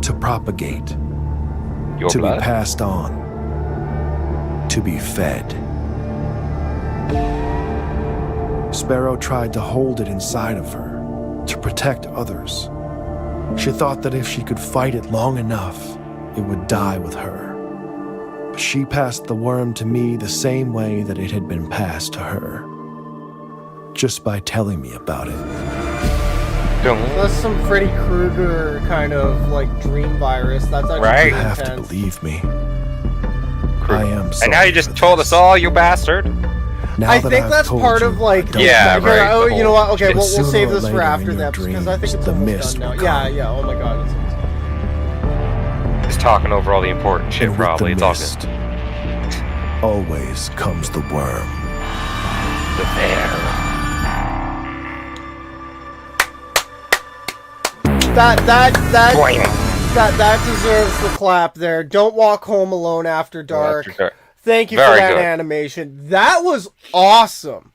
To propagate, Your to blood? be passed on, to be fed. Sparrow tried to hold it inside of her, to protect others. She thought that if she could fight it long enough, it would die with her. But she passed the worm to me the same way that it had been passed to her. Just by telling me about it. That's some Freddy Krueger kind of like dream virus. That's actually Right. You pretty have to intense. believe me. I am sorry And now you just for told this. us all, you bastard. Now I that think I've that's told part you, of like I don't Yeah, know. right, Oh, the you know what? Okay, But we'll sooner save or this for later after in the your episode because I think dreams, it's the almost mist done will now. Yeah, come. yeah. Oh my god. Just talking over all the important shit, And with probably. the It's all mist, good. always comes the worm. The bear. Boing. That deserves the clap there. Don't walk home alone after dark. After dark. Thank you Very for that good. animation. That was awesome.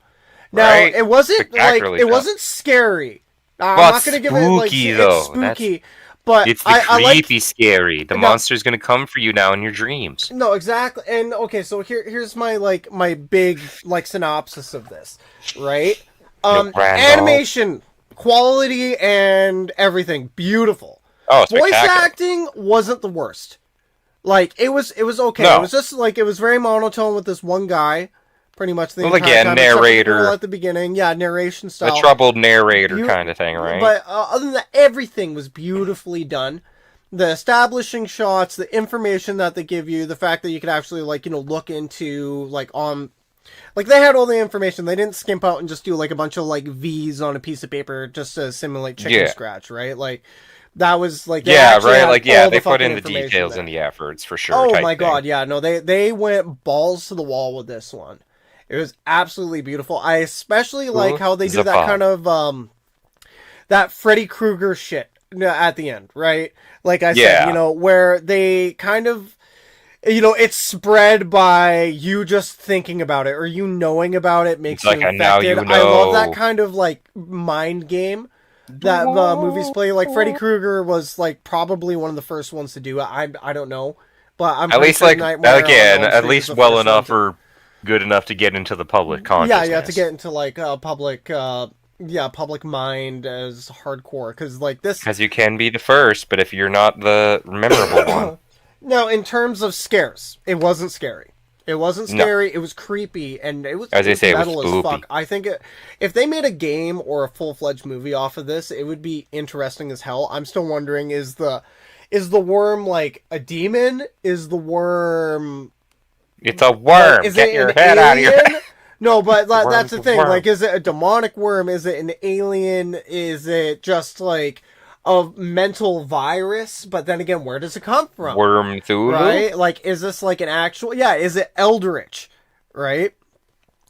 Now Right? it wasn't like Spectacularly it done. wasn't scary. I'm Well, not gonna give it like spooky, it's though. spooky, but It's the I like creepy scary. The No. monster's gonna come for you now in your dreams. no exactly. And okay, so here's my my big like synopsis of this, right? Randolph. Animation quality and everything beautiful. Oh, Voice spectacular. acting wasn't the worst. Like it was okay. No. It was just like it was very monotone with this one guy, pretty much the Well, entire again, time, except for the narrator. girl at the beginning. Yeah, narration A style. troubled narrator You- kind of thing, right? But other than that, everything was beautifully done. The establishing shots, the information that they give you, the fact that you could actually look into like they had all the information. They didn't skimp out and just do like a bunch of like V's on a piece of paper just to simulate chicken Yeah. scratch, right? Like that was like they yeah, actually right. had Like, yeah, all they put fucking in the information details there. and the efforts for sure. Oh type my thing. god, yeah, no, they went balls to the wall with this one. It was absolutely beautiful. I especially like how they do that Zappa. kind of that Freddy Krueger shit at the end, right? Like I Yeah. said, where they kind of it's spread by you just thinking about it or you knowing about it makes It's like you a now infected. you I love that know. kind of like mind game that movies play. Like Freddy Krueger was like probably one of the first ones to do it. I don't know, but I'm At pretty least, sure like, Nightmare on again, Elm at Street was least the well first one enough to- or good enough to get into the public consciousness. yeah, to get into like public public mind as hardcore because like this. Because you can be the first, but if you're not the memorable one. Now, in terms of scares, it wasn't scary. It wasn't No. scary. It was creepy, and it was As they say, it was metal as spoopy. fuck. I think if they made a game or a full-fledged movie off of this, it would be interesting as hell. I'm still wondering: is the worm like a demon? Is the worm? It's a worm. Like, is Get it your an head out of your alien? No, but that's worm's the a thing. worm. Like, is it a demonic worm? Is it an alien? Is it just like of mental virus, but then again, where does it come from? Worm Thulu? Right? Like, is this like an actual... Yeah, is it Eldritch? Right?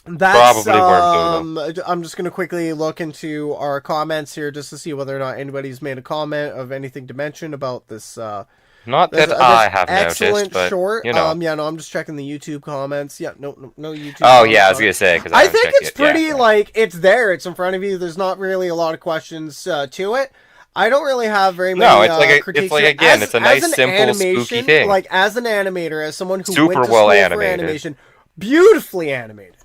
That's, Probably Worm Thulu. I'm just going to quickly look into our comments here just to see whether or not anybody's made a comment of anything to mention about this... Not that I have excellent noticed, but, short. you know. Yeah, no, I'm just checking the YouTube comments. Yeah, no YouTube. Oh, yeah, I was going to say, because I think it's pretty, like, it's there. It's in front of you. There's not really a lot of questions to it. I don't really have very many critiques. It's like, again, it's a nice, simple, spooky thing. Like, as an animator, as someone who Super went to well school animated. for animation, beautifully animated.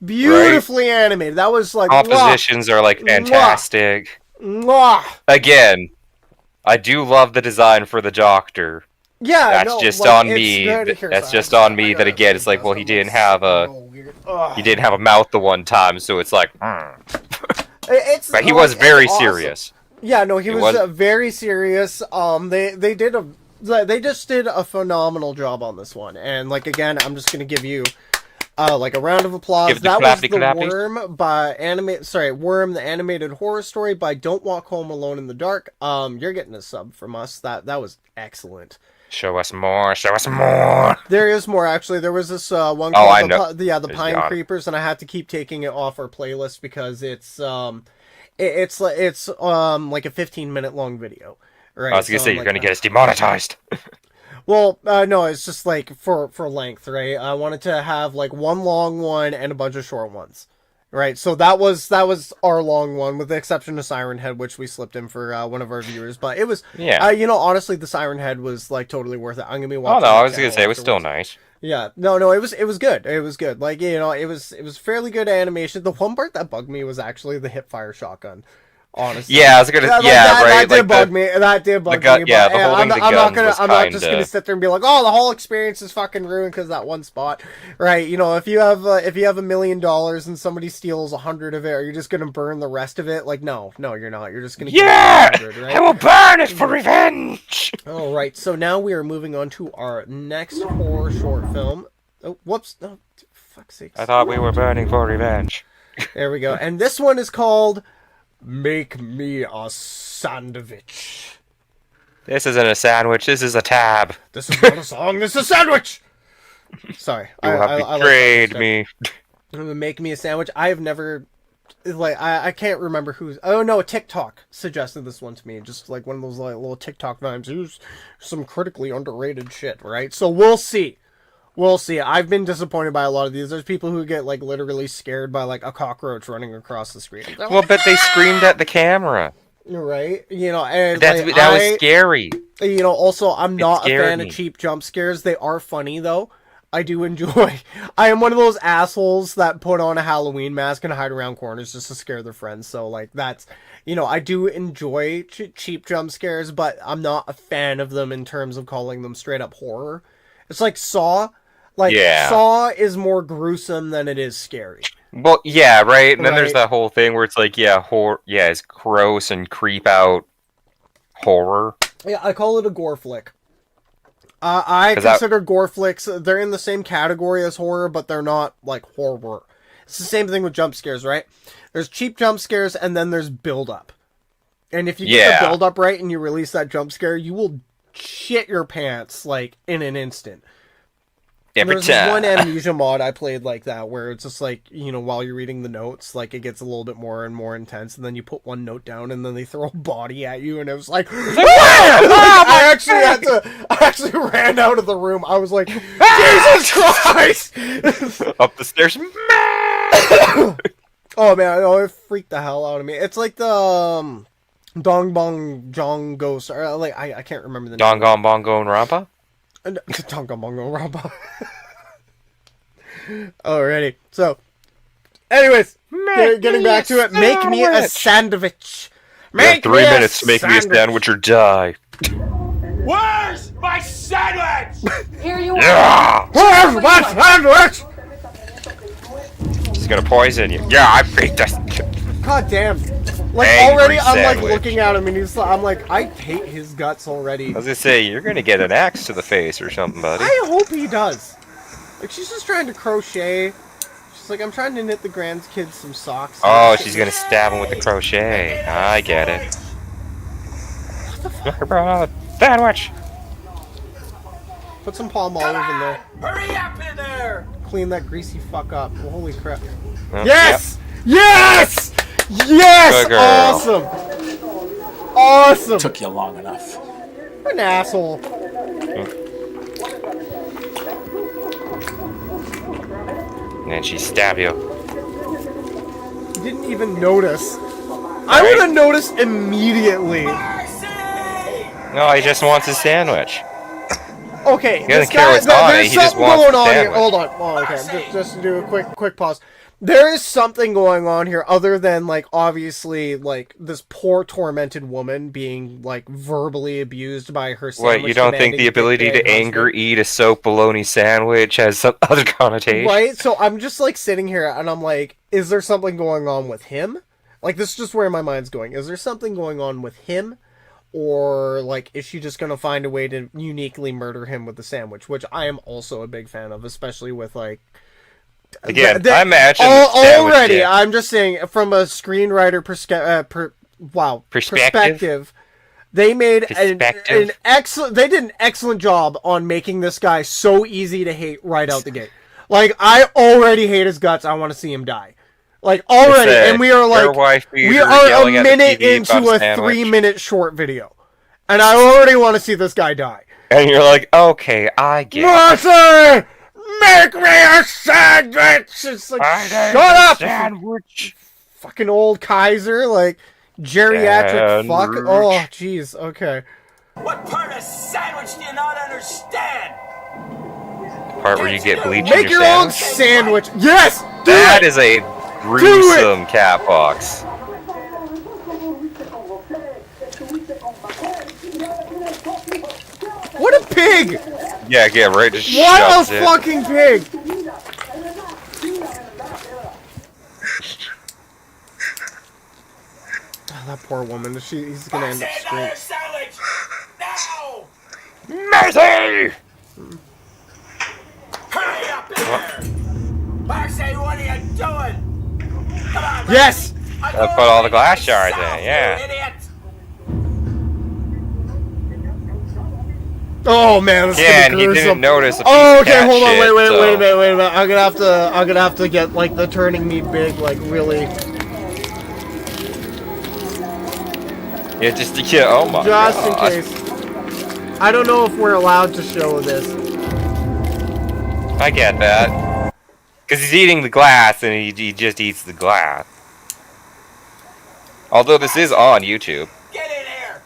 Beautifully animated. That was, like, compositions are, like, fantastic. Again, I do love the design for the Doctor. Yeah, that's just on me. That's just on me. That again, it's like, well, he didn't have a mouth the one time, so it's like. But he was very serious. Yeah, no, he was very serious. They just did a phenomenal job on this one, and like again, I'm just gonna give you like a round of applause. That was the Worm, the animated horror story by Don't Walk Home Alone in the Dark. You're getting a sub from us. That was excellent. Show us more. Show us more. There is more, actually. There was this one called the Pine Creepers, and I had to keep taking it off our playlist because it's like a 15-minute long video. Right? I was gonna say you're gonna get us demonetized. Well, no, it's just like for length, right? I wanted to have like one long one and a bunch of short ones. Right, so that was our long one, with the exception of Siren Head, which we slipped in for one of our viewers. But it was, honestly, the Siren Head was like totally worth it. I'm gonna be watching. Oh no, I was gonna say it was still nice. Yeah, no, it was good. It was good. Like it was fairly good animation. The one part that bugged me was actually the hip-fire shotgun. Honestly, yeah, I was gonna, right. That did bug me. That did bug me. Yeah, the holding the gun was I'm not just gonna sit there and be like, oh, the whole experience is fucking ruined because that one spot, right? You know, if you have $1 million and somebody steals 100 of it, are you just gonna burn the rest of it? Like, no, you're not. You're just gonna keep 100, right? I will burn it for revenge. All right, so now we are moving on to our next horror short film. Oh, whoops! Oh, fuck's sake! I thought we were burning for revenge. There we go, and this one is called Make Me a Sandwich. This isn't a sandwich, this is a tab. This is not a song, this is a sandwich! Sorry. You have betrayed me. Make Me a Sandwich. I have never... Like, I can't remember who's... Oh, no, TikTok suggested this one to me. Just like one of those like little TikTok vibes. Use some critically underrated shit, right? So we'll see. We'll see. I've been disappointed by a lot of these. There's people who get, like, literally scared by, like, a cockroach running across the screen. Well, but they screamed at the camera. Right? You know, and that was scary. You know, also, I'm not a fan of cheap jump scares. They are funny, though. I do enjoy... I am one of those assholes that put on a Halloween mask and hide around corners just to scare their friends. So, like, that's... You know, I do enjoy cheap jump scares, but I'm not a fan of them in terms of calling them straight-up horror. It's like Saw... Like, Saw is more gruesome than it is scary. Well, yeah, right? And then there's that whole thing where it's like, it's gross and creep out horror. Yeah, I call it a gore flick. I consider gore flicks, they're in the same category as horror, but they're not, like, horror. It's the same thing with jump scares, right? There's cheap jump scares, and then there's build-up. And if you get the build-up right and you release that jump scare, you will shit your pants, like, in an instant. There's this one Amnesia mod I played like that, where it's just like, you know, while you're reading the notes, like, it gets a little bit more and more intense, and then you put one note down, and then they throw a body at you, and it was like, I actually ran out of the room. I was like, Jesus Christ! Up the stairs. Oh, man, it freaked the hell out of me. It's like the, Dong Bong Jong Ghost, or, like, I can't remember the name. Dong Gong Bongo and Rampa? Tonga Mongo Rampa. Alrighty. So, anyways, getting back to it. Make me a sandwich. Make 3 minutes to make me a sandwich or die. Where's my sandwich? Here you are. Yeah! Where's my sandwich? He's gonna poison you. Yeah, I beat this. God damn. Like, Angry already, I'm sandwich. like looking at him, and I'm like, I hate his guts already. I was gonna say, you're gonna get an axe to the face or something, buddy. I hope he does. Like, she's just trying to crochet. She's like, I'm trying to knit the grandkids some socks. Oh, she's gonna stab him with the crochet. I get it. Sandwich! Put some palm olive in there. Hurry up in there! Clean that greasy fuck up. Well, holy crap. Yep. Yes! Yes! Yes! Good girl. Awesome! Awesome! Took you long enough. You're an asshole. And then she stabbed you. You didn't even notice. I would have noticed immediately. No, he just wants a sandwich. Okay, He doesn't care what's on it, he just wants going the on here. sandwich. Hold on. Oh, okay, just to do a quick pause. There is something going on here other than, like, obviously, like, this poor tormented woman being, like, verbally abused by her sandwich. What, you don't think the ability to anger eat a soap bologna sandwich has some other connotation? Right? So I'm just, like, sitting here and I'm like, is there something going on with him? Like, this is just where my mind's going. Is there something going on with him? Or, like, is she just going to find a way to uniquely murder him with the sandwich? Which I am also a big fan of, especially with, like... Again, I imagine already, I'm just saying, from a screenwriter perspective, they made an excellent... They did an excellent job on making this guy so easy to hate right out the gate. Like, I already hate his guts. I want to see him die. Like, already, and we are like, we are a minute into a 3-minute short video. And I already want to see this guy die. And you're like, okay, I get it. Martha! Make me a sandwich! It's like, shut up! Sandwich! Fucking old Kaiser, like, geriatric fuck. Oh, jeez, okay. What part of sandwich do you not understand? The part where you get bleach Make in your your own sandwich? sandwich! Yes! Do That it! is a gruesome cat box. What a pig! Yeah, right. Just what shoves a it. fucking pig! Oh, that poor woman. He's gonna end up screaming. Sandwich! Now! Mercy! Hurry up in there! Marcy, what are you doing? Come on, Yes! I put all the glass shards in, yeah. idiot! Oh man, this is Yeah, gonna and be he gruesome. didn't notice a piece Oh, of okay, cat hold on, shit, wait a so- minute. I'm gonna have to get like the turning me big, like really. Yeah, just to kill. Oh my Just in gosh. case. I don't know if we're allowed to show this. I get that. Because he's eating the glass and he just eats the glass. Although this is on YouTube. Get in here!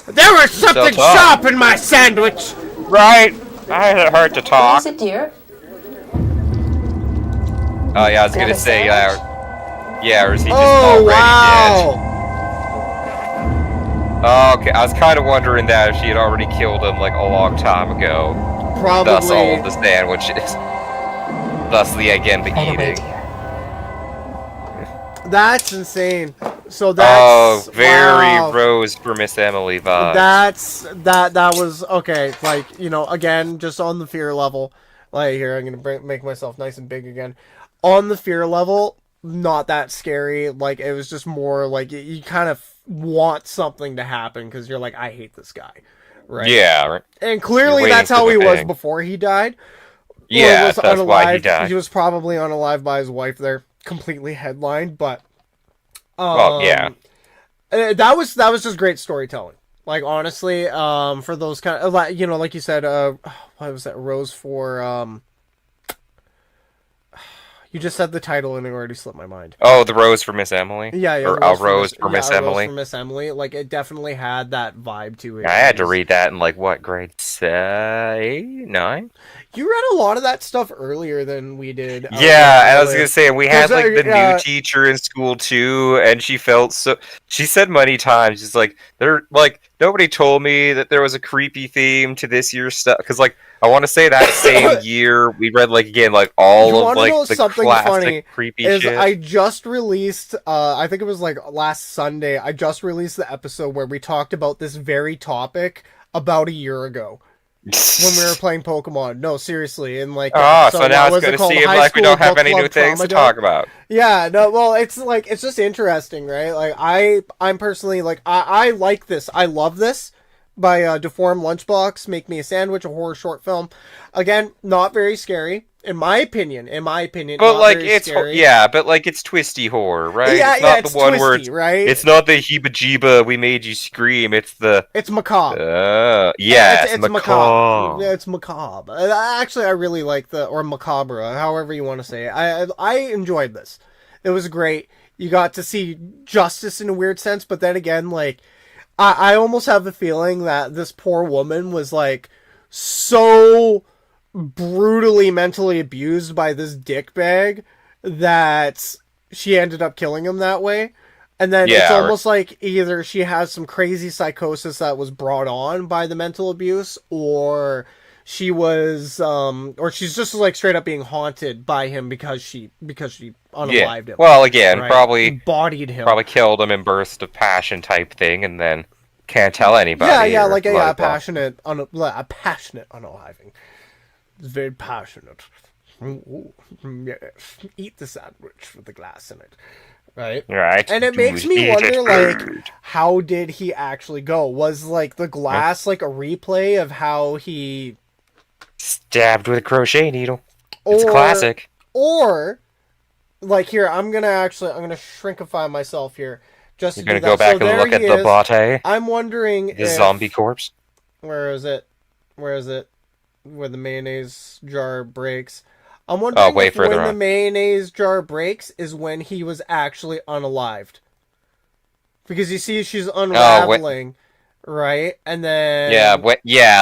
There was something talk. sharp in my sandwich. Right? I had it hard to talk. Is it, dear? Oh yeah, I was Is that gonna a say, yeah, or is he just Oh already wow! dead? Okay, I was kind of wondering that if she had already killed him like a long time ago. Thus all Probably. the sandwiches. Thusly again the eating. That's insane. So that's very wow. Rose for Miss Emily vibe. That was okay. Like, you know, again, just on the fear level. Like, here, I'm gonna make myself nice and big again. On the fear level, not that scary. Like, it was just more like you kind of want something to happen because you're like, I hate this guy, right? Yeah, right. And clearly You're that's waiting how for he the was thing. before he died. Yeah, was that's why he died. He was probably unalive by his wife there, completely headlined, but Well, yeah. that was just great storytelling. Like, honestly, for those kind of, like, you know, like you said, what was that, Rose for, you just said the title and it already slipped my mind. Oh, the Rose for Miss Emily? Yeah, Or Rose for Miss Emily? Rose for Miss Emily. Like, it definitely had that vibe to it. I had to read that in like what grade? 8, 9? You read a lot of that stuff earlier than we did. Yeah, and I was gonna say we had like the Yeah. new teacher in school too, and she felt so. She said many times, she's like, "There, like nobody told me that there was a creepy theme to this year's stuff." Because like I want to say that same year we read like again like all of like the classic creepy is shit. I just released, I think it was like last Sunday. I just released the episode where we talked about this very topic about a year ago. when we were playing Pokemon. No, seriously, in like so now it's going to seem like we don't have any new things to talk about. Yeah, no, well, it's like it's just interesting, right? Like I'm personally like I like this. I love this by Deformed Lunchbox. Make Me a Sandwich, a horror short film. Again, not very scary. In my opinion, but like it's scary. but like it's twisty horror, right? Yeah, it's not the one twisty, where it's, right? It's not the heebie-jeeba we made you scream. It's macabre. It's macabre. Yeah, it's macabre. Actually, I really like or macabre, however you want to say it. I enjoyed this. It was great. You got to see justice in a weird sense, but then again, like I almost have the feeling that this poor woman was like so brutally mentally abused by this dickbag that she ended up killing him that way. And then it's almost like either she has some crazy psychosis that was brought on by the mental abuse, or she was or she's just like straight up being haunted by him because she unalived him. Well, again, right? Probably bodied him. Probably killed him in burst of passion type thing, and then can't tell anybody. Yeah, like a passionate unaliving. It's very passionate. Ooh, yes. Eat the sandwich with the glass in it. Right? Right. And it makes me wonder, like, how did he actually go? Was, like, the glass, like, a replay of how he... stabbed with a crochet needle. It's a classic. Or, like, here, I'm gonna shrinkify myself here. Just You're gonna go back and look at the body? I'm wondering the zombie corpse? Where is it? Where the mayonnaise jar breaks. I'm wondering if when the mayonnaise jar breaks is when he was actually unalived. Because you see she's unraveling, right? And then...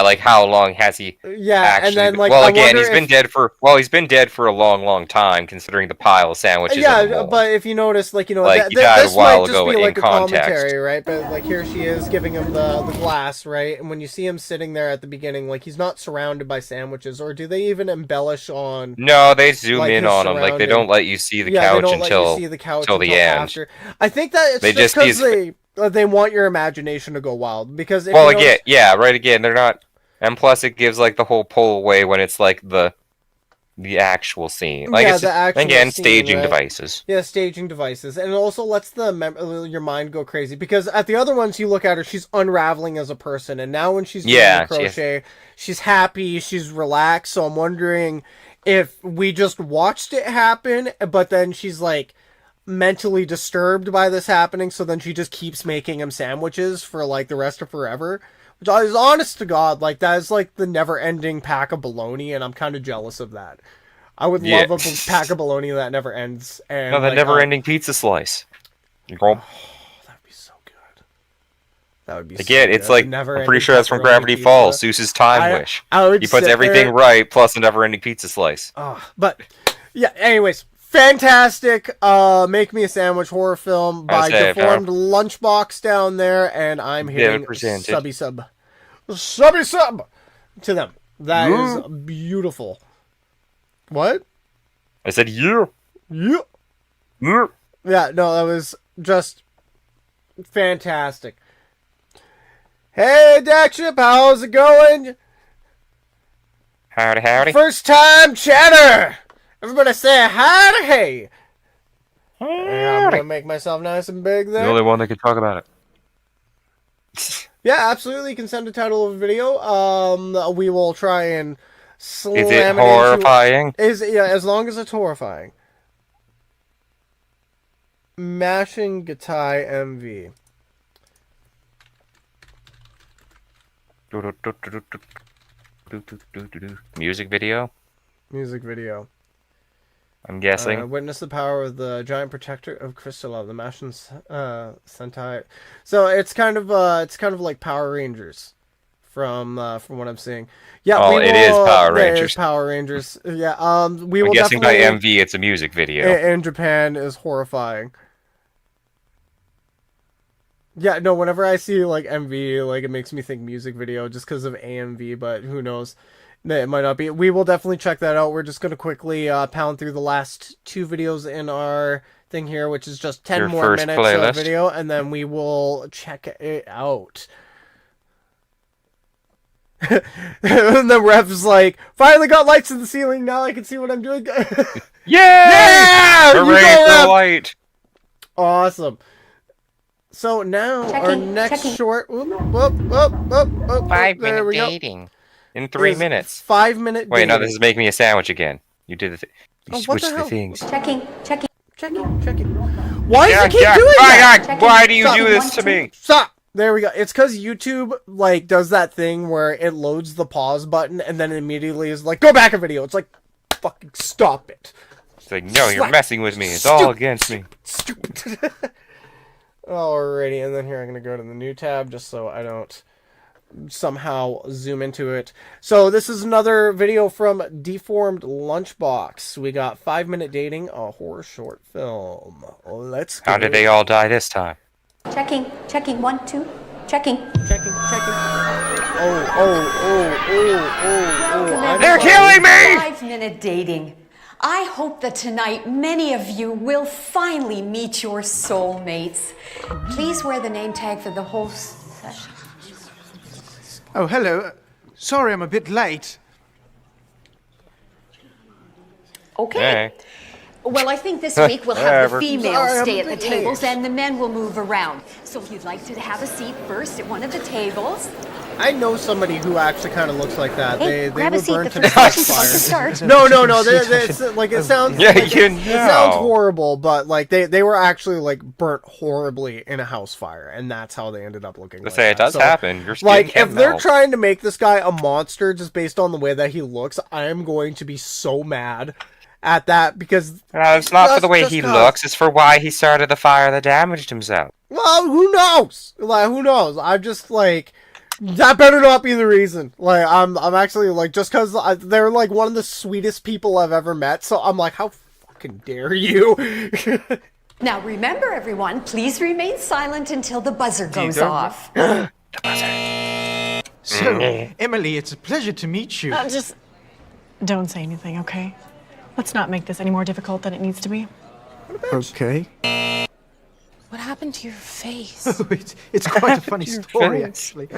like how long has he actually... and then, like, well, again, he's been dead for a long, long time, considering the pile of sandwiches. Yeah, but if you notice, like, you know, like, he died this a while might just ago be like in a context. commentary, right? But, like, here she is giving him the glass, right? And when you see him sitting there at the beginning, like, he's not surrounded by sandwiches, or do they even embellish on... No, they zoom in on him, like, they don't let you see the couch until the end. After. I think that it's just because they want your imagination to go wild, because if again, they're not, and plus it gives like the whole pull away when it's like the actual scene, like it's the actual again scene, staging right? devices. Yeah, staging devices, and it also lets your mind go crazy, because at the other ones you look at her, she's unraveling as a person, and now when she's doing the crochet, she's happy, she's relaxed. So I'm wondering if we just watched it happen, but then she's like mentally disturbed by this happening, so then she just keeps making him sandwiches for like the rest of forever, which is, honest to God, like that is like the never-ending pack of bologna, and I'm kind of jealous of that. I would love a pack of bologna that never ends. And the never-ending pizza slice. That'd be so good. That would be again. So it's like I'm pretty sure that's from Gravity pizza. Falls. Seuss's time wish. He puts everything right, plus a never-ending pizza slice. But yeah. Anyways. Fantastic, Make Me a Sandwich horror film by Deformed Lunchbox down there, and I'm hitting subby sub to them. That is beautiful. What? I said yeah. Yeah. Yeah. Yeah, no, that was just fantastic. Hey, Daxship, how's it going? Howdy. First time chatter! Everybody say howdy, hey! I'm gonna make myself nice and big there. The only one that can talk about it. Yeah, absolutely. You can send a title of a video. We will try and slam Is it horrifying? As long as it's horrifying. Mashing Gatai MV. Music video? Music video. I'm guessing. Witness the power of the giant protector of Crystal, the Mashin Sentai. So it's kind of like Power Rangers, from what I'm seeing. Yeah, it is Power Rangers. It is Power Rangers. Yeah. We will guessing definitely, by MV, it's a music video. In Japan is horrifying. Yeah, no. Whenever I see like MV, like it makes me think music video, just because of AMV. But who knows? It might not be. We will definitely check that out. We're just going to quickly pound through the last 2 videos in our thing here, which is just 10 more minutes of video, and then we will check it out. And the rep's like, finally got lights in the ceiling, now I can see what I'm doing. Yeah! You Hooray go, for Rep! light! Awesome. So now our next short... Whoop, whoop, whoop, whoop, whoop, 5 there minute we go. dating. In 3 Is minutes. 5 minute Wait, no, dating. this is making me a sandwich again. You did the thing. You Oh, what switched the the hell? things. Checking. Why does it keep Jack, doing that? Jack, why do you do this to me? Stop! There we go. It's because YouTube, like, does that thing where it loads the pause button and then immediately is like, go back a video. It's like, fucking stop it. It's like, no, you're messing with me. It's all against me. Stupid. Alrighty, and then here I'm going to go to the new tab just so I don't somehow zoom into it. So this is another video from Deformed Lunchbox. We got 5 minute dating, a horror short film. Let's go. How did they all die this time? Checking, 1, 2, checking. Oh. They're killing me! 5 minute dating. I hope that tonight many of you will finally meet your soulmates. Please wear the name tag for the whole session. Oh, hello. Sorry I'm a bit late. Okay. Hey. Well, I think this week we'll have the Whatever. females stay at the tables and the men will move around. So if you'd like to have a seat first at one of the tables. I know somebody who actually kind of looks like that. Hey, they grab a were seat. burnt The to first session's about to fire. start. No. It's like it sounds. Yeah, like you it know. sounds horrible, but like they were actually like burnt horribly in a house fire, and that's how they ended up looking. Let's like say it that. does happen. Your skin Like can if they're melt. trying to make this guy a monster just based on the way that he looks, I am going to be so mad at that because It's not for the way he looks. It's for why he started the fire that damaged himself. Well, who knows? Like, who knows? I'm just like, that better not be the reason. Like, I'm actually like, just because they're like one of the sweetest people I've ever met. So I'm like, how fucking dare you? Now remember, everyone, please remain silent until the buzzer goes off. So, Emily, it's a pleasure to meet you. Just don't say anything, okay? Let's not make this any more difficult than it needs to be. Okay. What happened to your face? Oh, it's quite a funny story, actually.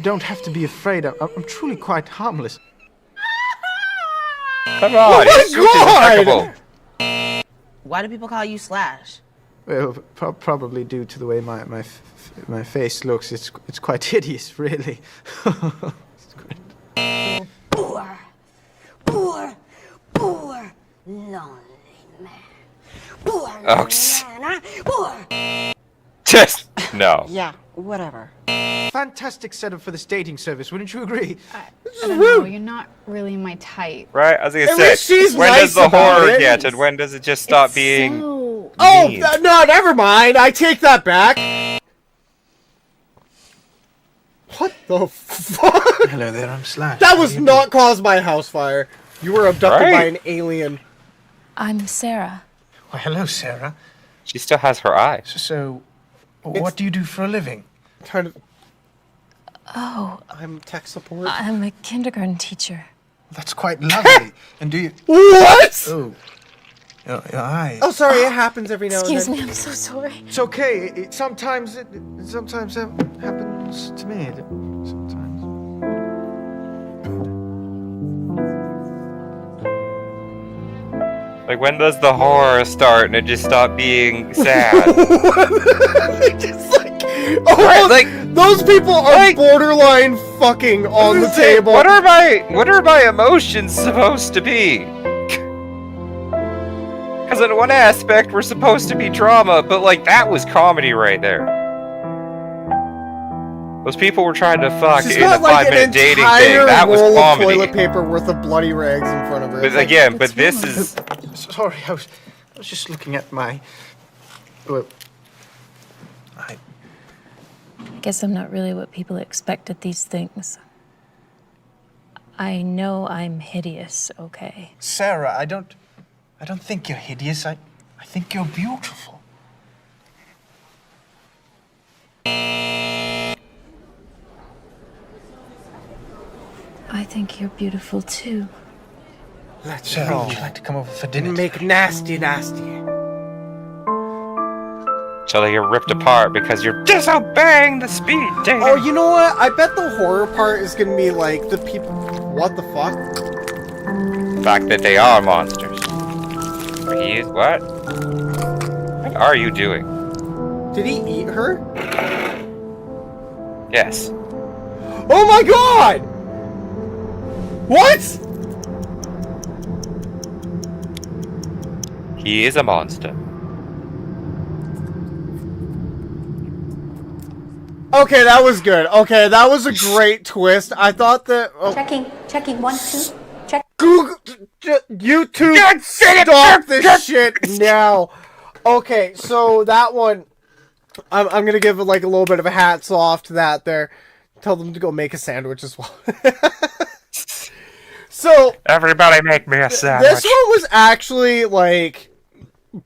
Don't have to be afraid. I'm truly quite harmless. Come on, Oh his suit is impeccable. Why do people call you Slash? Well, probably due to the way my face looks. It's quite hideous, really. Poor, lonely man. Poor Oh, man, poor. just no. Yeah, whatever. Fantastic setup for this dating service, wouldn't you agree? I don't know, you're not really my type. Right? I was gonna At say, least she's when nice does the about horror it. get, and when does it just stop being? So... Oh, mean? no, never mind. I take that back. What the fuck? Hello there, I'm Slash. That was not caused by a house fire. You were abducted by an alien. I'm Sarah. Well, hello, Sarah. She still has her eye. So what do you do for a living? Kind of. Oh, I'm tech support. I'm a kindergarten teacher. That's quite lovely. And do you... What? Oh. Your eye. Oh, sorry. It happens every now and then. Excuse me, I'm so sorry. It's okay. Sometimes it happens to me. Sometimes. Like, when does the horror start and it just stop being sad? Just like, oh, Right, like, those people are like- borderline fucking on the table. What are my emotions supposed to be? Because in one aspect, we're supposed to be drama, but like that was comedy right there. Those people were trying to fuck She's in a got like 5 minute an dating entire thing. That was roll of comedy. toilet paper worth of bloody rags in front of her. But It's like, again, but this is Sorry, I was just looking at my... Well, I guess I'm not really what people expect at these things. I know I'm hideous, okay? Sarah, I don't think you're hideous. I think you're beautiful. I think you're beautiful too. Sarah, would you like to come over for dinner? Make nasty. just until they get ripped apart because you're disobeying the speed dating. Oh, you know what? I bet the horror part is gonna be like the people. What the fuck? The fact that they are monsters. He is what? What are you doing? Did he eat her? Yes. Oh my god! What? He is a monster. Okay, that was good. Okay, that was a great twist. I thought that. Oh. Checking, 1, 2, check. Google, YouTube, stop this shit now. Okay, so that one, I'm gonna give like a little bit of a hats off to that there. Tell them to go make a sandwich as well. So everybody make me a sandwich. This one was actually like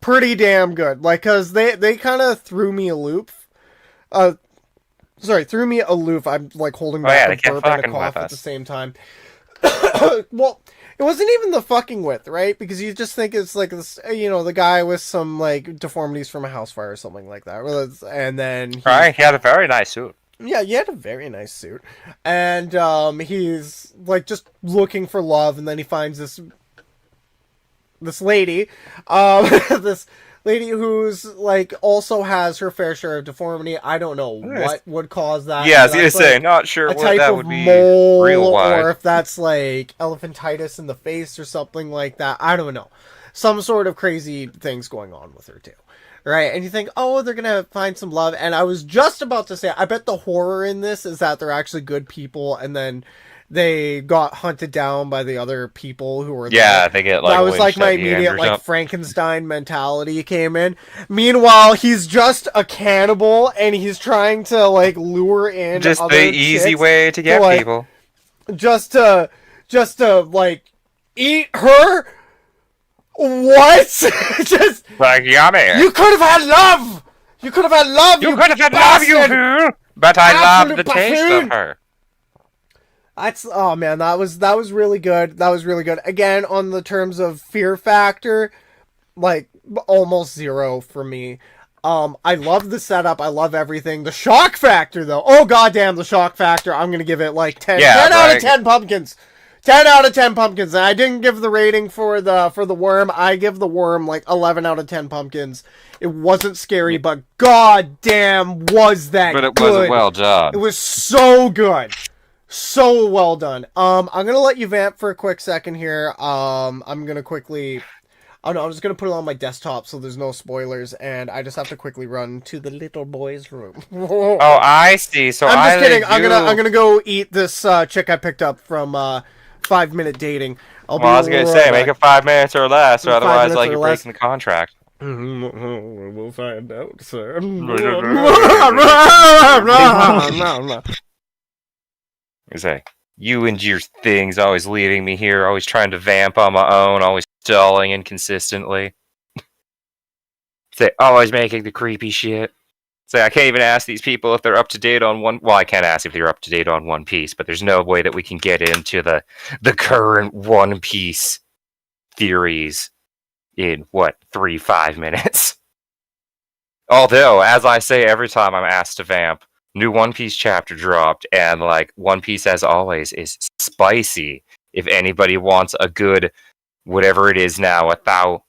pretty damn good, like because they kind of threw me a loop. Threw me aloof. I'm like holding back a burp and a cough at the same time. Well, it wasn't even the fucking with, right? Because you just think it's like this, the guy with some like deformities from a house fire or something like that. And then he had a very nice suit. Yeah, he had a very nice suit. And he's like just looking for love, and then he finds this lady, this lady who's like also has her fair share of deformity. I don't know what would cause that. Yeah, I was gonna say, not sure what that would be real wide. Or if that's like elephantitis in the face or something like that. I don't know. Some sort of crazy things going on with her too. Right? And you think, oh, they're gonna find some love. And I was just about to say, I bet the horror in this is that they're actually good people, and then they got hunted down by the other people who were there. They get like that was like my immediate like Frankenstein mentality came in. Meanwhile, he's just a cannibal and he's trying to like lure in just other the easy chicks way to get like, people. Just to like eat her. What? Just like yummy. You could have had love. You could have had love. You could have had love, you fool. But I love the taste of her. Oh man, that was really good. That was really good. Again, on the terms of fear factor, like almost 0 for me. I love the setup. I love everything. The shock factor though. Oh goddamn, the shock factor. I'm gonna give it like 10. Yeah, 10 out of 10 pumpkins. 10 out of 10 pumpkins. And I didn't give the rating for the worm. I give the worm like 11 out of 10 pumpkins. It wasn't scary, but goddamn was that good. But it wasn't well done. It was so good. So well done. I'm gonna let you vamp for a quick second here. I'm gonna quickly... Oh no, I'm just gonna put it on my desktop so there's no spoilers, and I just have to quickly run to the little boy's room. Oh, I see. So I'm just kidding. I'm gonna go eat this chick I picked up from 5 Minute Dating. I was gonna say, make it 5 minutes or less, or otherwise like you're breaking the contract. We'll find out, sir. Say, you and your things always leaving me here, always trying to vamp on my own, always stalling inconsistently. Say, always making the creepy shit. Say, I can't even ask these people if they're up to date on Well, I can't ask if they're up to date on One Piece, but there's no way that we can get into the current One Piece theories in, 3-5 minutes? Although, as I say every time I'm asked to vamp, new One Piece chapter dropped, and like One Piece as always is spicy. If anybody wants a good, whatever it is now,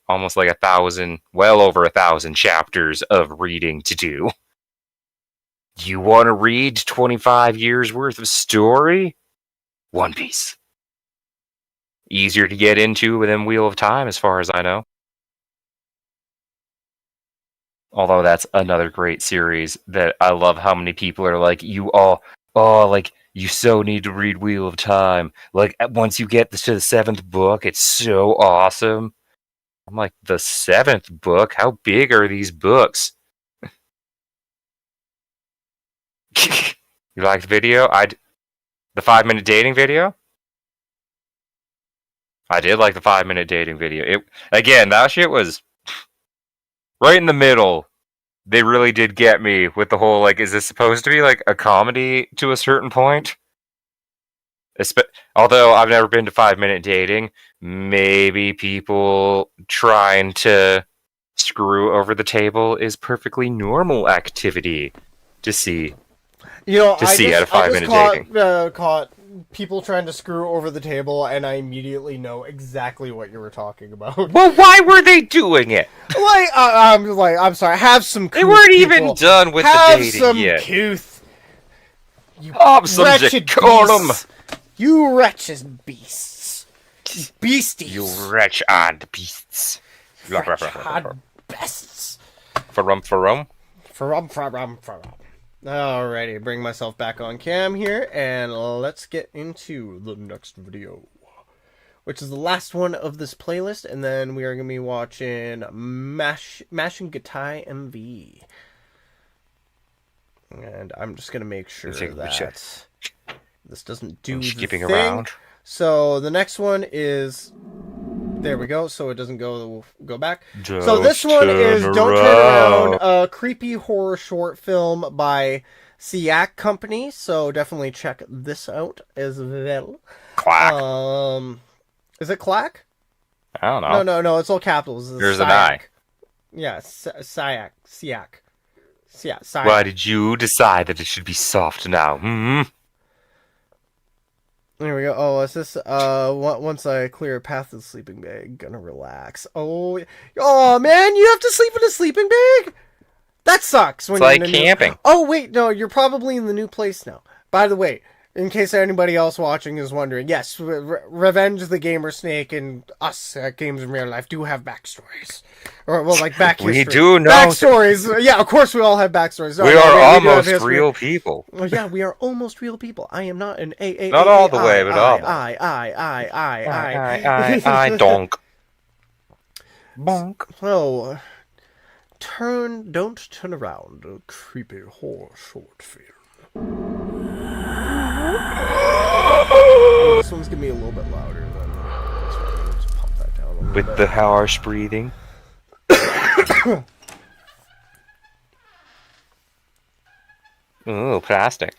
almost like 1,000, well over 1,000 chapters of reading to do. You want to read 25 years worth of story? One Piece. Easier to get into than Wheel of Time, as far as I know. Although that's another great series that I love how many people are like, you so need to read Wheel of Time. Like, once you get to the 7th book, it's so awesome. I'm like, the 7th book? How big are these books? You like the video? The 5 Minute Dating video? I did like the 5 Minute Dating video. Again, that shit was right in the middle. They really did get me with the whole, like, is this supposed to be, like, a comedy to a certain point? Although I've never been to 5 Minute Dating, maybe people trying to screw over the table is perfectly normal activity to see. You know, To see at a 5-minute dating. Caught people trying to screw over the table, and I immediately know exactly what you were talking about. Well, why were they doing it? I'm sorry. Have some. They couth, weren't people. even done with have the dating some yet. Couth. You Have some wretched decorum. beasts. You wretched beasts. Beasties. You wretched beasts. Wretched beasts. For-rum. Alrighty, bring myself back on cam here, and let's get into the next video, which is the last one of this playlist, and then we are going to be watching Mashing Gatai MV. And I'm just going to make sure that this doesn't do the skipping thing. around. So the next one is... There we go, so it doesn't go back. So this one is Don't Turn Around, a creepy horror short film by Siak Company, so definitely check this out as well. Quack. Is it Clack? I don't know. No, it's all capitals. It's There's an Siak. I. Yeah, Siak. Why did you decide that it should be soft now? Mm-hmm. There we go. Oh, is this, once I clear a path to the sleeping bag, gonna relax. Oh, man, you have to sleep in a sleeping bag? That sucks. When It's you're like in a camping. Oh, wait, no, you're probably in the new place now. By the way, in case anybody else watching is wondering, yes, Revenge the Gamer Snake and us at Games in Real Life do have backstories. Or, well, like, back We history. do know. Backstories. Yeah, of course we all have backstories. We No, are we do have almost history. real people. Well, yeah, we are almost real people. I am not an AA. Not all the way, but almost. I donk. Bonk. So, don't turn around. A creepy horror short film. This one's gonna be a little bit louder than this one. Let's pump that down a little With bit. the harsh breathing. Ooh, plastic.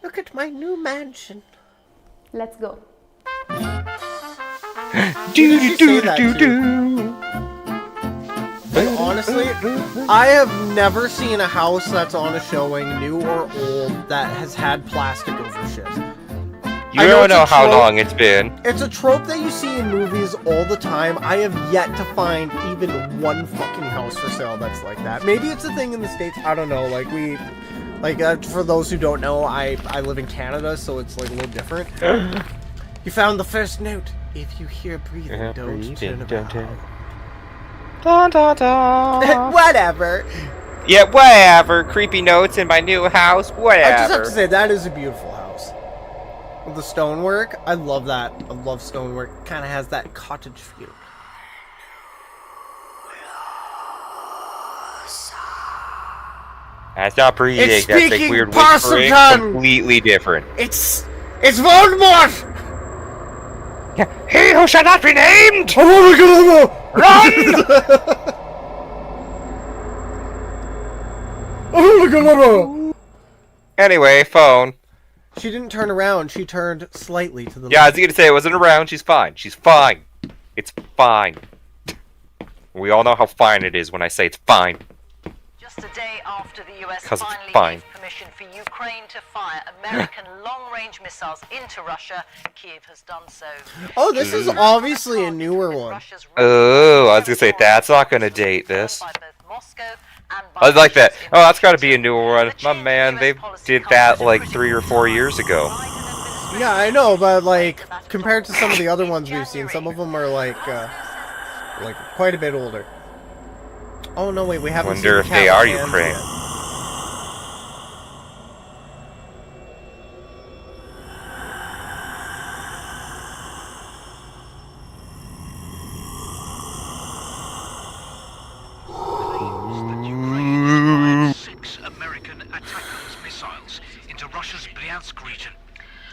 Look at my new mansion. Let's go. And honestly, I have never seen a house that's on a showing, new or old, that has had plastic over shit. You don't know how long it's been. It's a trope that you see in movies all the time. I have yet to find even one fucking house for sale that's like that. Maybe it's a thing in the States. I don't know. For those who don't know, I live in Canada, so it's like a little different. You found the first note. If you hear breathing, don't turn around. Dun, dun, dun. Whatever. Yeah, whatever. Creepy notes in my new house. Whatever. I just have to say, that is a beautiful house. The stonework, I love that. I love stonework. Kind of has that cottage feel. That's not breathing. It's That's like speaking weird whispering. Parsican. Completely different. It's Voldemort! He who shall not be named! Run! Anyway, phone. She didn't turn around. She turned slightly to the Yeah, I left. was gonna say it wasn't around. She's fine. She's fine. It's fine. We all know how fine it is when I say it's fine. Just a day after the US 'Cause it's finally fine. gave permission for Ukraine to fire American long-range missiles into Russia, Kiev has done so. Oh, this is obviously a newer one. Oh, I was gonna say that's not gonna date this. I was like that. Oh, that's gotta be a newer one. My man, they did that like 3 or 4 years ago. Yeah, I know, but like compared to some of the other ones we've seen, some of them are like quite a bit older. Oh no, wait, we haven't Wonder seen if they are Catwoman. Ukraine. Six American Attackers missiles into Russia's Bryansk region,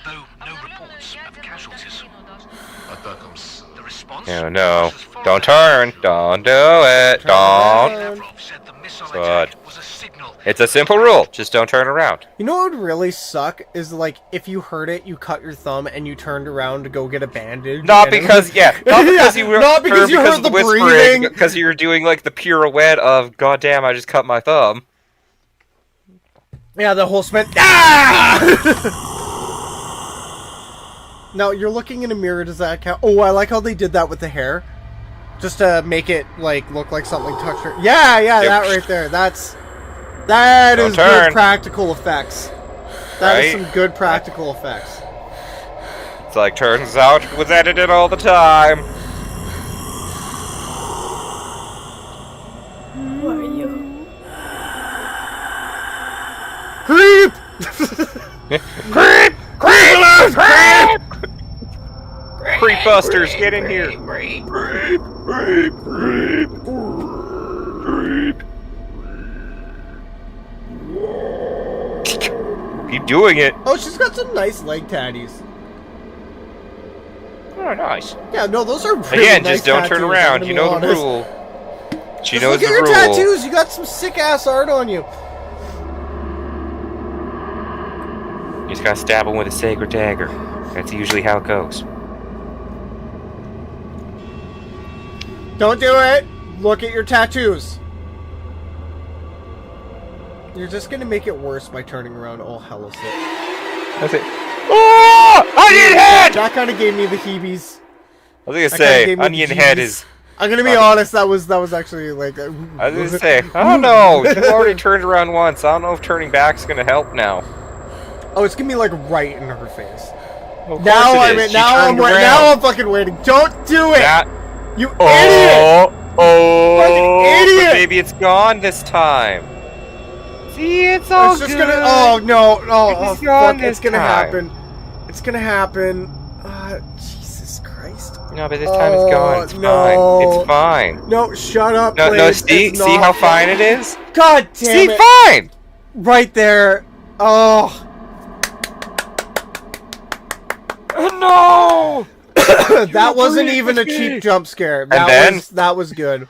though no reports of casualties. course. But the response. No. Don't turn. Don't do it. Don't. But it's a simple rule. Just don't turn around. You know what would really suck is like if you heard it, you cut your thumb and you turned around to go get a bandage. Not because you were not because you heard the breathing. Because you were doing like the pirouette of goddamn, I just cut my thumb. Yeah, the whole spin. Ah! Now you're looking in a mirror. Does that count? Oh, I like how they did that with the hair, just to make it like look like something touched her. Yeah, Yep. that right there. That is good practical effects. That is some good practical effects. It's like, turns out it was edited all the time. Who are you? Creep! Creep! Creep! Creep! Creep busters, get in here! Creep! Creep! Creep! Creep! Keep doing it. Oh, she's got some nice leg tatties. Oh, nice. Yeah, no, those are really Again, nice just don't turn tattoos, around. I'm gonna You be know the honest. rule. She Just knows look the at your rule. tattoos. You got some sick ass art on you. You just gotta stab him with a sacred dagger. That's usually how it goes. Don't do it. Look at your tattoos. You're just gonna make it worse by turning around. Oh, hella sick. That's it. Oh! Onion head! That kind of gave me the heebies. I was gonna say, onion head is. I'm gonna be honest. That was actually like. I was gonna say, I don't know. You've already turned around once. I don't know if turning back's gonna help now. Oh, it's gonna be like right in her face. Well, of now course it I'm is. She now turned I'm around. now I'm fucking waiting. Don't do it. You idiot! Oh, Fucking idiot! but maybe it's gone this time. See, it's all It's just good. gonna. Oh no! Oh, It's gone fuck! It's this gonna time. happen. It's gonna happen. Jesus Christ! No, but this time it's gone. It's no. fine. It's fine. No, shut up. No, please. see It's how not fine it is? God damn See, it! fine. Right there. Oh. No! That wasn't even a cheap jump scare. That was good.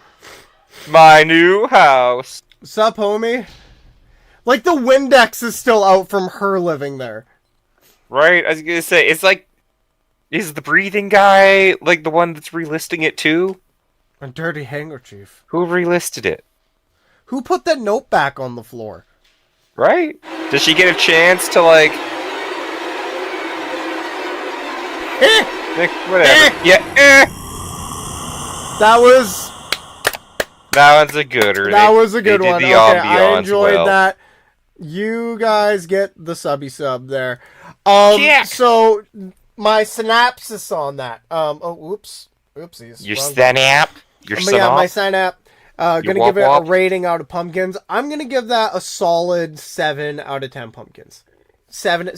My new house. Sup, homie? Like the Windex is still out from her living there. Right? I was gonna say, it's like, is the breathing guy like the one that's relisting it too? A dirty handkerchief. Who relisted it? Who put that note back on the floor? Right? Does she get a chance to like? Whatever. Yeah. That was. That one's a gooder. That was a good they did one. The Okay, I ambiance enjoyed well. that. You guys get the subby sub there. So my synopsis on that. Oh, whoops, oopsies. Your wrong synap. Your button. Yeah, my synop. synap. Gonna Your give it wop-wop. a rating out of pumpkins. I'm gonna give that a solid 7 out of 10 pumpkins. 7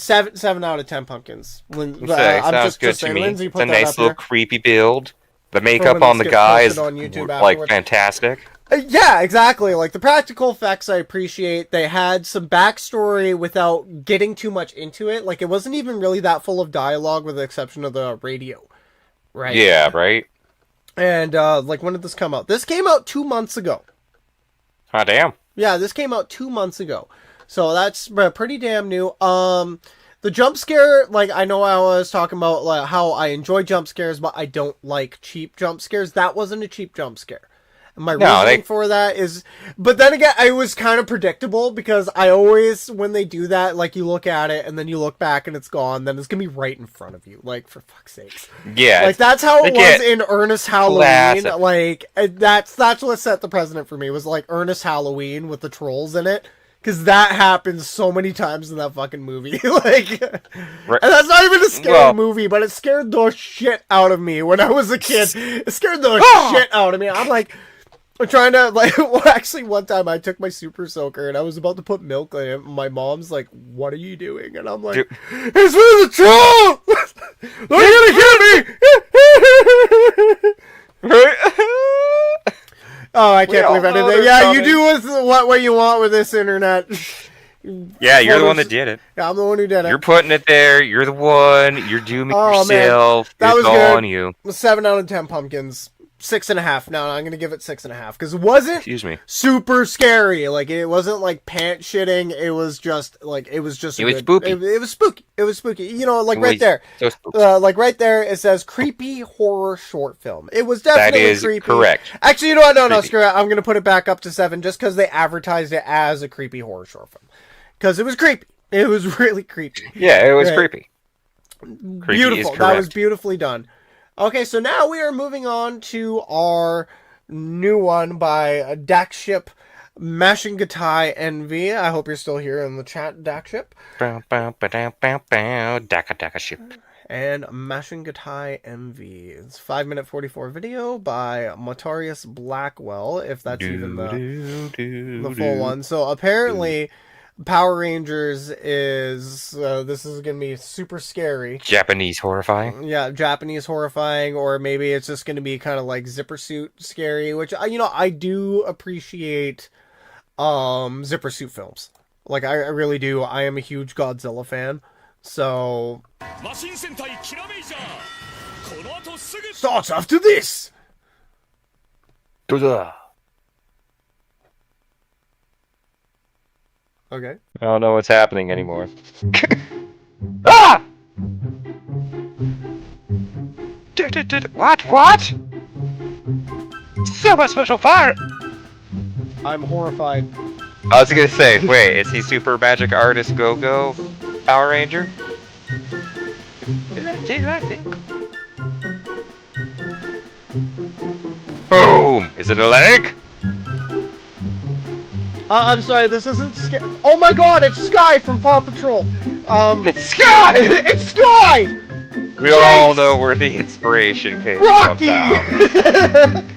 out of 10 pumpkins. I'm Sounds good to saying, me. Lindsay, It's put a that nice up little here. creepy build. The makeup when on this the gets guy is posted on YouTube like afterwards. fantastic. Yeah, exactly. Like the practical effects, I appreciate. They had some backstory without getting too much into it. Like it wasn't even really that full of dialogue, with the exception of the radio. Right. Yeah. Right. And like, when did this come out? This came out 2 months ago. Oh damn. Yeah, this came out 2 months ago. So that's pretty damn new. The jump scare, like, I know I was talking about like how I enjoy jump scares, but I don't like cheap jump scares. That wasn't a cheap jump scare. And my reasoning for that is, but then again, it was kind of predictable, because I always, when they do that, like, you look at it and then you look back and it's gone, then it's gonna be right in front of you. Like, for fuck's sakes. Yeah. Like, that's how it they was get in Ernest Halloween. classic. Like, that's what set the precedent for me, was like Ernest Halloween with the trolls in it. Because that happens so many times in that fucking movie. Like, Right. and that's not even a scary Well- movie, but it scared the shit out of me when I was a kid. It scared the shit out of me. I'm like, I'm trying to, like, well, actually, one time I took my super soaker and I was about to put milk in it. And my mom's like, "What are you doing?" And I'm like, "It's for the troll! They're gonna kill me!" Oh, I can't believe I did that. Yeah, you do with what you want with this internet. Yeah, you're the one that did it. Yeah, I'm the one who did it. You're putting it there. You're the one. You're dooming yourself. Man. That it's was all good. on you. 7 out of 10 pumpkins. 6.5. No, I'm gonna give it 6.5 because it wasn't Excuse me. super scary. Like it wasn't like pants shitting. It was just spooky. It was spooky. It was spooky. You know, like right there, so spooky. like right there, it says creepy horror short film. It was definitely That is creepy. correct. Actually, you know what? No, screw it. I'm gonna put it back up to 7 just because they advertised it as a creepy horror short film because it was creepy. It was really creepy. Yeah, it was Right. creepy. Beautiful. That was beautifully done. Okay, so now we are moving on to our new one by Dakship Mashingatai NV. I hope you're still here in the chat, Dakship. Daka ship. And Mashingatai NV. It's 5-minute 44 video by Matarius Blackwell, if that's even the full one. So apparently Power Rangers is this is gonna be super scary. Japanese horrifying. Yeah, Japanese horrifying, or maybe it's just gonna be kind of like Zipper Suit scary, which I do appreciate Zipper Suit films. Like I really do. I am a huge Godzilla fan. So starts after this. Okay. I don't know what's happening anymore. Ah! What? So much special fire! I'm horrified. I was gonna say, wait, is he Super Magic Artist Go-Go Power Ranger? Boom! Is it a leg? I'm sorry, this isn't scary. Oh my god, it's Sky from Paw Patrol. It's Sky! It's Sky! We all know where the inspiration came Rocky! from.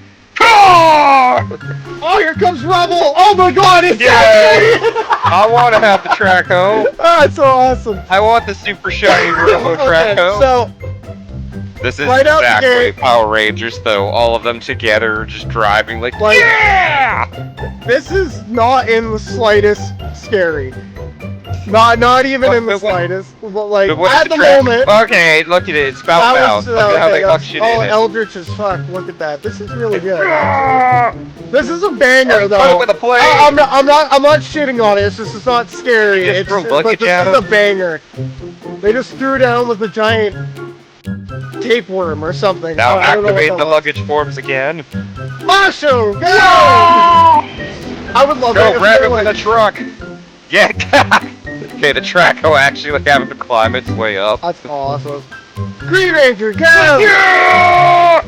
Oh, here comes Rubble! Oh my god, it's Yay! I want to have the track home. Oh, it's so awesome. I want the super shiny Robo track home. So, this is right out the exactly gate. Power Rangers, though. All of them together, just driving like yeah! This is not in the slightest scary. Not even in the slightest. Like, at the moment... Okay, look at it. It's about now. Look at how they huck shit in it. Eldritch as fuck. Look at that. This is really good. This is a banger, though. Put it with a plane. I'm not shitting on it. It's just it's not scary. Just throw But buckets this at is a him. banger. They just threw down with a giant tapeworm or something. Now I don't know what activate that the was. luggage forms again. Marshall, go! I would love Go it if grab they him were with a truck. Yeah. Okay, the track will actually like having to climb its way up. That's awesome. Green Ranger, go! Yeah!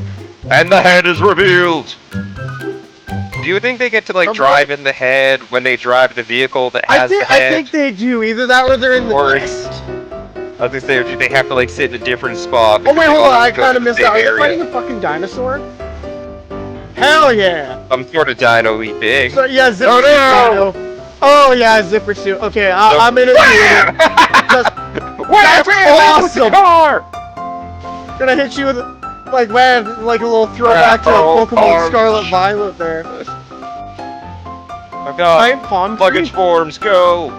And the head is revealed. Do you think they get to like drive in the head when they drive the vehicle that has the head? I think they do. Either that or they're in the Or next. I was gonna say, or do they have to like sit in a different spot? Oh wait, hold on. I Go kind to of the missed same out. Are you area. fighting a fucking dinosaur? Hell yeah! Some sort of dino-y thing. So yeah, Zipper Oh, no! Suit. Oh yeah, Zipper Suit. Okay, I'm in a theater. That's awesome! Car! Gonna hit you with like man, like a little throwback to Pokemon Scarlet Violet there. I've got I'm Palm luggage forms, go!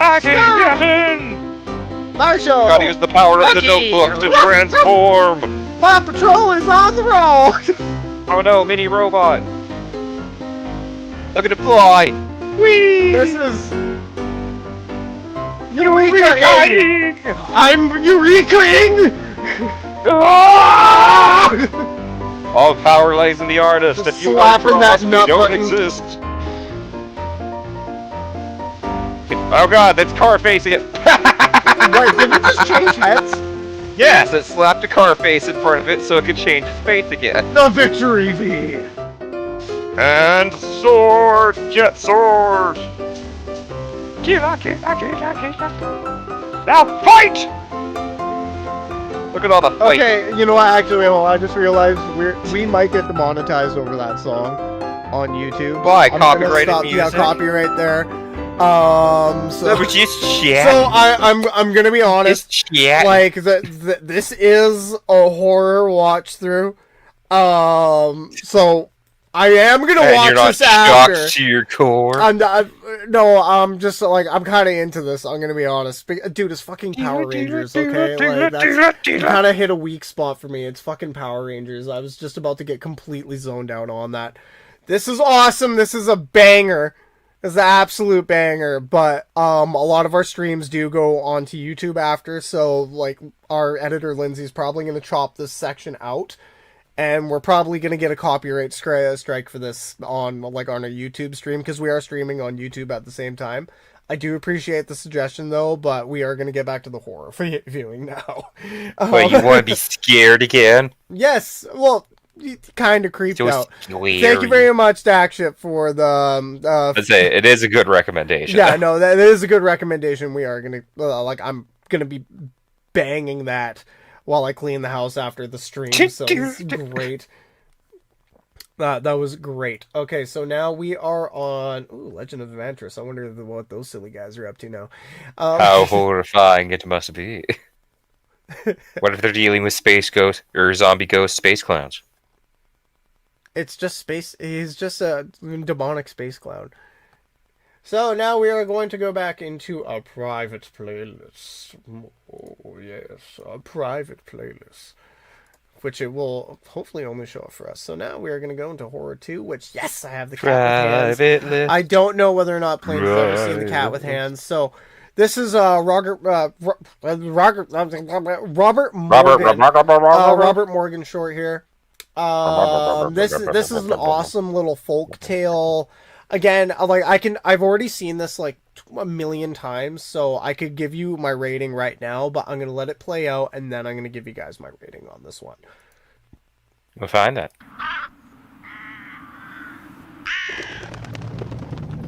I can get in! Marshall! Gotta use the power of the notebook to transform! Paw Patrol is on the roll! Oh no, mini robot! Look at it fly! Whee! This is... Eureka! I'm Eureka-ing! All power lays in the artist. If you slapping are that crossed, nut you don't button. exist. Oh god, that's car facing it. Wait, did it just change heads? Yes, it slapped a car face in front of it so it could change its face again. The Victory V! And sword! Jet sword! Now fight! Look at all the fight. Okay, you know what, actually, hold on, I just realized we might get demonetized over that song on YouTube. Why? I'm gonna Copyrighted stop- music? Yeah, copyright there. So... That was just chat. So I'm gonna be honest. Chat. Like this is a horror watch through. So I am gonna And watch you're not this after. shocked to your core. I'm just like, I'm kind of into this. I'm gonna be honest, dude. It's fucking Power Rangers, okay? Like that's kind of hit a weak spot for me. It's fucking Power Rangers. I was just about to get completely zoned out on that. This is awesome. This is a banger. It's an absolute banger. But a lot of our streams do go onto YouTube after, so like our editor Lindsay's probably gonna chop this section out. And we're probably going to get a copyright strike for this on our YouTube stream, because we are streaming on YouTube at the same time. I do appreciate the suggestion, though, but we are going to get back to the horror viewing now. Wait, you want to be scared again? Yes. Well, kind of creeped So out. scary. Thank you very much, Dackship, for the... Let's say, it is a good recommendation. Yeah, no, that is a good recommendation. We are going to... I'm going to be banging that while I clean the house after the stream, so it's great. That was great. Okay, so now we are on Legend of Adventurous. I wonder what those silly guys are up to now. How horrifying it must be. What if they're dealing with space ghost or zombie ghost space clowns? It's just space. He's just a demonic space clown. So now we are going to go back into a private playlist. Oh, yes, a private playlist. Which it will hopefully only show up for us. So now we are going to go into Horror 2, which, yes, I have the cat with hands. List. I don't know whether or not Plains has ever seen the cat with hands. So this is Robert Morgan short here. This is an awesome little folk tale. Again, I've already seen this like a million times, so I could give you my rating right now, but I'm gonna let it play out, and then I'm gonna give you guys my rating on this one. We'll find that.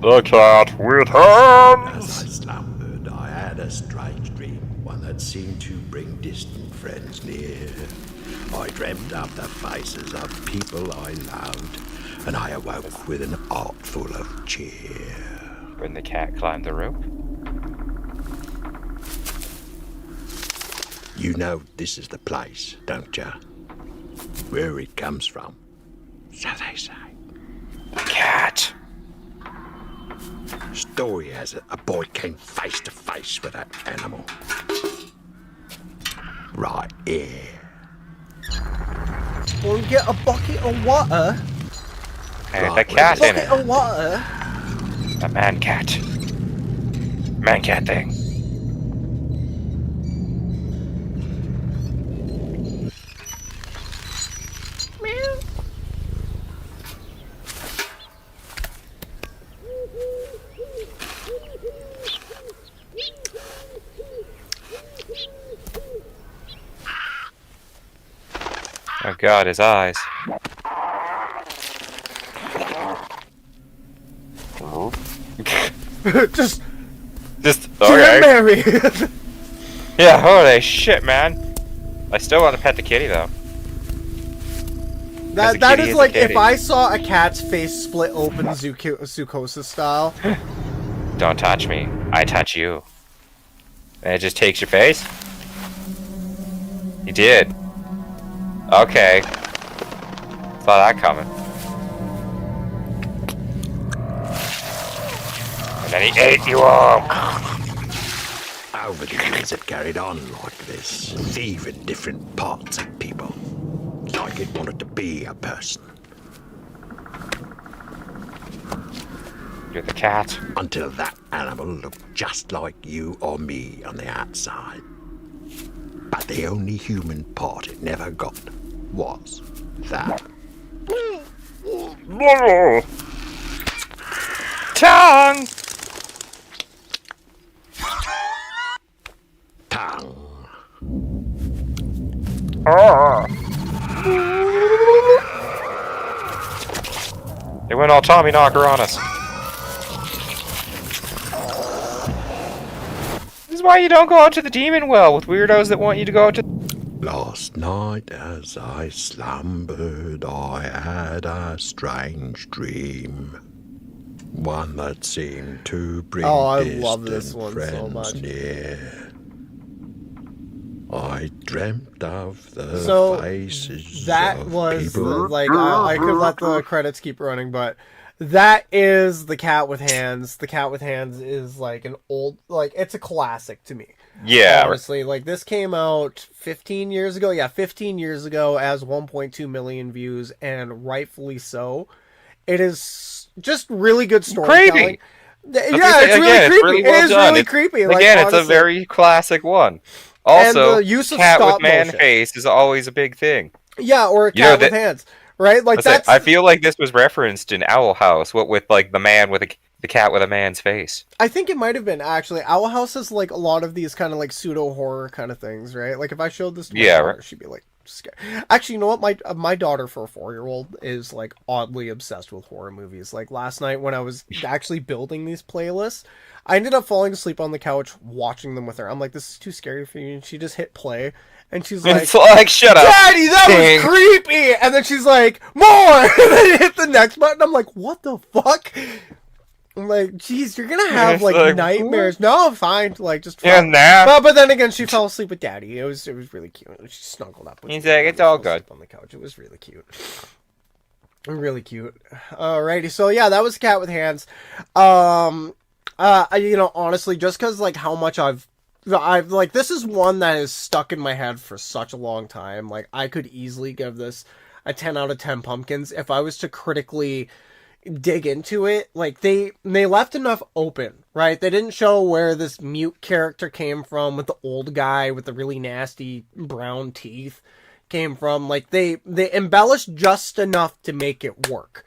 The cat with hands. As I slumbered, I had a strange dream, one that seemed to bring distant friends near. I dreamt of the faces of people I loved, and I awoke with an heart full of cheer. When the cat climbed the rope. You know this is the place, don't ya? Where it comes from, so they say. The cat. Story has it, a boy came face to face with that animal. Right here. We'll get a bucket of water. And the cat in it. Bucket of water. A man cat. Man cat thing. Meow. Oh god, his eyes. just okay. Mary. Yeah, holy shit, man. I still want to pet the kitty though. That is like if I saw a cat's face split open Zukosa style. Don't touch me. I touch you. And it just takes your face? He did. Okay. Saw that coming. And then he ate you all. Over the years it carried on like this, thieving different parts of people. Like it wanted to be a person. You're the cat. Until that animal looked just like you or me on the outside. But the only human part it never got was that. Tongue! Tongue. They went all Tommy Knocker on us. This is why you don't go out to the demon well with weirdos that want you to go out to... Last night as I slumbered, I had a strange dream. One that seemed to bring I love this one so friends much. near. I dreamt of the So faces that of was people. like I could let the credits keep running, but that is The Cat with Hands. The Cat with Hands is like an old, like it's a classic to me. Yeah. Honestly, like this came out 15 years ago. Yeah, 15 years ago, as 1.2 million views, and rightfully so. It is just really good storytelling. Creepy. Yeah, it's really creepy. It is really creepy. Like, again, honestly. it's a very classic one. Also, And the use of cat stop with man motion. face is always a big thing. Yeah, or a You know cat with hands, right? Like that's. I feel like this was referenced in Owl House. What with like the man with the cat with a man's face. I think it might have been actually. Owl House has like a lot of these kind of like pseudo horror kind of things, right? Like if I showed this to my daughter, right. she'd be like scared. Actually, you know what? My daughter for a 4-year-old is like oddly obsessed with horror movies. Like last night when I was actually building these playlists, I ended up falling asleep on the couch watching them with her. I'm like, this is too scary for you, and she just hit play. And she's like, it's like, shut up, Daddy, that Dang. was creepy! And then she's like, more! And then hit the next button. I'm like, what the fuck? I'm like, geez, you're gonna have like nightmares. No, fine. Like, just But then again, she fell asleep with Daddy. It was really cute. She snuggled up with He's me like, and it's all fell good. asleep on the couch. It was really cute. Really cute. Alrighty, so yeah, that was Cat with Hands. You know, honestly, just because like how much I've like, this is one that is stuck in my head for such a long time. Like, I could easily give this a 10 out of 10 pumpkins if I was to critically dig into it. Like, they left enough open, right? They didn't show where this mute character came from with the old guy with the really nasty brown teeth came from. Like, they embellished just enough to make it work,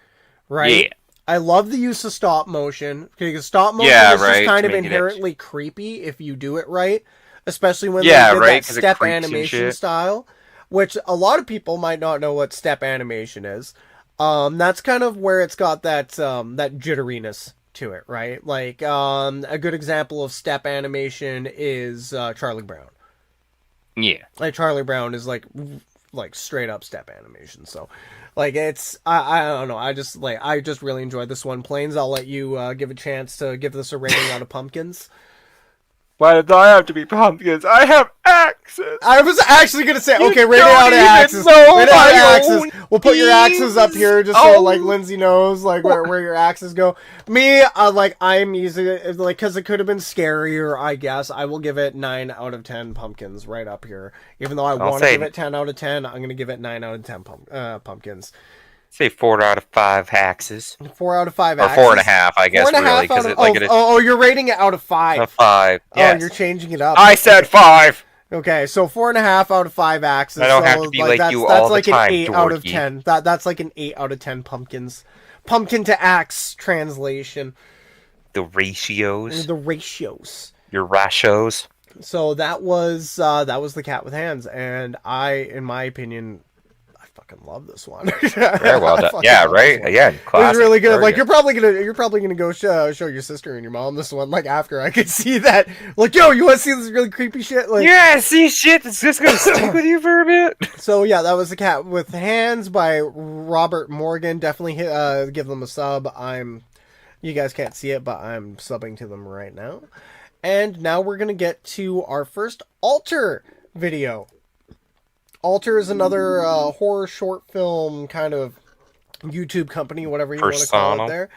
right? Yeah. I love the use of stop motion, because stop motion is just kind of inherently creepy if you do it right, especially when they did that step animation style, which a lot of people might not know what step animation is. That's kind of where it's got that that jitteriness to it, right? Like a good example of step animation is Charlie Brown. Yeah, like Charlie Brown is like straight up step animation. So like it's I don't know, I just really enjoyed this one. Plains, I'll let you give a chance to give this a rating out of pumpkins. Why did I have to be pumpkins? I have axes. I was actually gonna say, okay, rate it out of axes. Rate it out of axes. We'll put your axes up here just so like Lindsay knows like where your axes go. Me, I'm using it like because it could have been scarier. I guess I will give it 9 out of 10 pumpkins right up here. Even though I want to give it 10 out of 10, I'm gonna give it 9 out of 10 pumpkins. Say 4 out of 5 axes. 4 out of 5 or axes. 4.5, I guess. Really, because it like you're rating it out of 5. A 5. Yes. Oh, you're changing it up. I said 5. Okay, so 4.5 out of 5 axes. I don't have to be like you all the time. That's like an 8 out of 10. That's like an 8 out of 10 pumpkins. Pumpkin to axe translation. The ratios. The ratios. Your ratios. So that was The Cat with Hands, and in my opinion, I fucking love this one. Very well done. Yeah, right. Again, classic. It was really good. Like you're probably gonna go show your sister and your mom this one. Like after I could see that, like, yo, you want to see this really creepy shit? Like, yeah, see shit that's just gonna stick with you for a bit. So yeah, that was The Cat with Hands by Robert Morgan. Definitely give them a sub. You guys can't see it, but I'm subbing to them right now. And now we're gonna get to our first Alter video. Alter is another horror short film kind of YouTube company, whatever you want to call it there.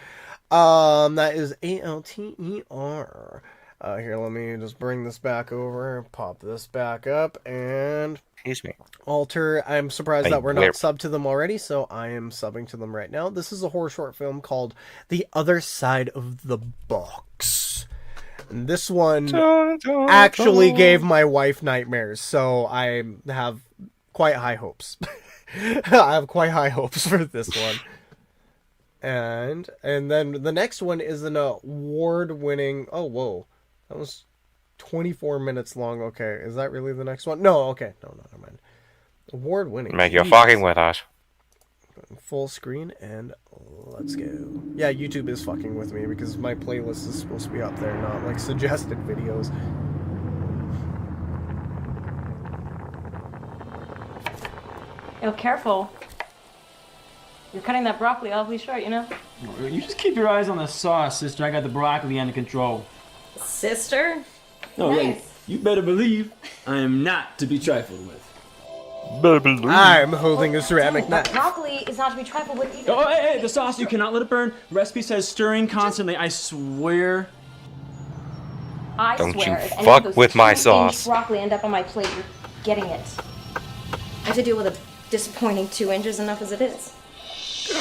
That is ALTER. Here, let me just bring this back over, pop this back up, and... Excuse me. Alter, I'm surprised that we're not subbed to them already, so I am subbing to them right now. This is a horror short film called The Other Side of the Box. And this one actually gave my wife nightmares, so I have quite high hopes. I have quite high hopes for this one. And then the next one is an award-winning... Oh, whoa. That was 24 minutes long. Okay, is that really the next one? No, okay. No, never mind. Award-winning. Make you fucking with us. Full screen, and let's go. Yeah, YouTube is fucking with me because my playlist is supposed to be up there, not like suggested videos. Yo, careful. You're cutting that broccoli awfully short, you know? You just keep your eyes on the sauce, sister. I got the broccoli under control. Sister? No, nice. You better believe I am not to be trifled with. I'm holding a ceramic knife. Broccoli is not to be trifled with either. Oh, hey, the sauce, you cannot let it burn. Recipe says stirring constantly. I swear. I Don't swear, you if any fuck of those with my 2-inch sauce. broccoli end up on my plate, you're getting it. I have to deal with a disappointing 2 inches enough as it is. You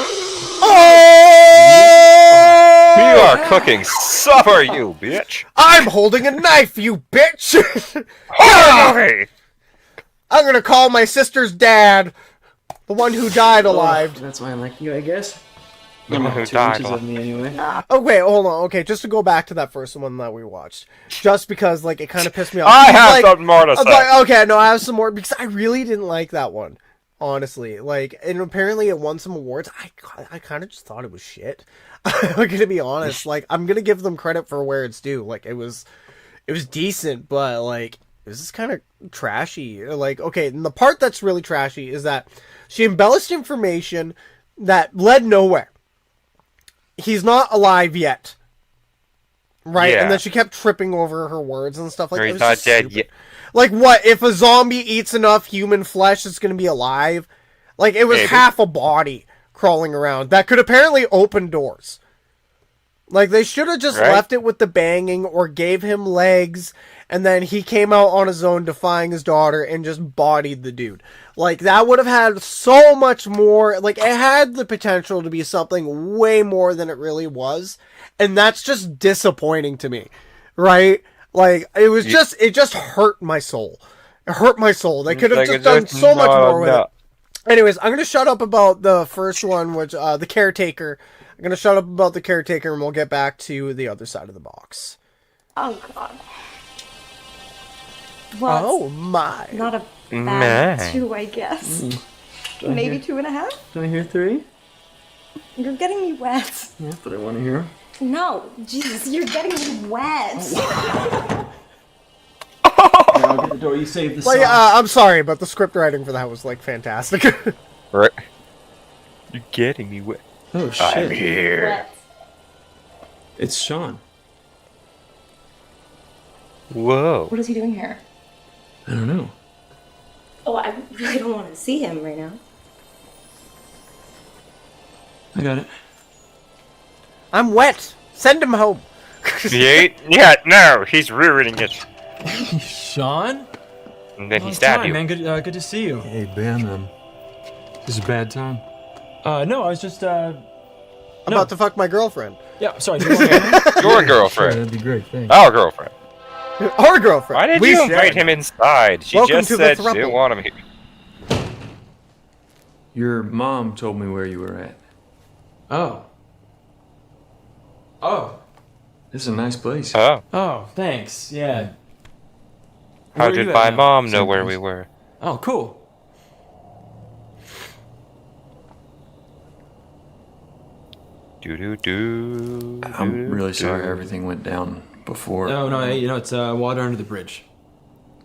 are cooking supper, you bitch. I'm holding a knife, you bitch! Hey! I'm gonna call my sister's dad, the one who died alive. That's why I like you, I guess. The You're one not who 2 died inches of me anyway. Oh wait, hold on. Okay, just to go back to that first one that we watched, just because like it kind of pissed me off. I have like, something more to say. Like, okay, no, I have some more because I really didn't like that one, honestly. Like, and apparently it won some awards. I kind of just thought it was shit. I'm gonna be honest. Like, I'm gonna give them credit for where it's due. Like, it was decent, but like it was just kind of trashy. Like, okay, and the part that's really trashy is that she embellished information that led nowhere. He's not alive yet. Right? Yeah. And then she kept tripping over her words and stuff like that. Or he's not dead yet. Like, what? If a zombie eats enough human flesh, it's going to be alive? Like, it was Maybe. half a body crawling around that could apparently open doors. Like, they should have just Right. left it with the banging or gave him legs, and then he came out on his own defying his daughter and just bodied the dude. Like, that would have had so much more. Like, it had the potential to be something way more than it really was. And that's just disappointing to me. Right? Like, it was just, it just hurt my soul. It hurt my soul. They could have just done so much more with it. Anyways, I'm going to shut up about the first one, which, the caretaker. I'm going to shut up about the caretaker, and we'll get back to the other side of the box. Oh, God. Well, Oh, my. not a Man. bad 2, I guess. Do I Maybe hear- 2.5? Do I hear 3? You're getting me wet. Yeah, that's what I want to hear. No, Jesus, you're getting me wet. I'll get the door. You save the Like, sauce. I'm sorry, but the script writing for that was, like, fantastic. Right. You're getting me wet. Oh, shit. I'm here. Wet. It's Sean. Whoa. What is he doing here? I don't know. Oh, I really don't want to see him right now. I got it. I'm wet. Send him home. He ain't yet. No, he's ruining it. Sean? And then he Long stabbed time, you. man. Good to see you. Hey, Ben, this is a bad time. No, I was just, About to fuck my girlfriend. Yeah, sorry. Do you want to Your girlfriend. Sure, that'd be great, thanks. Our girlfriend. Our girlfriend. Why did We you invite shared. him inside? She Welcome just to the said she throuple. didn't want him here. Your mom told me where you were at. Oh. Oh. This is a nice place. Oh. Oh, thanks. Yeah. How Where are did you at my now? mom know Same where place. we were? Oh, cool. Do. I'm really sorry everything went down before. No, hey, it's water under the bridge.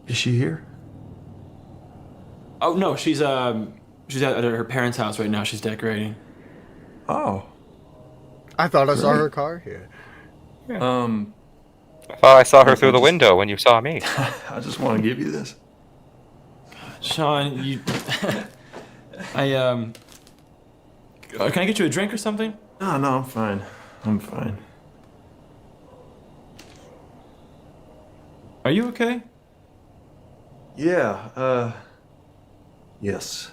Is she here? Oh no, she's at her parents' house right now. She's decorating. Oh. I thought I saw Great. her car here. I thought I saw her through the window when you saw me. I just want to give you this. Sean, you. Can I get you a drink or something? No, I'm fine. I'm fine. Are you okay? Yeah, yes.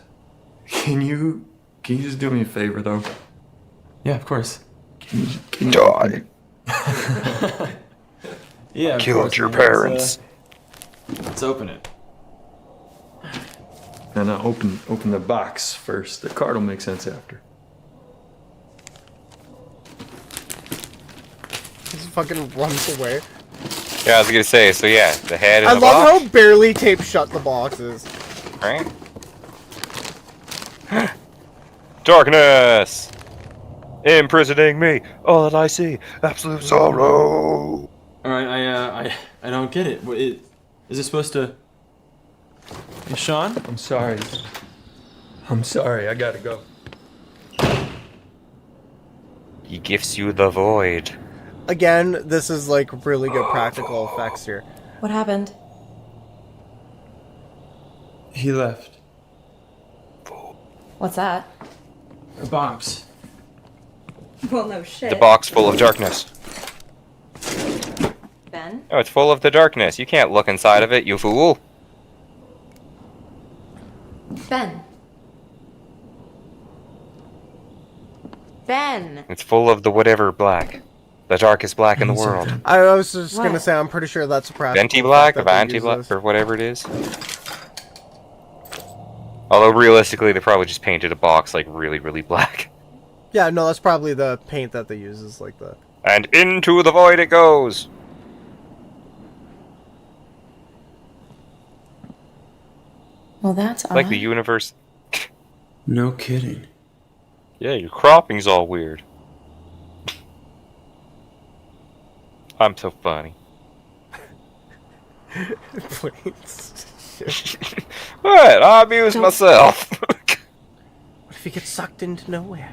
Can you just do me a favor, though? Yeah, of course. Can you Die. Yeah, of Killed course, your man. parents. Let's open it. And I open the box first. The card will make sense after. He fucking runs away. Yeah, I was gonna say. So yeah, the head. I And love the box, how barely taped shut the box is. right? Darkness, imprisoning me. All that I see, absolute sorrow. All right, I don't get it. Is it supposed to? Hey, Sean? I'm sorry. I gotta go. He gives you the void. Again, this is like really good practical effects here. What happened? He left. What's that? A box. Well, no shit. The box full of darkness. Ben? Oh, it's full of the darkness. You can't look inside of it, you fool. Ben. Ben. It's full of the whatever black. The darkest black in the world. I was just What? gonna say, I'm pretty sure that's a practical Venti black, effect that they Avanti use black, this. or whatever it is. Although realistically, they probably just painted a box like really, really black. Yeah, no, that's probably the paint that they use is like that. And into the void it goes. Well, that's Like odd. the universe. No kidding. Yeah, your cropping's all weird. I'm so funny. Please. What? I amuse myself. What if he gets sucked into nowhere?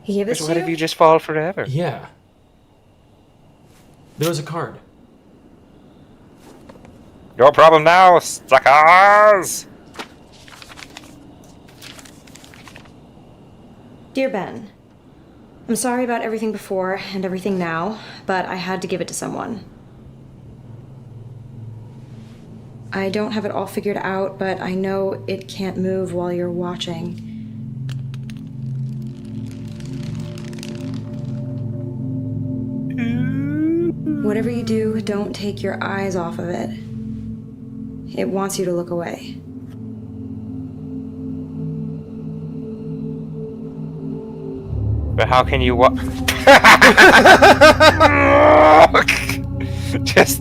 He gave this What to if you? you just fall forever? Yeah. There was a card. Your problem now, suckers! Dear Ben, I'm sorry about everything before and everything now, but I had to give it to someone. I don't have it all figured out, but I know it can't move while you're watching. Whatever you do, don't take your eyes off of it. It wants you to look away. But how can you Just...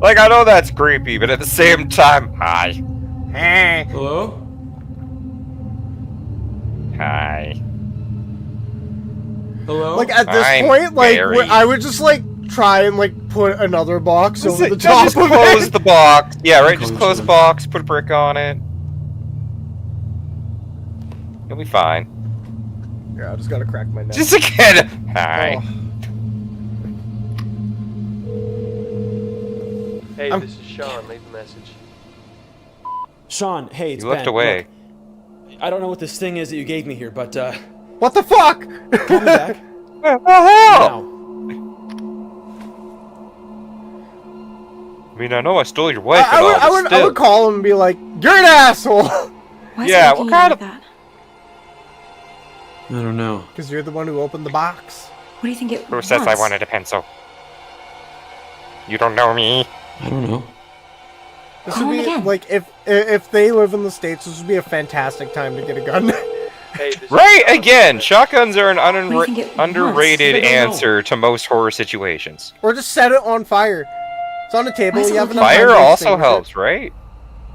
Like, I know that's creepy, but at the same time... Hi. Hey. Hello? Hi. Hello? Like at this I'm point, like very- I would just like try and like put another box over the Just top of close it. the box. Yeah, right, just close the box, put a brick on it. You'll be fine. Yeah, I just gotta crack my neck. Just again. Hi. Hey, I'm- this is Sean. Leave a message. Sean, hey, it's You looked Ben. away. Look, I don't know what this thing is that you gave me here, but What the fuck? call me back. Now. Now. I mean, I know I stole your wife and I all, would, but I would, I still. would call him and be like, "You're an asshole," Why is Yeah, it what looking kind at you of- like that? I don't know. because you're the one who opened the box. What do you think it Who says I wants? wanted a pencil? You don't know me. I don't know. This Call would him be again. like if they live in the States, this would be a fantastic time to get a gun. Hey, this Right again. Shotguns are an What do you think it wants? underrated I don't know. answer to most horror situations. Or just set it on fire. It's on the table. Why is it You have looking enough time Fire to also extinguish it. helps, right?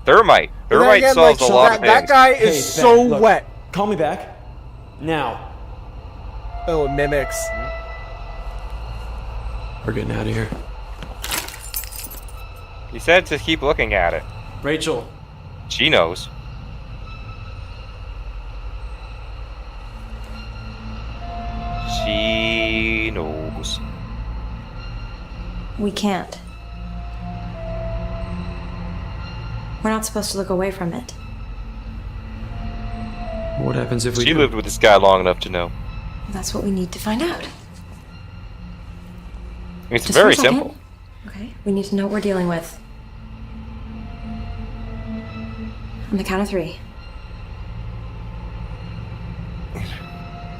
Thermite. But then Thermite again, solves like, a lot of that things. guy Hey, is Ben, so look. wet. Call me back. Now. Oh, it mimics. We're getting out of here. He said to keep looking at it. Rachel. She knows. She knows. We can't. We're not supposed to look away from it. What happens if we She do? lived with this guy long enough to know. That's what we need to find out. It's Just very for a second. simple. Okay, we need to know what we're dealing with. On the count of 3.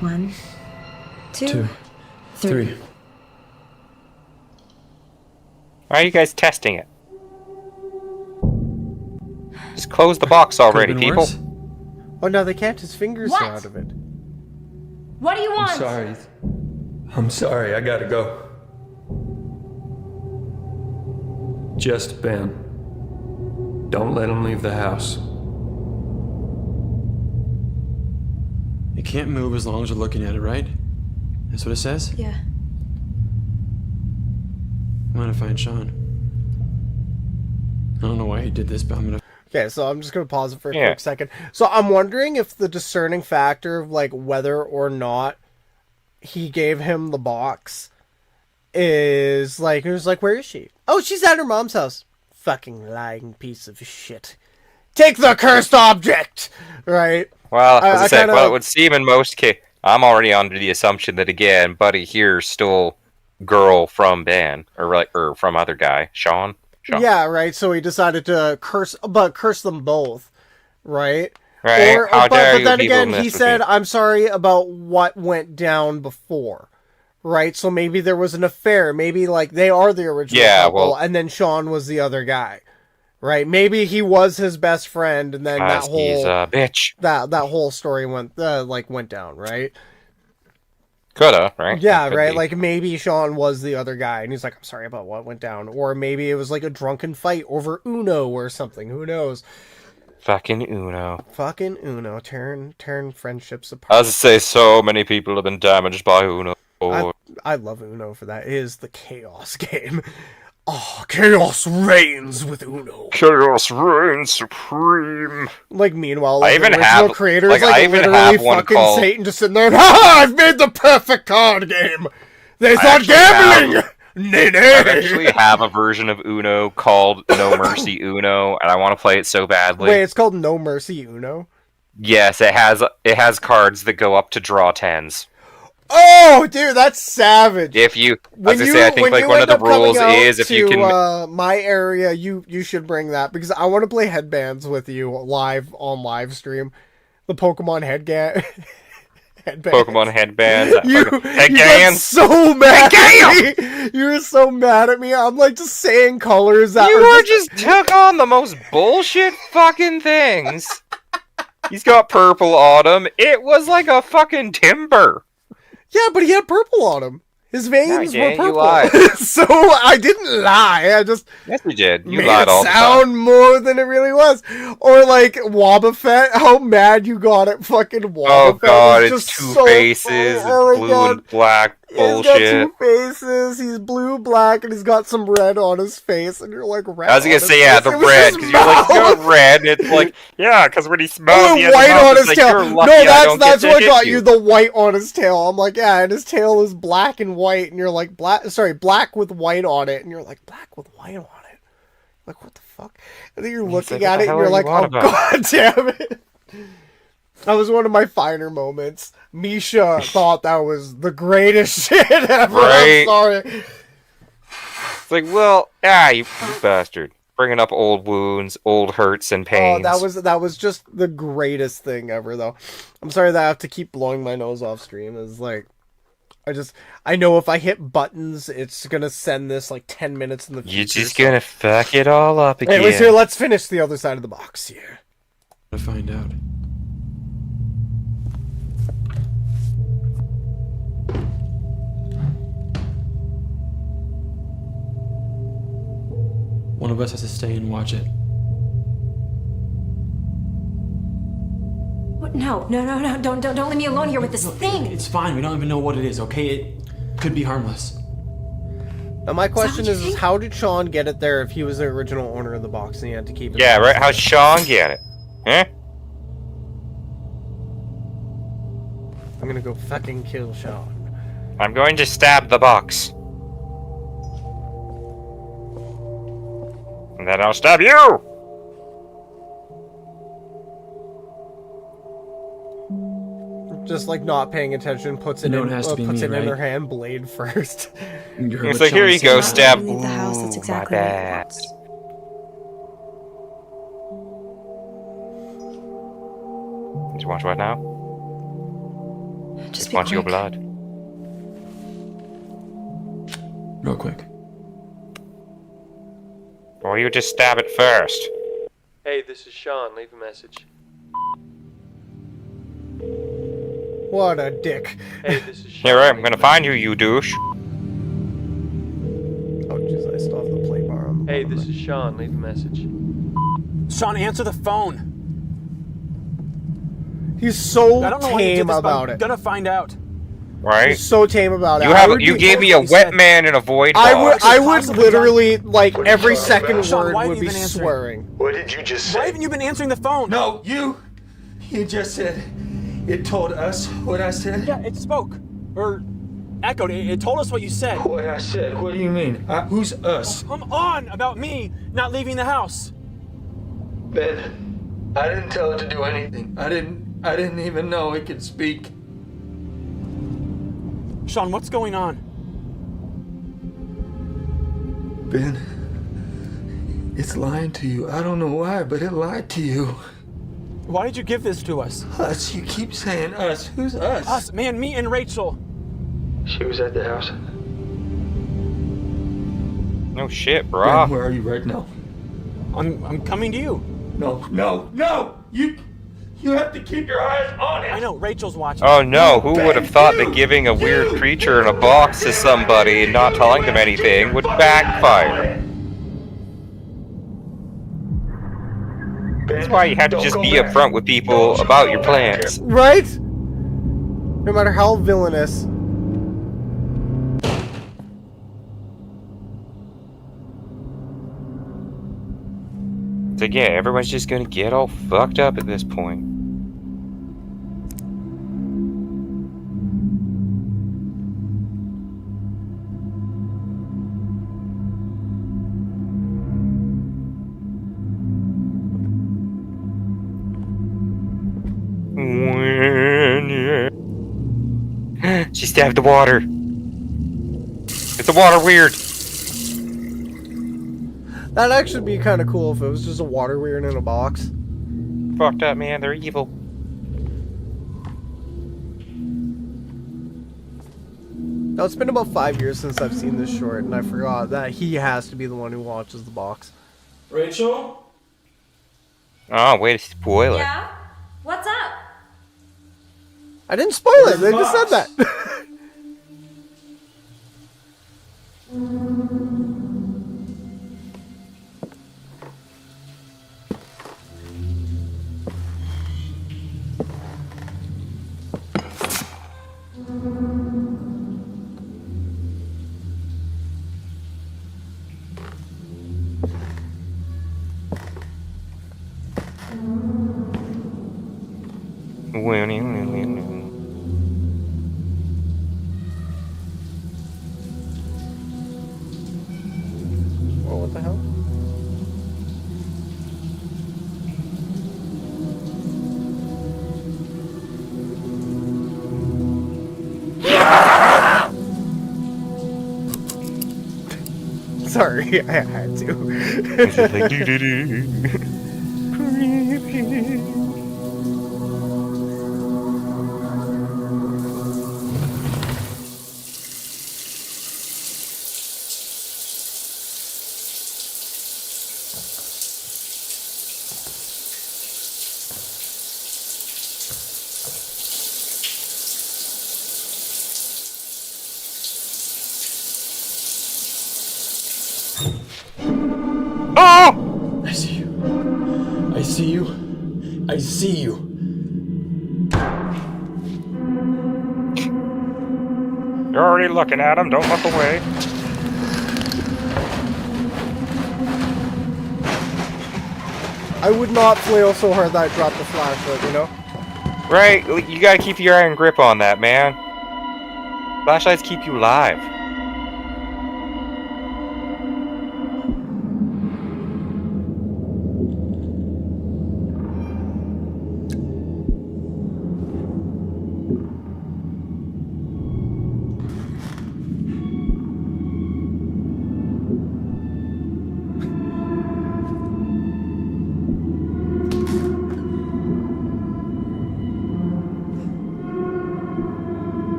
1, 2, 2, 3. 3. Why are you guys testing it? Just close the box already, Could've been people. worse. Oh no, they can't. His fingers What? are out of it. What do you want? sorry. I'm sorry. I gotta go. Just Ben. Don't let him leave the house. It can't move as long as we're looking at it, right? That's what it says? Yeah. I'm gonna find Sean. I don't know why he did this, but I'm gonna... Okay, so I'm just gonna pause it for a Yeah. quick second. So I'm wondering if the discerning factor of like whether or not he gave him the box is like, he was like, where is she? Oh, she's at her mom's house. Fucking lying piece of shit. take the cursed object, right? Well, as I said, kinda, well, it would seem in most cases, I'm already under the assumption that again, Buddy here stole girl from Ben, or from other guy, Sean. Yeah, right. So he decided to curse them both, right? Right. But then again, he said, "I'm sorry about what went down before." Right, so maybe there was an affair. Maybe like they are the original couple, and then Sean was the other guy. Right? Maybe he was his best friend, and then that whole he's a bitch. That whole story went down. Right? Coulda, right? Yeah, Could right. be. Like maybe Sean was the other guy, and he's like, "I'm sorry about what went down," or maybe it was like a drunken fight over Uno or something. Who knows? Fucking Uno. Fucking Uno. Tearing friendships apart. As I say, so many people have been damaged by Uno. I love Uno for that. It is the chaos game. Oh, chaos reigns with Uno. Chaos reigns supreme. Like, meanwhile, I like, even the original have- creators, like, I even literally have one fucking called- Satan just sitting there, I've made the perfect card game! They thought gambling! Nay. I actually have a version of Uno called No Mercy Uno, and I want to play it so badly. Wait, it's called No Mercy Uno? Yes, it has cards that go up to draw 10s. Oh, dude, that's savage. If you, I think like one of the rules is if you can. My area, you should bring that because I want to play headbands with you live on live stream. The Pokemon headbands. Pokemon headbands. You got so mad at me. You were so mad at me. I'm like just saying colors that You just took on the most bullshit fucking things. He's got purple on him. It was like a fucking timber. Yeah, but he had purple on him. His veins were purple. You lied. So I didn't lie. I just Yes, you did. You made lied it all the time. sound more than it really was. Or like Wobbuffet, how mad you got at fucking Wobbuffet. Oh god, was it's just two so faces, funny. Oh my blue God. and black He's got bullshit. two faces. He's blue, black, and he's got some red on his face. And you're like, red. I was gonna on his say, yeah, face? the It was red, his because you're like, you mouth. got red, and it's like, yeah, because when he smells, Oh, he and has a white mouth on that's his like, tail. "You're lucky No, I that's don't get to what hit got you." you. The white on his tail. I'm like, yeah, and his tail is black and white, and you're like, black with white on it, and you're like, black with white on it. Like, what the fuck? And then you're looking like, at what it, the and hell you're are like, you on oh about? god damn it. That was one of my finer moments. Misha thought that was the greatest shit ever. Right. I'm sorry. It's like, well, you bastard. Bringing up old wounds, old hurts and pains. Oh, that was just the greatest thing ever, though. I'm sorry that I have to keep blowing my nose off stream. It's like, I know if I hit buttons, it's gonna send this like 10 minutes in the future. You're just gonna fuck it all up again. Anyways, here, let's finish the other side of the box here. To find out. One of us has to stay and watch it. What? No, don't leave me alone here with this thing. It's fine. We don't even know what it is, okay? It could be harmless. Now my question is how did Sean get it there if he was the original owner of the box and he had to keep it? Yeah, right? How'd Sean get it? Huh? I'm gonna go fucking kill Sean. I'm going to stab the box. And then I'll stab you! Just like not paying attention, puts it No, in, it has to be puts me, it in her right? hand, blade first. It's like, here you go, stab. Leave the house. That's exactly my what he bad. wants. Just watch what now? Just watch be your quick. blood. Real quick. Or you just stab it first. Hey, this is Sean. Leave a message. What a dick. Hey, this is Sean. Here, I'm gonna find you, you douche. Oh jeez, I still have the play bar on. Hey, this is Sean. Leave a message. Sean, answer the phone. He's so I don't know why you did tame this, but about I'm it. gonna find out. Right? He's so tame about it. You gave me a wet man and a void box. I would literally, like, every second Sean, why word would have you be been answering? swearing. What did you just say? Why haven't you been answering the phone? No, you just said it told us what I said. Yeah, it spoke or echoed. It told us what you said. What I said? What do you mean? Who's us? Come on about me not leaving the house. Ben, I didn't tell it to do anything. I didn't even know it could speak. Sean, what's going on? Ben, it's lying to you. I don't know why, but it lied to you. Why did you give this to us? Us. You keep saying us. Who's us? Us, man, me and Rachel. She was at the house. No shit, bro. Ben, where are you right now? I'm coming to you. No! You have to keep your eyes on it! I know, Rachel's watching. Oh no, who would have thought that giving a weird creature in a box to somebody and not telling them anything would backfire? That's why you have to just be upfront with people about your plans. Right? No matter how villainous. So yeah, everyone's just gonna get all fucked up at this point. She stabbed the water. Is the water weird? That'd actually be kind of cool if it was just a water weird in a box. Fucked up, man. They're evil. Now, it's been about 5 years since I've seen this short, and I forgot that he has to be the one who watches the box. Rachel? Oh, way to spoil it. Yeah? What's up? I didn't spoil it. They just said that. Oh, what the hell? Sorry, I had to. Oh! I see you. I see you. I see you. You're already looking at him. Don't look away. I would not flail so hard that I dropped the flashlight, you know? Right? You gotta keep your iron grip on that, man. Flashlights keep you alive.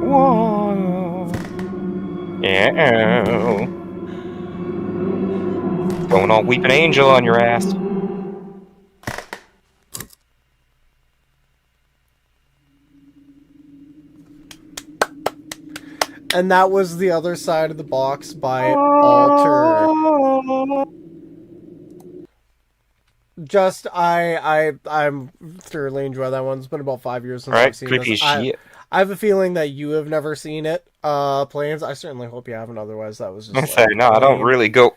Whoa. Yeah. Going all weeping angel on your ass. And that was the other side of the box by Alter. Just I'm thoroughly enjoying that one. It's been about 5 years since I've seen creepy this. as shit. I have a feeling that you have never seen it. Plans. I certainly hope you haven't. Otherwise, that was just. I say no. I don't really go.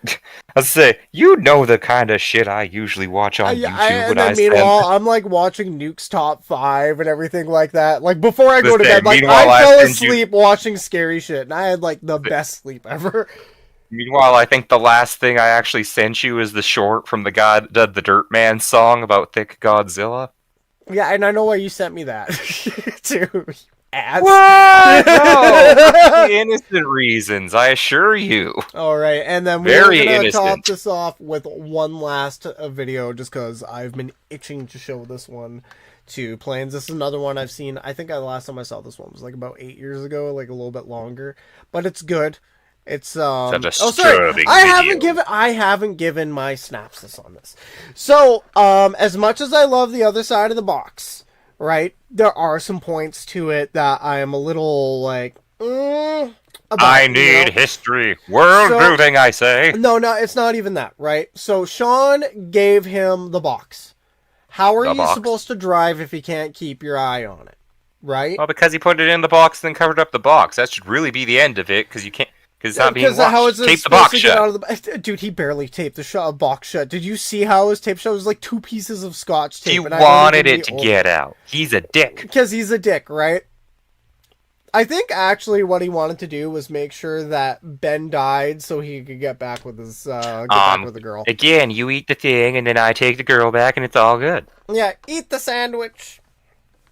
I say you know the kind of shit I usually watch on YouTube when I spend. Meanwhile, I'm like watching Nuke's Top 5 and everything like that. Like before I go to Listen, bed, like meanwhile, I I fell send asleep watching scary shit, and I had like the best sleep ever. Meanwhile, I think the last thing I actually sent you is the short from the guy that did the Dirt Man song about Thick Godzilla. Yeah, and I know why you sent me that too. Ass. What? No, for innocent reasons, I assure you. All right, and then we're Very gonna top innocent. this off with one last video, just because I've been itching to show this one to Plains. This is another one I've seen. I think the last time I saw this one was like about 8 years ago, like a little bit longer, but it's good. It's Such a oh, sorry, disturbing I haven't given my synopsis on this. So, as much as I love the other side of the box, right, there are some points to it that I am a little like, about, I need history. World building, I say. No, it's not even that, right? So Sean gave him the box. How are you supposed to drive if you can't keep your eye on it, right? Well, because he put it in the box and then covered up the box. That should really be the end of it, because you can't. Because it's not being watched. How is it Tape the box supposed to get shut. out of the... Dude, he barely taped the box shut. Did you see how it was taped shut? It was like 2 pieces of scotch tape. He wanted it to get out. He's a dick. Because he's a dick, right? I think actually what he wanted to do was make sure that Ben died so he could get back with his back with the girl. Again, you eat the thing and then I take the girl back and it's all good. Yeah, eat the sandwich.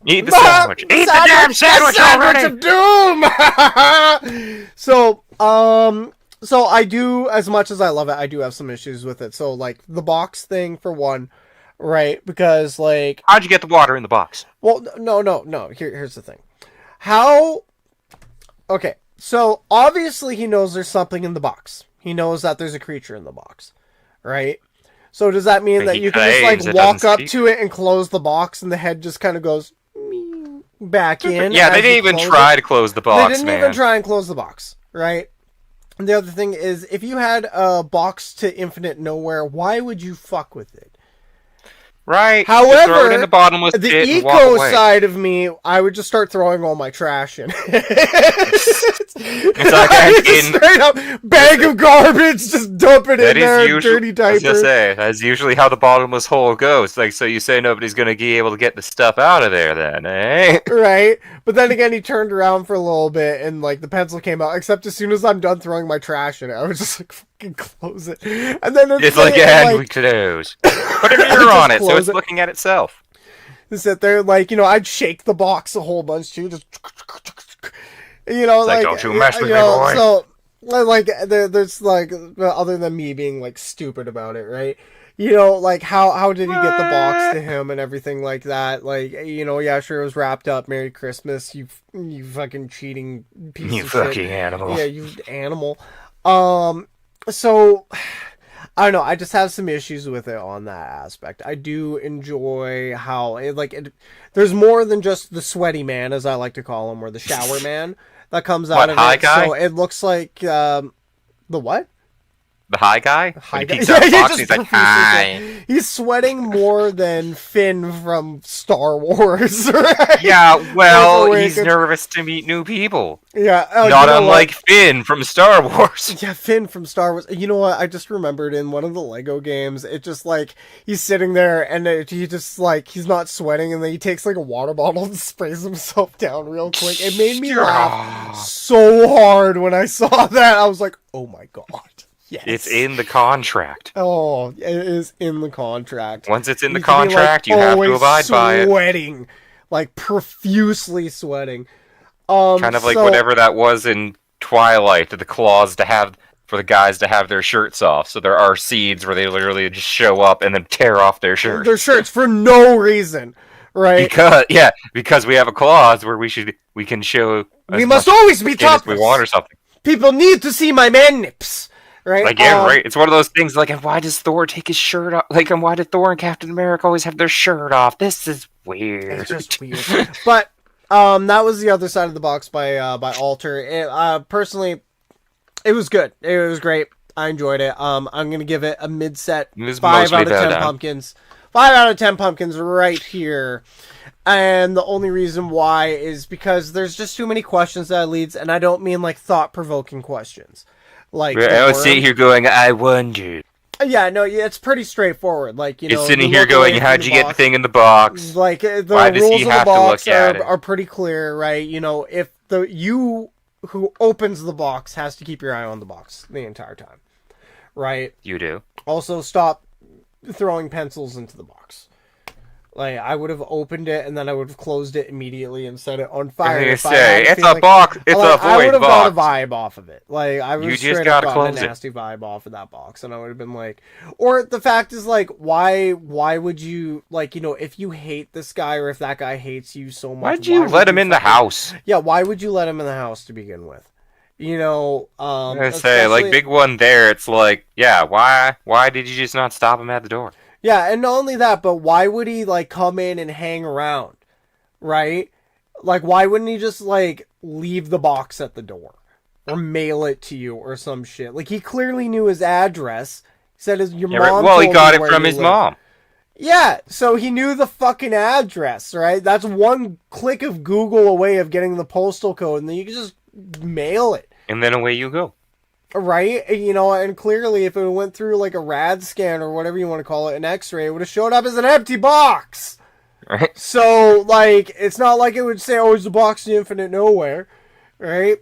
Eat the sandwich. Eat the damn sandwich already. Of doom. So I do, as much as I love it, I do have some issues with it. So like the box thing for one, right? Because like, how'd you get the water in the box? Well, no. Here's the thing. Okay, so obviously he knows there's something in the box. He knows that there's a creature in the box, right? So does that mean that you can just like walk up to it and close the box and the head just kind of goes back in? Yeah, they didn't even try to close the box, They didn't even try and close the box, right? And the other thing is, if you had a box to infinite nowhere, why would you fuck with it? Right. However, throw it in the bottomless the pit and walk eco away. side of me, I would just start throwing all my trash in. It's like Just straight up bag of garbage, just dump it in there, dirty I was diapers. gonna say, that's usually how the bottomless hole goes. Like, so you say nobody's gonna be able to get the stuff out of there then, eh? Right? But then again, he turned around for a little bit and like the pencil came out, except as soon as I'm done throwing my trash in it, I would just like fucking close it. And then It's like, and we close. Put a mirror on it, so it's looking at itself. Sit there, like, I'd shake the box a whole bunch too, just like don't you mess with me, boy. So, like, there's like, other than me being like stupid about it, right? Like how did he get the box to him and everything like that? Like, yeah, sure, it was wrapped up. Merry Christmas, you fucking cheating piece You of fucking shit. animal. Yeah, you animal. So I don't know. I just have some issues with it on that aspect. I do enjoy how there's more than just the sweaty man, as I like to call him, or the shower man that comes out of high it. guy? So it looks like the what? The high guy? High When guy. he peeks out the Yeah, box, just he's like, profusely hi. sweat. He's sweating more than Finn from Star Wars. Right? Yeah, well, Force he's Awakens. nervous to meet new people. Yeah, Not unlike Finn from Star Wars. Yeah, Finn from Star Wars. You know what? I just remembered in one of the Lego games, it just like he's sitting there and he just like he's not sweating, and then he takes like a water bottle and sprays himself down real quick. It made me laugh so hard when I saw that. I was like, oh my god. Yes. It's in the contract. Oh, it is in the contract. Once it's in the You can be, contract, you have to always abide by it. Sweating, like profusely sweating. Kind of like whatever that was in Twilight, the clause to have for the guys to have their shirts off. So there are scenes where they literally just show up and then tear off their shirts. Their shirts for no reason, right? Because we have a clause where we can show. We must always be skin as topless. we want or something. People need to see my man nips, right? Like, yeah, right. It's one of those things. Like, and why does Thor take his shirt off? Like, and why did Thor and Captain America always have their shirt off? This is weird. It's just weird. But that was the other side of the box by Alter. Personally, it was good. It was great. I enjoyed it. I'm gonna give it a mid-set 5 out of 10 pumpkins. 5 out of 10 pumpkins right here. And the only reason why is because there's just too many questions that it leads, and I don't mean like thought-provoking questions. Like I would sit here going, I wonder. Yeah, no, it's pretty straightforward. Like, You're sitting here going, how'd you get the thing in the box? Like, the Why does rules he of the have to box look at it? are pretty clear, right? If you who opens the box has to keep your eye on the box the entire time, right? You do. Also, stop throwing pencils into the box. Like, I would have opened it and then I would have closed it immediately and set it on fire. I was if gonna I had say, it's a feeling- box. It's like, a I would void have got a box. vibe off of it. Like, I You was just straight up gotta gotten close a it. nasty vibe off of that box, and I would have been like, or the fact is, like, why would you, like, you know, if you hate this guy or if that guy hates you so much, Why'd you why let would him in the fucking- house? Yeah, why would you let him in the house to begin with? You know, I'm gonna say, like, especially- big one there, it's like, yeah, why did you just not stop him at the door? Yeah, and not only that, but why would he, like, come in and hang around, right? Like, why wouldn't he just, like, leave the box at the door? Or mail it to you or some shit? Like, he clearly knew his address. He said your Yeah, right. mom Well, he told got me it where from you his live. mom. Yeah, so he knew the fucking address, right? That's one click of Google away of getting the postal code, and then you can just mail it. And then away you go. Right? You know, and clearly if it went through like a rad scan or whatever you want to call it, an x-ray, it would have showed up as an empty box. Right. So, like, it's not like it would say, oh, it's the box to infinite nowhere. Right?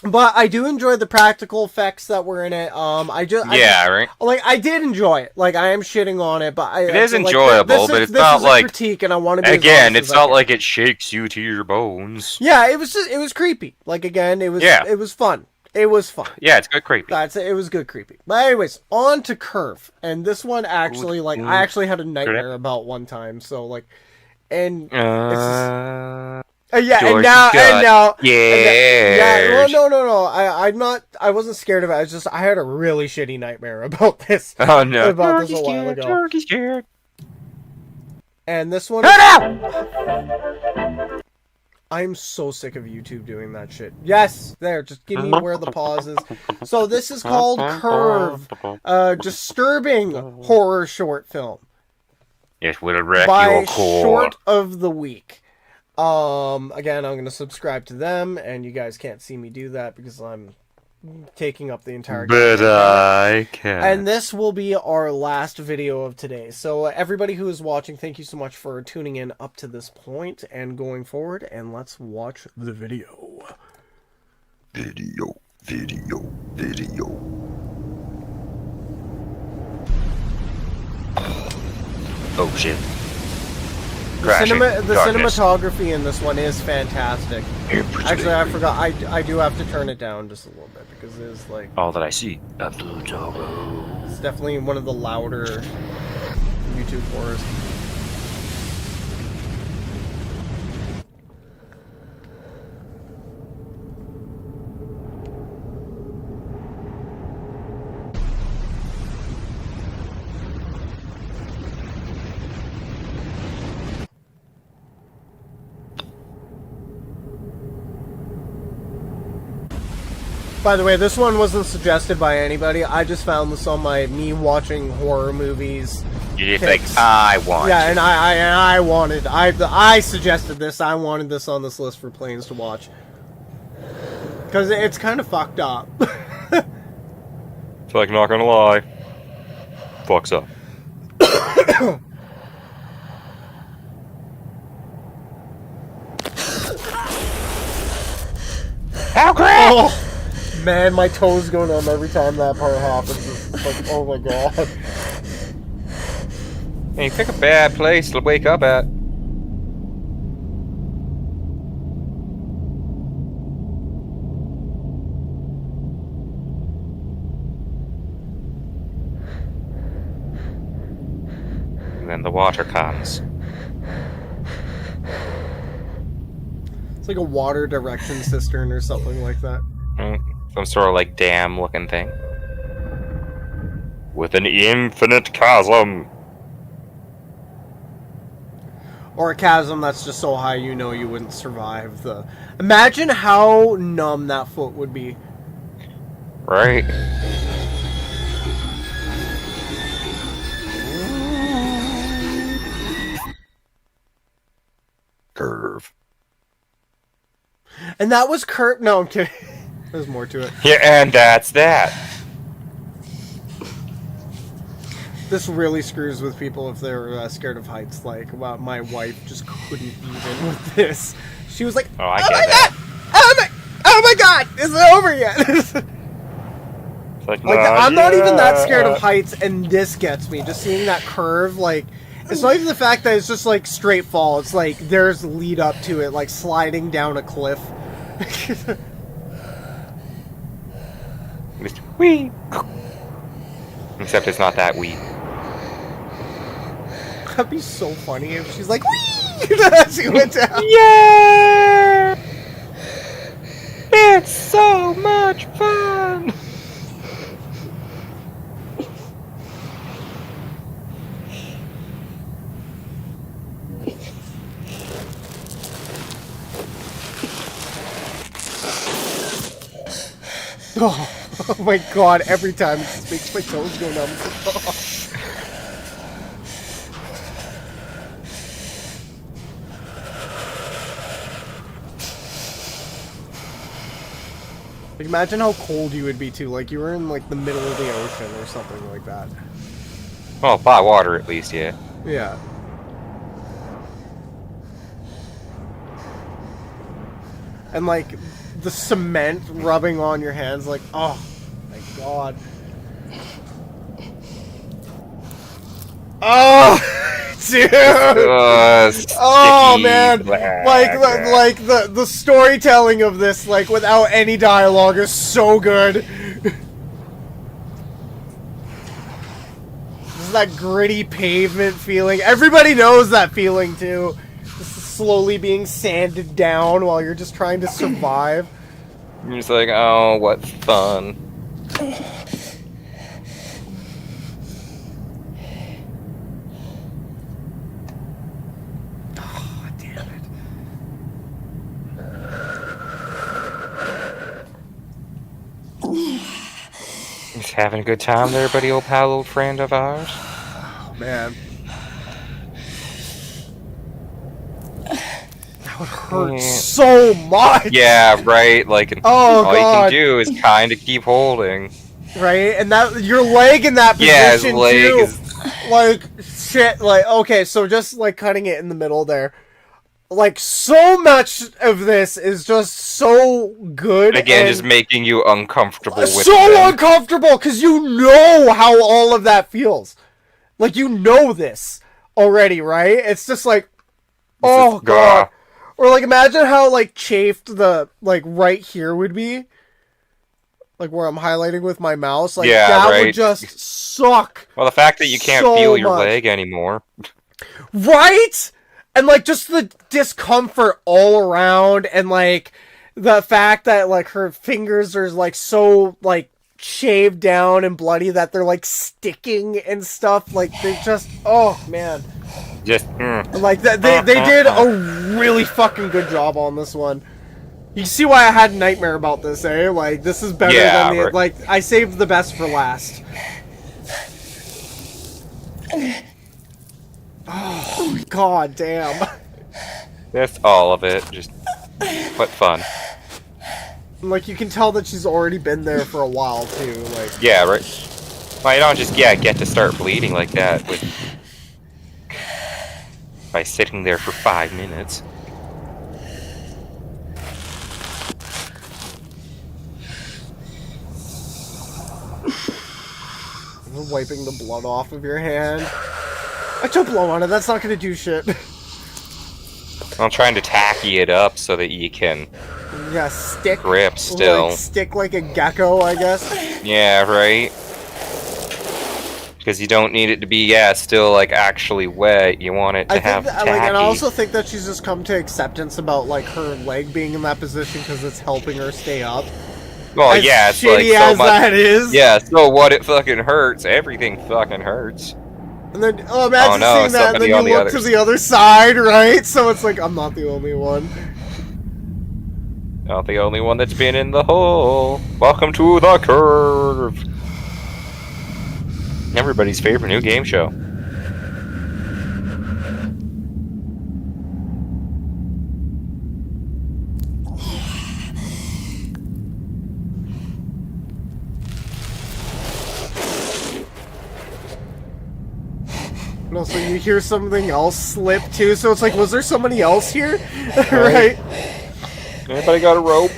But I do enjoy the practical effects that were in it. Right. Like, I did enjoy it. Like, I am shitting on it, but It is like, enjoyable, but it's this not is like a critique, and I want to be as again. honest It's as I not can. like it shakes you to your bones. Yeah, it was creepy. Like, again, it was fun. It was fun. Yeah, it's good creepy. It was good creepy. But anyways, on to Curve. And this one actually, like, I actually had a nightmare about one time. So, like, and it's just, yeah, and now, yeah, well, no, I wasn't scared of it. I had a really shitty nightmare about this. Oh no, about this a while ago. Turkey scared. And this one, I'm so sick of YouTube doing that shit. Yes, there, just give me where the pause is. So this is called Curve, a disturbing horror short film. It will wreck by your core. Short of the Week. Again, I'm gonna subscribe to them, and you guys can't see me do that because I'm taking up the entire But camera. I can. And this will be our last video of today. So everybody who is watching, thank you so much for tuning in up to this point and going forward, and let's watch the video. Video. Oh shit. The Crashing. Darkness. cinematography in this one is fantastic. Actually, I forgot. I do have to turn it down just a little bit because it is like All that I see after the tower. it's definitely one of the louder YouTube horrors. By the way, this one wasn't suggested by anybody. I just found this on my me watching horror movies. You think I want? Yeah, and I suggested this. I wanted this on this list for Planes to watch because it's kind of fucked up. It's like, not gonna lie. Fucks up. How crap! Oh, man, my toes go numb every time that part happens. It's like, oh my god. Hey, pick a bad place to wake up at. And then the water comes. It's like a water direction cistern or something like that. Some sort of like dam looking thing. With an infinite chasm. Or a chasm that's just so high you know you wouldn't survive the... Imagine how numb that foot would be. Right? Curve. And that was Kurt... No, I'm kidding. There's more to it. Yeah, and that's that. This really screws with people if they're scared of heights. Like, wow, my wife just couldn't even with this. She was like, Oh, I get that. oh my god, is it over yet? Like, I'm not even that scared of heights, and this gets me. Just seeing that curve, like, it's not even the fact that it's just like straight fall. It's like there's lead up to it, like sliding down a cliff. Wee. Except it's not that wee. That'd be so funny if she's like, wee! She went down. Yeah! It's so much fun! Oh my god, every time it just makes my toes go numb. Like, imagine how cold you would be too, like you were in like the middle of the ocean or something like that. Well, by water at least, yeah. Yeah. And like the cement rubbing on your hands, like, oh my god. Oh, dude. Oh man, like the storytelling of this, like without any dialogue, is so good. This is that gritty pavement feeling. Everybody knows that feeling too. This is slowly being sanded down while you're just trying to survive. You're just like, oh, what fun. Oh, damn it. Just having a good time there, buddy, old pal, old friend of ours. Oh, man. That would hurt so much! Yeah, right, like, oh, all God. you can do is kind of keep holding. Right? And that, your leg in that position, his leg too. is... Like, shit, like, okay, so just, like, cutting it in the middle there. Like, so much of this is just so good. Again, and just making you uncomfortable with so them. uncomfortable, because you know how all of that feels. Like, you know this already, right? It's just like, oh, God. Or, like, imagine how, like, chafed the, like, right here would be. Like, where I'm highlighting with my mouse. Like, yeah, that right. would just suck. Well, the fact that you can't so feel your much. leg anymore. Right? And, like, just the discomfort all around. And, like, the fact that, like, her fingers are, like, so, like, shaved down and bloody that they're, like, sticking and stuff. Like, they just, oh, man. Just, Like, they did a really fucking good job on this one. You see why I had a nightmare about this, eh? Like, this is better than the... right. Like, I saved the best for last. Oh, god damn. That's all of it. Just, what fun. Like, you can tell that she's already been there for a while, too. Like, yeah, right. Well, you don't just, get to start bleeding like that with... by sitting there for 5 minutes. wiping the blood off of your hand. I took blow on it, that's not gonna do shit. I'm trying to tacky it up so that you can stick. Grip still. Like, stick like a gecko, I guess. Yeah, right? Because you don't need it to be, still, like, actually wet. You want it to have tacky. And I also think that she's just come to acceptance about, like, her leg being in that position because it's helping her stay up. Well, as yeah, it's shitty like so as much. That is. Yeah, so what? It fucking hurts. Everything fucking hurts. And then, imagine no, seeing that, and then you look to the other side, right? So it's like, I'm not the only one. Not the only one that's been in the hole. Welcome to the curve. Everybody's favorite new game show. And also, you hear something else slip too, so it's like, was there somebody else here? Right? Anybody got a rope?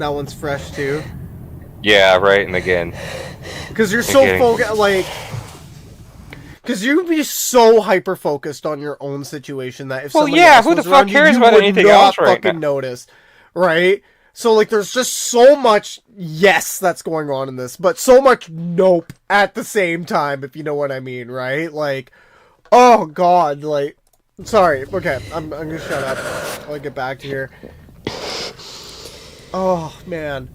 That one's fresh too. Yeah, right. And again, because you're so focused, like, because you'd be so hyper focused on your own situation that if somebody else who the was fuck around you, cares you about would anything not else right fucking now? notice, right? So like, there's just so much yes that's going on in this, but so much nope at the same time, if you know what I mean, right? Like, oh god, like, sorry, okay, I'm gonna shut up. I'll get back to here. Oh man.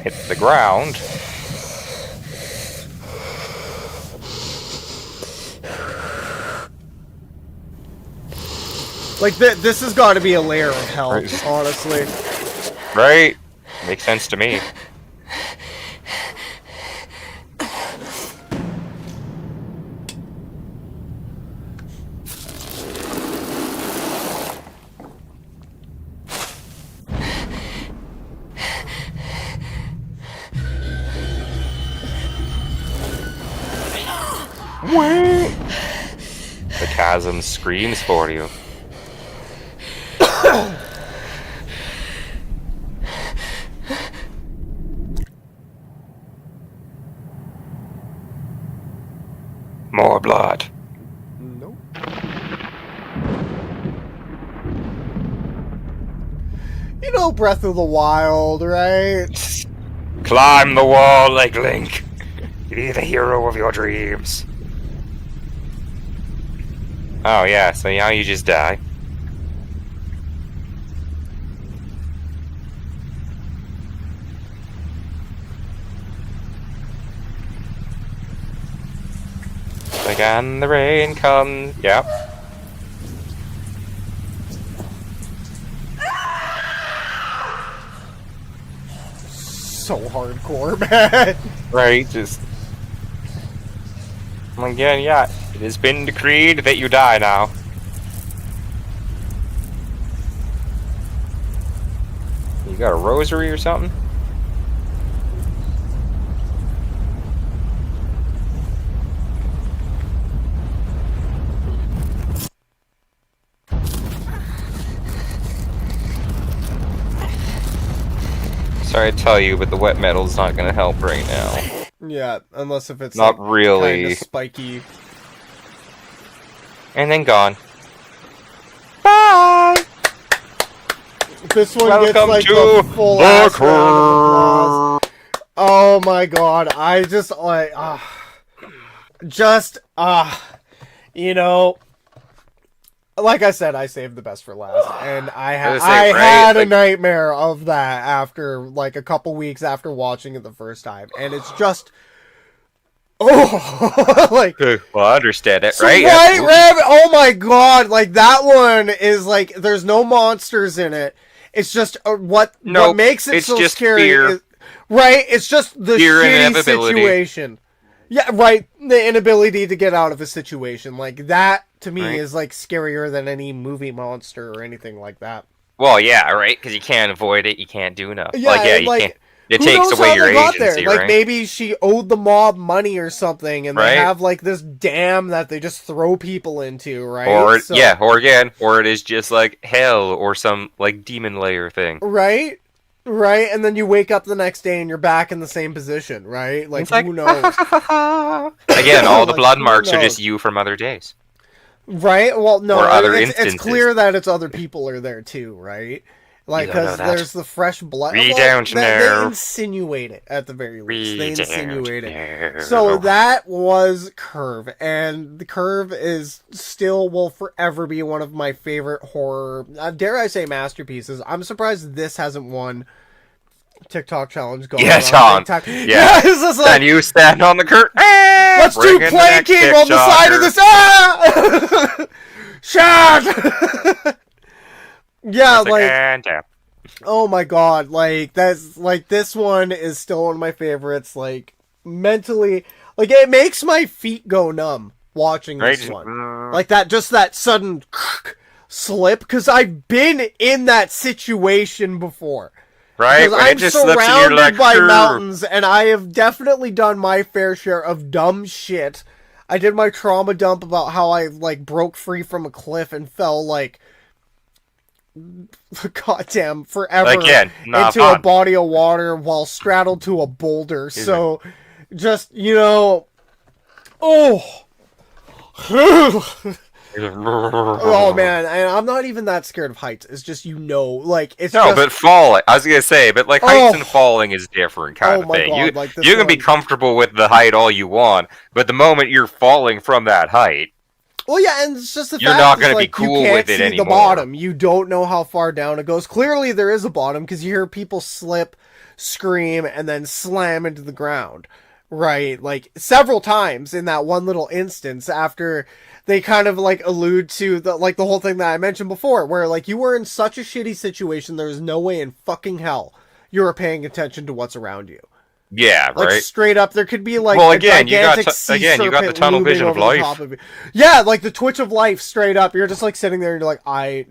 hit the ground. Like, this has got to be a layer of hell, honestly. Right? Makes sense to me. The chasm screams for you. More blood. Nope. You know Breath of the Wild, right? Climb the wall like Link. Be the hero of your dreams. Oh yeah, so now you just die. Again, the rain comes. Yep. So hardcore, man. Right, just. Again, yeah. It has been decreed that you die now. You got a rosary or something? Sorry to tell you, but the wet metal's not gonna help right now. Yeah, unless if it's not like, really kind of spiky. And then gone. Bye. This one Welcome gets like to the full ass round of applause. Oh my god! I just like you know. Like I said, I saved the best for last, and I had a nightmare of that after like a couple weeks after watching it the first time, and it's just like well, I understand it, so right? Right? Oh my god! Like that one is like there's no monsters in it. It's just what makes it so scary. Is, right? It's just the shitty situation. Yeah, right. The inability to get out of a situation like that. To me, is like scarier than any movie monster or anything like that. Well, yeah, right, because you can't avoid it. You can't do enough. Yeah, you can't. It takes away your agency, Like right? maybe she owed the mob money or something, and they have like this dam that they just throw people into, right? Or it is just like hell or some like demon layer thing, right? Right, and then you wake up the next day and you're back in the same position, right? Like who knows? Again, all the blood marks are just you from other days. Right? Well, no, or other it's clear that it's other people are there too, right? Like, because there's the fresh blood. We don't know. They insinuate it at the very least. They insinuate it. So that was Curve, and the Curve is will forever be one of my favorite horror, dare I say, masterpieces. I'm surprised this hasn't won TikTok challenge going on. Tom. Yeah, it's just like, can you stand on the curtain? Let's do planking on the side of this. Shot. Yeah, like oh my god, like that's like this one is still one of my favorites. Like mentally, like it makes my feet go numb watching this one. Like that, just that sudden slip, because I've been in that situation before. Right? Because When I'm it just slips and you're surrounded like, by "Grr." mountains, and I have definitely done my fair share of dumb shit. I did my trauma dump about how I, like, broke free from a cliff and fell, like, goddamn forever Again, not into a fun. body of water while straddled to a boulder. So, just, you know, oh man, I'm not even that scared of heights. It's just, you know, like, it's No, just, but falling. I was gonna say, but like heights and falling is different kind of my thing. God, You like this you can be one. comfortable with the height all you want, but the moment you're falling from that height, well, yeah, and it's just the You're fact not is, gonna be like, cool you can't with it see anymore. the bottom. You don't know how far down it goes. Clearly, there is a bottom because you hear people slip, scream, and then slam into the ground. Right, like several times in that one little instance after they kind of like allude to the whole thing that I mentioned before, where like you were in such a shitty situation, there is no way in fucking hell you were paying attention to what's around you. yeah, Like right. straight up, there could be like Well, a again, you got gigantic sea again, you got the serpent tunnel looming vision of over the life. top of you. Yeah, like the twitch of life, straight up. You're just like sitting there, and you're like, right?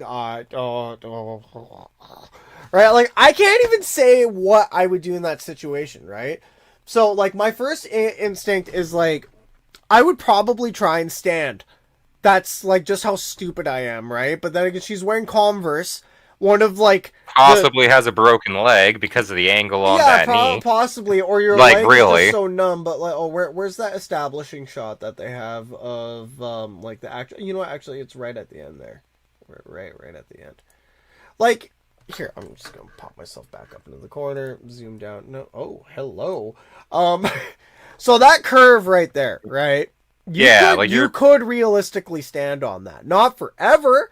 Like I can't even say what I would do in that situation, right? So like my first instinct is like, I would probably try and stand. That's like just how stupid I am, right? But then again, she's wearing Converse. One of like Possibly has a broken leg because of the angle on that knee. possibly, or your Like, leg really? is just so numb. But like, where's that establishing shot that they have of like the actual? You know what? Actually, it's right at the end there, right at the end. Like here, I'm just gonna pop myself back up into the corner, zoom down. No, oh hello. So that curve right there, right? You could realistically stand on that, not forever.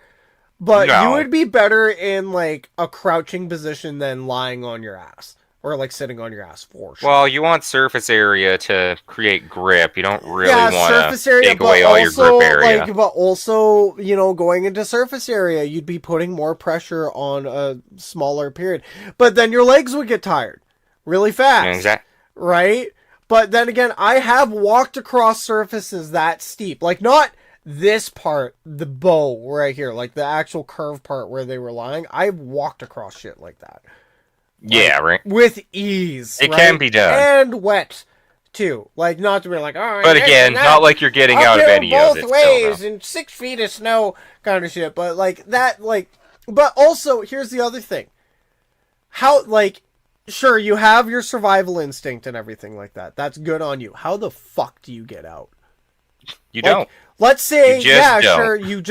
But No. you would be better in, like, a crouching position than lying on your ass. Or, like, sitting on your ass for sure. Well, you want surface area to create grip. You don't really want to take but away all your also, grip area. like, but also, you know, going into surface area, you'd be putting more pressure on a smaller period. But then your legs would get tired really fast. Exactly. Right? But then again, I have walked across surfaces that steep. Like, not this part, the bow right here, like the actual curve part where they were lying. I've walked across shit like that. Yeah, right. With ease. It right? can be done. And wet, too. Like, not to be like, oh, But again, not like you're getting out of any of it. both ways and 6 feet of snow kind of shit. But, like, that, like... But also, here's the other thing. How, like... Sure, you have your survival instinct and everything like that. That's good on you. How the fuck do you get out? You Like, don't. Let's say, You just don't. sure, you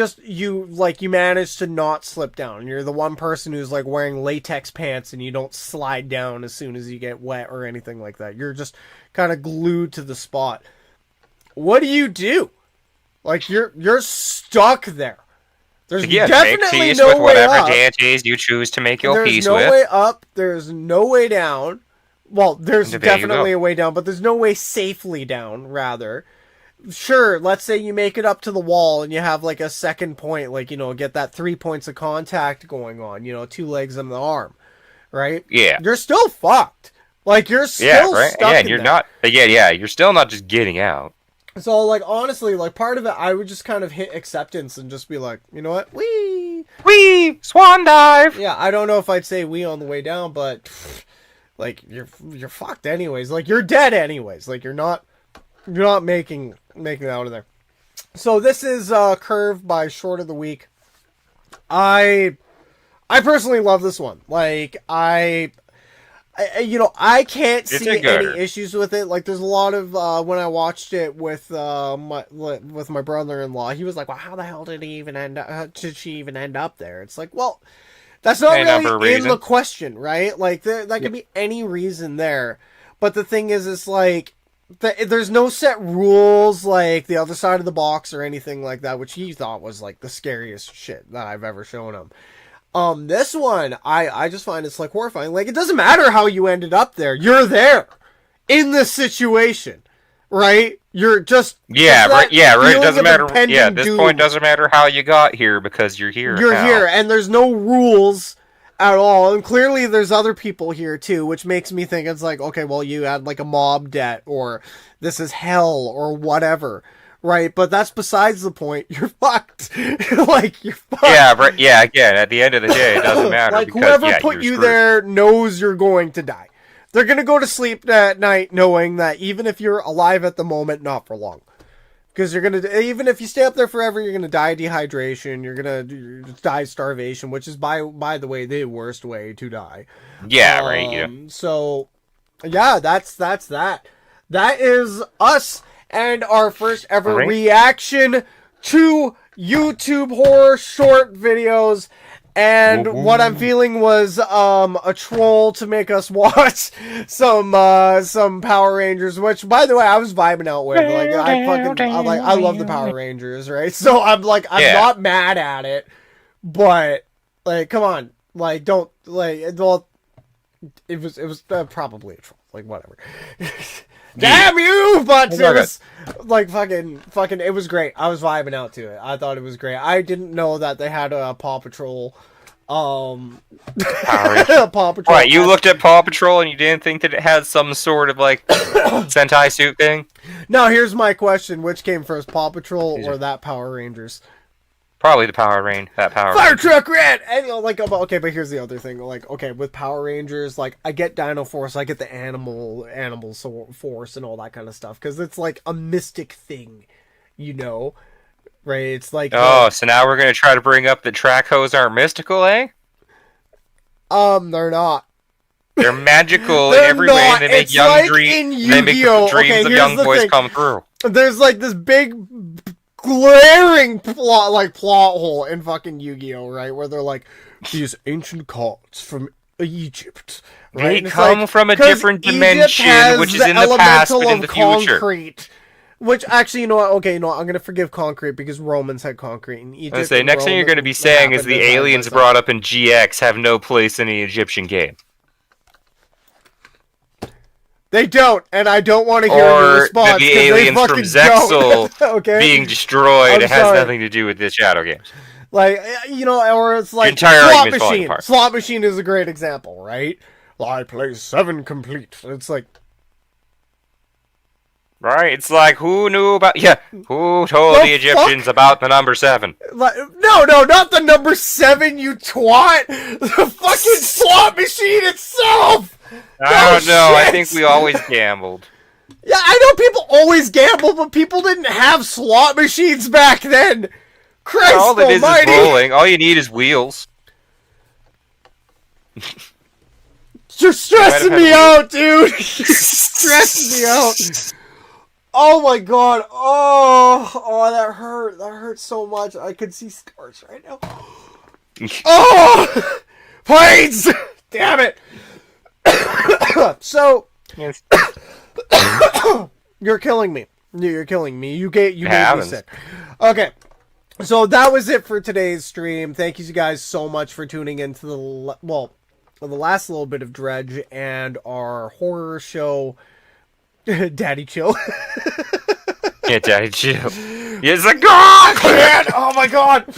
manage to not slip down. You're the one person who's, like, wearing latex pants and you don't slide down as soon as you get wet or anything like that. You're just kind of glued to the spot. What do? Like, you're stuck there. There's Again, definitely make peace no with way whatever up. deities you choose to make your There's peace no with. way up. There's no way down. Well, there's There you definitely go. a way down, but there's no way safely down, rather. Sure, let's say you make it up to the wall and you have, like, a second point, like, you know, get that 3 points of contact going on, you know, 2 legs and the arm, right? Yeah. You're still fucked. Like, you're still right. stuck Yeah, in you're that. not. Yeah, you're still not just getting out. So, like, honestly, like, part of it, I would just kind of hit acceptance and just be like, you know what? Wee! Swan dive! Yeah, I don't know if I'd say wee on the way down, but, like, you're fucked anyways. Like, you're dead anyways. Like, you're not making it out of there. So, this is Curve by Short of the Week. I personally love this one. Like, I can't It's see a gooder. any issues with it. Like, there's a lot of when I watched it with my brother-in-law, he was like, "Well, how the hell did he even did she even end up there?" It's like, well, that's not Ain't for a really in reason. the question, right? Like, that could be any reason there. But the thing is, it's like there's no set rules like the other side of the box or anything like that, which he thought was like the scariest shit that I've ever shown him. This one, I just find it's like horrifying. Like, it doesn't matter how you ended up there. You're there in this situation, right? You're just Yeah, right. Yeah, right. It feeling doesn't of matter. impending Yeah, at this doom. point, doesn't matter how you got here because you're here. You're now. here, and there's no rules at all. And clearly, there's other people here too, which makes me think it's like, okay, well, you had like a mob debt, or this is hell, or whatever, right? But that's besides the point. You're fucked. Like, you're fucked. Yeah, right. Yeah, again, at the end of the day, it doesn't matter. Like, because, whoever yeah, put you're you screwed. there knows you're going to die. They're going to go to sleep that night knowing that even if you're alive at the moment, not for long. Because you're going to, even if you stay up there forever, you're going to die of dehydration. You're going to die of starvation, which is, by the way, the worst way to die. Yeah, right, yeah. So, yeah, that's that. That is us and our first ever Alright. reaction to YouTube horror short videos. And what I'm feeling was a troll to make us watch some Power Rangers, which, by the way, I was vibing out with. Like, I love the Power Rangers, right? So I'm not mad at it, but like, come on, like, don't like. Well, it was probably a troll, like, whatever. Damn you! But it was like fucking. It was great. I was vibing out to it. I thought it was great. I didn't know that they had a Paw Patrol. Paw Patrol. Right, you looked at Paw Patrol and you didn't think that it had some sort of like Sentai suit thing? Now here's my question: which came first, Paw Patrol or that Power Rangers? Probably the Power Ranger. That Power Fire Ranger. Truck Red! And like, okay, but here's the other thing. Like, okay, with Power Rangers, like, I get Dino Force, I get the animal force and all that kind of stuff, because it's like a mystic thing, you know? Right? It's like... Oh, so now we're going to try to bring up that track hose aren't mystical, eh? They're not. They're magical They're in every not. way, and they make It's young like dreams. in They make the Yu-Gi-Oh! dreams Okay, of here's young the boys thing. come through. There's like this big glaring plot hole in fucking Yu-Gi-Oh, right? Where they're like, these ancient cards from Egypt. Right? They And it's come like, from a 'cause different Egypt dimension, has which is in the past, but elemental in the of future. concrete. Which, actually, you know what? Okay, you know what? I'm going to forgive concrete because Romans had concrete in Egypt. I was gonna say, next thing you're going to be saying is the aliens brought up in GX have no place in the Egyptian game. They don't, and I don't want to hear your Or response. that the 'cause they aliens from fucking Zexal don't. Okay? being destroyed I'm has sorry. nothing to do with the Shadow games. Like, you know, or it's like entire Slot argument's falling Machine. apart. Slot Machine is a great example, right? I play 7 complete. It's like... Right? It's like, who knew about... Yeah, who told the Egyptians about the number 7? Like, no, not the number 7, you twat! The fucking Slot Machine itself! I don't know, I shit! think we always gambled. Yeah, I know people always gamble, but people didn't have slot machines back then! Christ All it is almighty! rolling. All you need is wheels. You're stressing me out, dude! You're stressing me out! Oh my god! Oh, that hurt. That hurt so much. I could see scars right now. Oh! Planes! Damn it! So... Yes. You're killing me. You're killing me. You made me happens. sick. Okay. So that was it for today's stream. Thank you guys so much for tuning into the last little bit of Dredge and our horror show, Daddy Chill. Yeah, Daddy Chill. Yes, like, oh, man! Oh my god!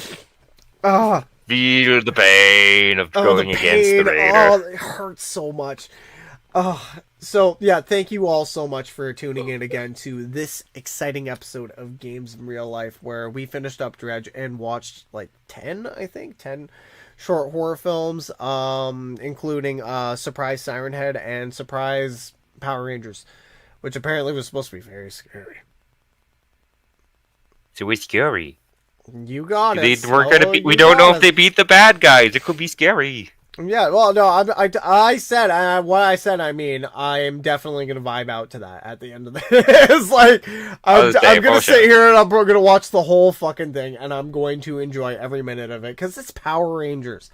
Feel the pain of going against the Raider. Oh, it hurts so much. So, yeah, thank you all so much for tuning in again to this exciting episode of Games in Real Life, where we finished up Dredge and watched, like, 10 short horror films, including Surprise Siren Head and Surprise Power Rangers, which apparently was supposed to be very scary. So it's scary. You got it. We don't know if they beat the bad guys. It could be scary. Yeah, well, no, I said, what I said, I mean, I'm definitely going to vibe out to that at the end of this. Like, I'm going to sit here and I'm going to watch the whole fucking thing, and I'm going to enjoy every minute of it, because it's Power Rangers,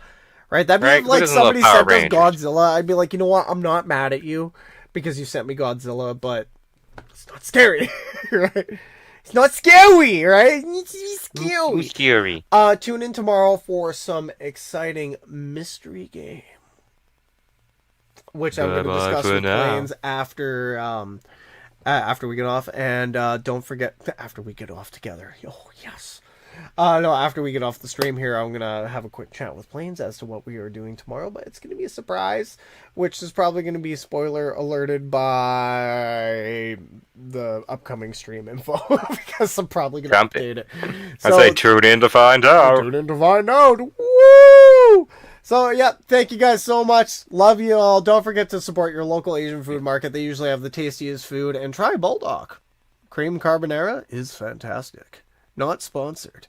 right? That'd be right? like somebody sent us Rangers? Godzilla, I'd be like, you know what, I'm not mad at you, because you sent me Godzilla, but it's not scary, right? It's not scary, right? It's scary. Tune in tomorrow for some exciting mystery game, which I'm going to discuss with Plains after we get off, and don't forget after we get off together. Oh yes, No, after we get off the stream here, I'm gonna have a quick chat with Plains as to what we are doing tomorrow, but it's gonna be a surprise, which is probably gonna be spoiler alerted by the upcoming stream info because I'm probably gonna update it. I say tune in to find out. Tune in to find out. Woo! So, yeah, thank you guys so much. Love you all. Don't forget to support your local Asian food market. They usually have the tastiest food. And try Bulldog. Cream carbonara is fantastic. Not sponsored.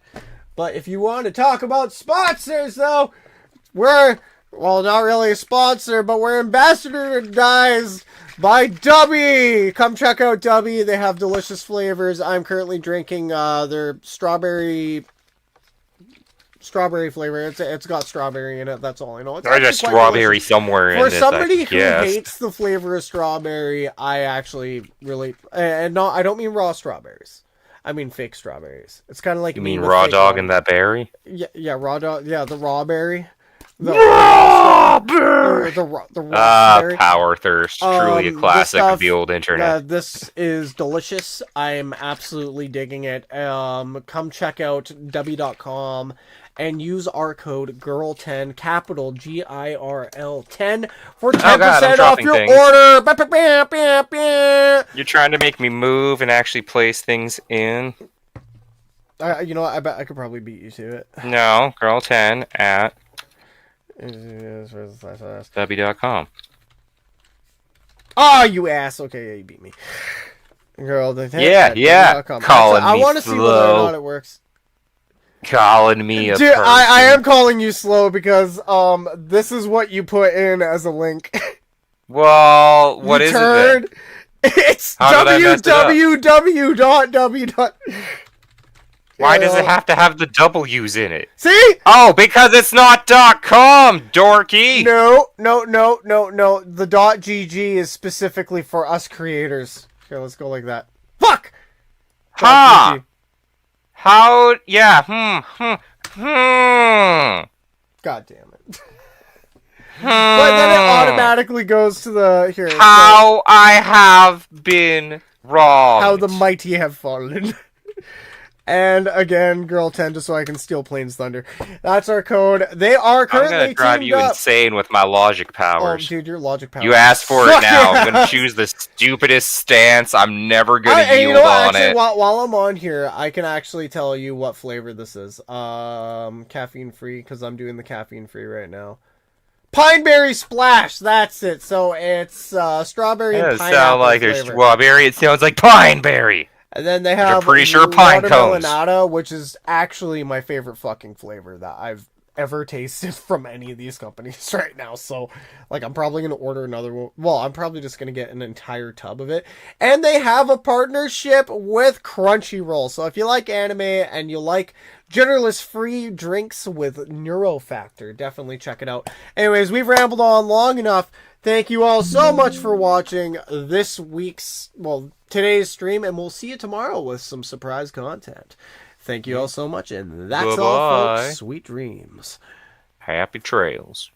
But if you want to talk about sponsors, though, we're, well, not really a sponsor, but we're ambassadors by Dubby. Come check out Dubby. They have delicious flavors. I'm currently drinking their strawberry flavor. It's got strawberry in it. That's all I know. It's There's a strawberry somewhere in For this. somebody who hates the flavor of strawberry, I actually really I don't mean raw strawberries. I mean fake strawberries. It's kind of like you mean raw dog and that berry? Yeah, raw dog. Yeah, the raw berry. The raw berry. Power Thirst. Truly a classic of the old internet. This is delicious. I'm absolutely digging it. Come check out w.com and use our code GIRL10, capital GIRL 10 for 10% off your order. You're trying to make me move and actually place things in. You know what? I bet I could probably beat you to it. No, GIRL10 at w.com. Oh, you ass. Okay, yeah, you beat me. GIRL10. Yeah. Calling me I want to see whether or not it works. Calling me a Dude, person. I am calling you slow because this is what you put in as a link. Well, what is it? It's www.w. Why does it have to have the W's in it? See? Oh, because it's not .com, dorky. No. The .gg is specifically for us creators. Okay, let's go like that. Fuck! Ha! How? Yeah. God damn it. But then it automatically goes to the here. How I have been wrong. How the mighty have fallen. And again, GIRL10, just so I can steal Plains Thunder. That's our code. They are currently I'm gonna drive you insane with my logic powers. Oh, dude, your logic powers. You asked for it now. I'm gonna choose the stupidest stance. I'm never gonna yield on it. While I'm on here, I can actually tell you what flavor this is. Caffeine free, because I'm doing the caffeine free right now. Pineberry Splash, that's it. So it's strawberry and pineapple. It sounds like a strawberry. It sounds like pineberry. And then they have pretty sure pine cones, which is actually my favorite fucking flavor that I've ever tasted from any of these companies right now. So, like, I'm probably going to order another one. Well, I'm probably just going to get an entire tub of it. And they have a partnership with Crunchyroll. So if you like anime and you like genderless-free drinks with Neurofactor, definitely check it out. Anyways, we've rambled on long enough. Thank you all so much for watching today's stream, and we'll see you tomorrow with some surprise content. Thank you all so much, and that's all, folks. Sweet dreams. Happy trails.